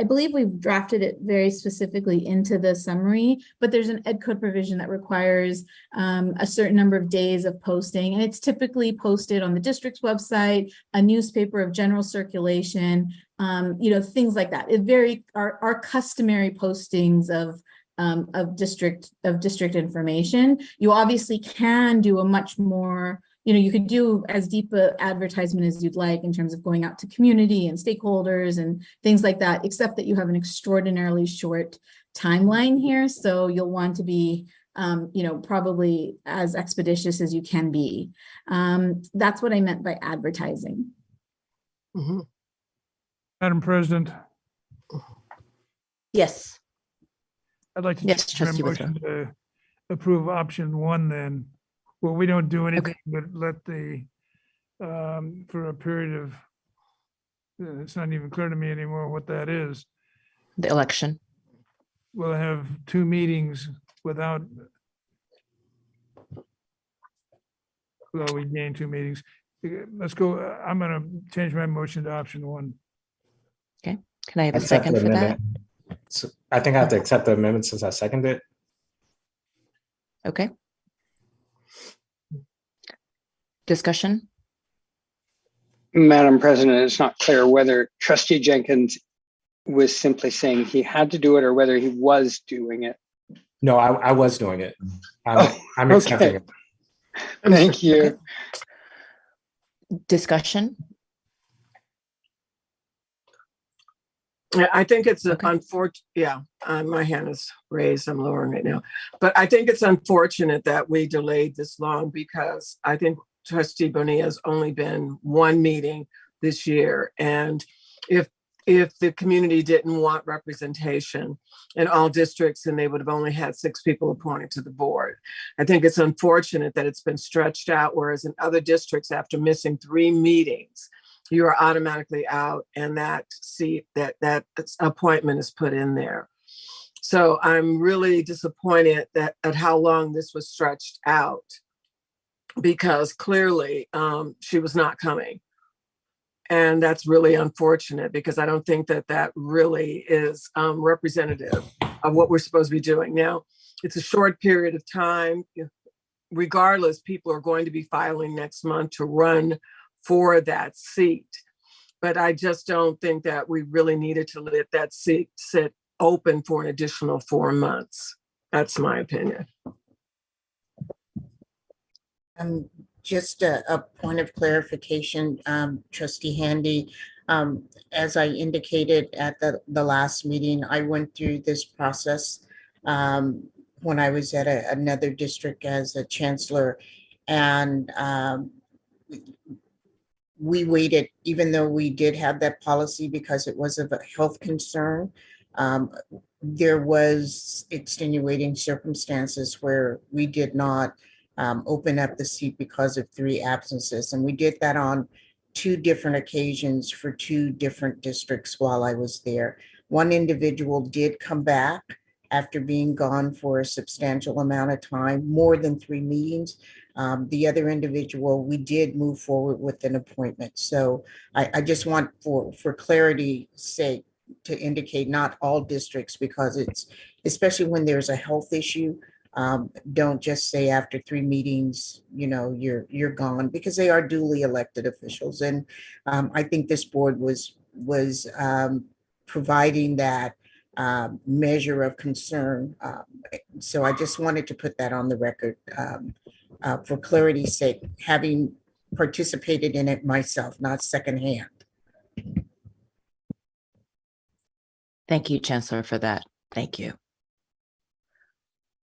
Speaker 9: believe we've drafted it very specifically into the summary, but there's an ed code provision that requires a certain number of days of posting, and it's typically posted on the district's website, a newspaper of general circulation, things like that. Our customary postings of district information. You obviously can do a much more, you could do as deep a advertisement as you'd like in terms of going out to community and stakeholders and things like that, except that you have an extraordinarily short timeline here. So you'll want to be, probably as expeditious as you can be. That's what I meant by advertising.
Speaker 7: Mm-hmm.
Speaker 8: Madam President.
Speaker 1: Yes.
Speaker 8: I'd like to
Speaker 1: Yes,
Speaker 8: change my
Speaker 1: Trustee
Speaker 8: motion to approve option one then. Well, we don't do anything but let for a period of, it's not even clear to me anymore what that is.
Speaker 1: The election.
Speaker 8: We'll have two meetings without, well, we gain two meetings. Let's go, I'm gonna change my motion to option one.
Speaker 1: Okay, can I have a
Speaker 5: Accept
Speaker 1: second
Speaker 5: the
Speaker 1: for that?
Speaker 5: amendment. So I think I have to accept the amendment since I seconded it.
Speaker 1: Okay. Discussion?
Speaker 22: Madam President, it's not clear whether Trustee Jenkins was simply saying he had to do it or whether he was doing it.
Speaker 5: No, I was doing it. I'm accepting it.
Speaker 22: Thank you.
Speaker 1: Discussion?
Speaker 7: I think it's unfortunate. Yeah, my hand is raised. I'm lowering it now. But I think it's unfortunate that we delayed this long because I think Trustee Bonilla has only been one meeting this year. And if the community didn't want representation in all districts, then they would have only had 6 people appointed to the board. I think it's unfortunate that it's been stretched out, whereas in other districts, after missing 3 meetings, you are automatically out and that seat, that appointment is put in there. So I'm really disappointed at how long this was stretched out because clearly she was not coming. And that's really unfortunate because I don't think that really is representative of what we're supposed to be doing. Now, it's a short period of time. Regardless, people are going to be filing next month to run for that seat. But I just don't think that we really needed to let that seat sit open for an additional 4 months. That's my opinion.
Speaker 14: Just a point of clarification, Trustee Handy. As I indicated at the last meeting, I went through this process when I was at another district as a chancellor, and we waited, even though we did have that policy because it was of a health concern. There was extenuating circumstances where we did not open up the seat because of 3 absences. And we did that on 2 different occasions for 2 different districts while I was there. One individual did come back after being gone for a substantial amount of time, more than 3 meetings. The other individual, we did move forward with an appointment. So I just want for clarity's sake to indicate not all districts, because it's, especially when there's a health issue, don't just say after 3 meetings, you know, you're gone, because they are duly elected officials. And I think this board was providing that measure of concern. So I just wanted to put that on the record for clarity's sake, having participated in it myself, not secondhand.
Speaker 1: Thank you, Chancellor, for that. Thank you.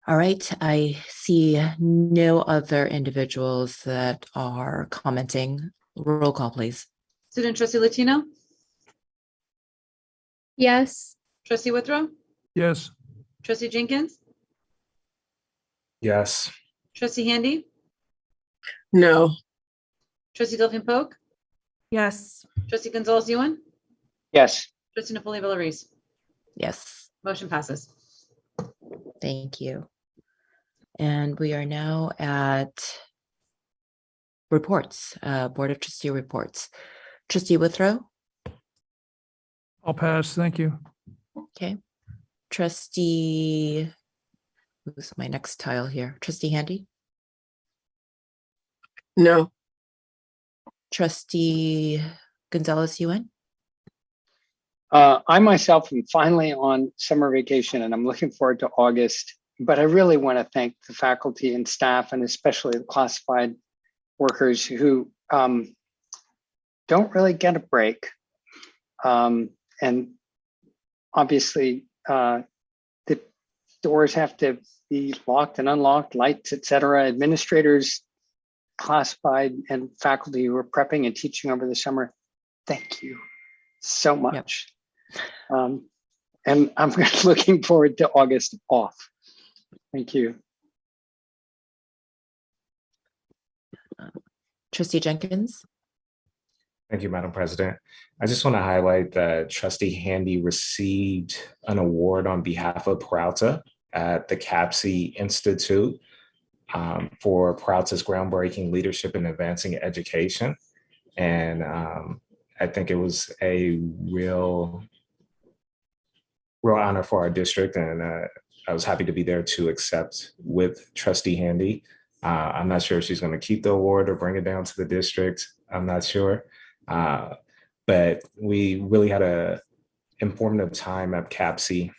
Speaker 1: All right, I see no other individuals that are commenting. Roll call, please.
Speaker 3: Student Trustee Latino?
Speaker 9: Yes.
Speaker 3: Trustee Withrow?
Speaker 8: Yes.
Speaker 3: Trustee Jenkins?
Speaker 5: Yes.
Speaker 3: Trustee Handy?
Speaker 7: No.
Speaker 3: Trustee Delphine Polk?
Speaker 6: Yes.
Speaker 3: Trustee Gonzalez Ewan?
Speaker 22: Yes.
Speaker 3: Trustee Napoli Bellarice?
Speaker 1: Yes.
Speaker 3: Motion passes.
Speaker 1: Thank you. And we are now at reports, Board of Trustee reports. Trustee Withrow?
Speaker 8: I'll pass. Thank you.
Speaker 1: Okay. Trustee, who's my next tile here? Trustee Handy?
Speaker 7: No.
Speaker 1: Trustee Gonzalez Ewan?
Speaker 22: I myself am finally on summer vacation and I'm looking forward to August, but I really want to thank the faculty and staff, and especially the classified workers who don't really get a break. And obviously the doors have to be locked and unlocked, lights, etc. Administrators, classified, and faculty who are prepping and teaching over the summer, thank you so much. And I'm looking forward to August off. Thank you.
Speaker 1: Trustee Jenkins?
Speaker 5: Thank you, Madam President. I just want to highlight that Trustee Handy received an award on behalf of Peralta at the CAPC Institute for Peralta's groundbreaking leadership in advancing education. And I think it was a real honor for our district, and I was happy to be there to accept with Trustee Handy. I'm not sure if she's going to keep the award or bring it down to the district. I'm not sure. But we really had an informative time at CAPC,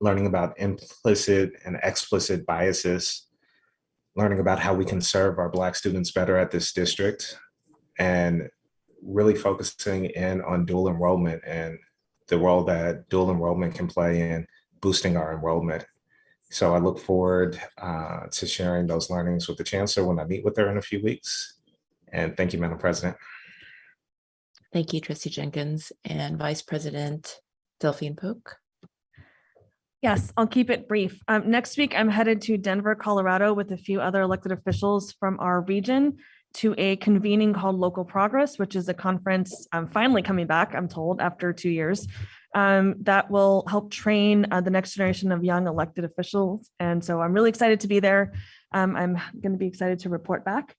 Speaker 5: learning about implicit and explicit biases, learning about how we can serve our Black students better at this district, and really focusing in on dual enrollment and the role that dual enrollment can play in boosting our enrollment. So I look forward to sharing those learnings with the Chancellor when I meet with her in a few weeks. And thank you, Madam President.
Speaker 1: Thank you, Trustee Jenkins. And Vice President Delphine Polk.
Speaker 6: Yes, I'll keep it brief. Next week, I'm headed to Denver, Colorado with a few other elected officials from our region to a convening called Local Progress, which is a conference finally coming back, I'm told, after 2 years, that will help train the next generation of young elected officials. And so I'm really excited to be there. I'm going to be excited to report back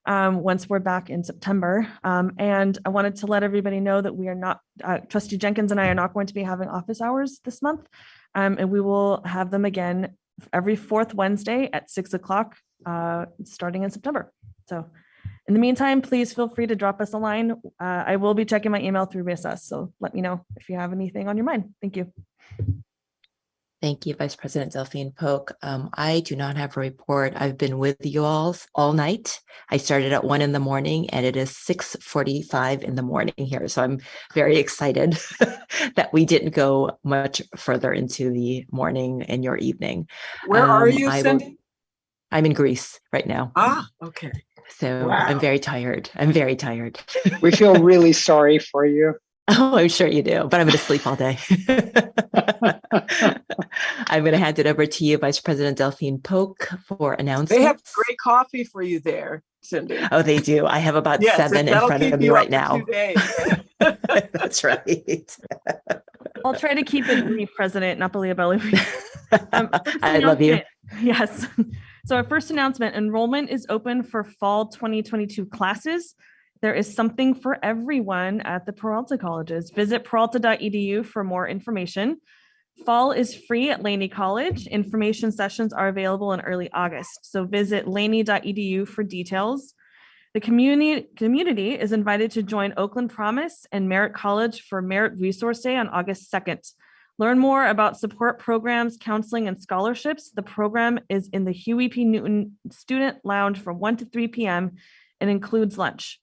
Speaker 6: once we're back in September. And I wanted to let everybody know that we are not, Trustee Jenkins and I are not going to be having office hours this month. And we will have them again every 4th Wednesday at 6 o'clock starting in September. So In the meantime, please feel free to drop us a line. I will be checking my email through recess, so let me know if you have anything on your mind. Thank you.
Speaker 1: Thank you, Vice President Delphine Polk. I do not have a report. I've been with you all night. I started at 1 a.m. and it is 6:45 in the morning here. So I'm very excited that we didn't go much further into the morning and your evening.
Speaker 7: Where are you, Cindy?
Speaker 1: I'm in Greece right now.
Speaker 7: Ah, okay.
Speaker 1: So
Speaker 7: Wow.
Speaker 1: I'm very tired. I'm very tired.
Speaker 22: We feel really sorry for you.
Speaker 1: Oh, I'm sure you do, but I'm going to sleep all day. I'm going to hand it over to you, Vice President Delphine Polk, for announcements.
Speaker 7: They have great coffee for you there, Cindy.
Speaker 1: Oh, they do. I have about
Speaker 7: Yes,
Speaker 1: 7 in
Speaker 7: that'll
Speaker 1: front
Speaker 7: keep
Speaker 1: of me
Speaker 7: you
Speaker 1: right
Speaker 7: up
Speaker 1: now.
Speaker 7: for 2 days.
Speaker 1: That's right.
Speaker 6: I'll try to keep it brief, President Napoli.
Speaker 1: I love you.
Speaker 6: Yes. So our first announcement, enrollment is open for fall 2022 classes. There is something for everyone at the Peralta Colleges. Visit peralta.edu for more information. Fall is free at Laney College. Information sessions are available in early August. So visit laney.edu for details. The community is invited to join Oakland Promise and Merritt College for Merritt Resource Day on August 2nd. Learn more about support programs, counseling, and scholarships. The program is in the Huey P. Newton Student Lounge from 1 to 3 p.m. and includes lunch.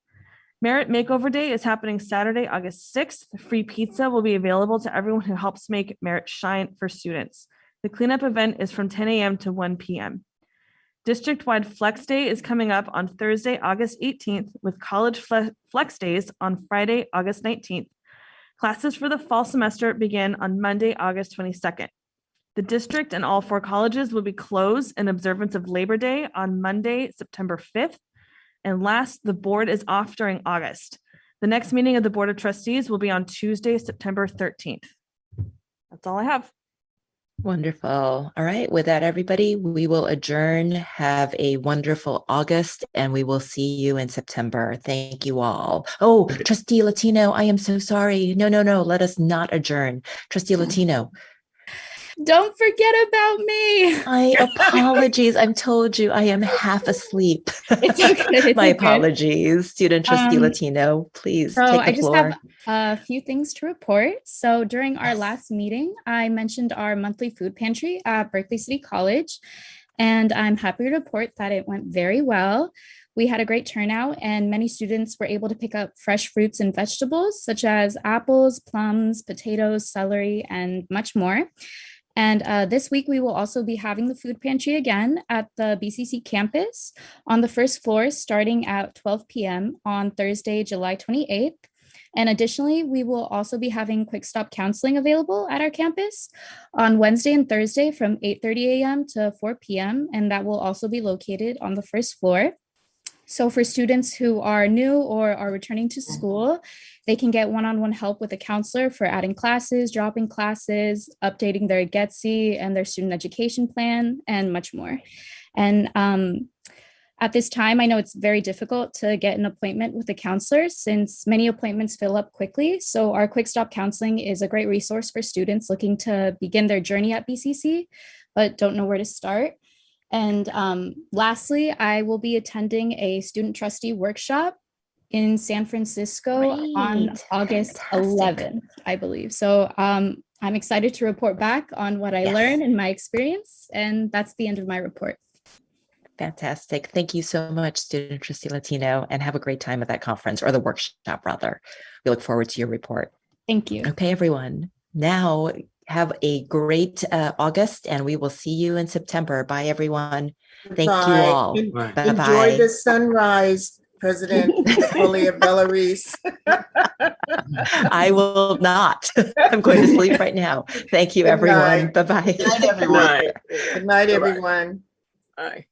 Speaker 6: Merritt Makeover Day is happening Saturday, August 6th. Free pizza will be available to everyone who helps make Merritt shine for students. The cleanup event is from 10 a.m. to 1 p.m. District-wide Flex Day is coming up on Thursday, August 18th, with College Flex Days on Friday, August 19th. Classes for the fall semester begin on Monday, August 22nd. The district and all 4 colleges will be closed in observance of Labor Day on Monday, September 5th. And last, the board is off during August. The next meeting of the Board of Trustees will be on Tuesday, September 13th. That's all I have.
Speaker 1: Wonderful. All right. With that, everybody, we will adjourn. Have a wonderful August, and we will see you in September. Thank you all. Oh, Trustee Latino, I am so sorry. No. Let us not adjourn. Trustee Latino.
Speaker 9: Don't forget about me.
Speaker 1: My apologies. I've told you I am half asleep.
Speaker 9: It's okay.
Speaker 1: My apologies. Student Trustee Latino, please
Speaker 9: So
Speaker 1: take the
Speaker 9: I just
Speaker 1: floor.
Speaker 9: have a few things to report. So during our last meeting, I mentioned our monthly food pantry at Berkeley City College, and I'm happy to report that it went very well. We had a great turnout and many students were able to pick up fresh fruits and vegetables such as apples, plums, potatoes, celery, and much more. And this week, we will also be having the food pantry again at the BCC campus on the first floor, starting at 12 p.m. on Thursday, July 28th. And additionally, we will also be having quick stop counseling available at our campus on Wednesday and Thursday from 8:30 a.m. to 4 p.m. And that will also be located on the first floor. So for students who are new or are returning to school, they can get one-on-one help with a counselor for adding classes, dropping classes, updating their GETC and their student education plan, and much more. And at this time, I know it's very difficult to get an appointment with a counselor since many appointments fill up quickly. So our Quick Stop Counseling is a great resource for students looking to begin their journey at BCC, but don't know where to start. And lastly, I will be attending a student trustee workshop in San Francisco on August 11th, I believe. So I'm excited to report back on what I learned and my experience. And that's the end of my report.
Speaker 1: Fantastic. Thank you so much, Student Trustee Latino, and have a great time at that conference, or the workshop rather. We look forward to your report.
Speaker 9: Thank you.
Speaker 1: Okay, everyone. Now have a great August, and we will see you in September. Bye, everyone. Thank you all. Bye-bye.
Speaker 14: Enjoy the sunrise, President Napoli of Belarus.
Speaker 1: I will not. I'm going to sleep right now. Thank you, everyone. Bye-bye.
Speaker 14: Good night, everyone. Good night, everyone.
Speaker 7: Bye.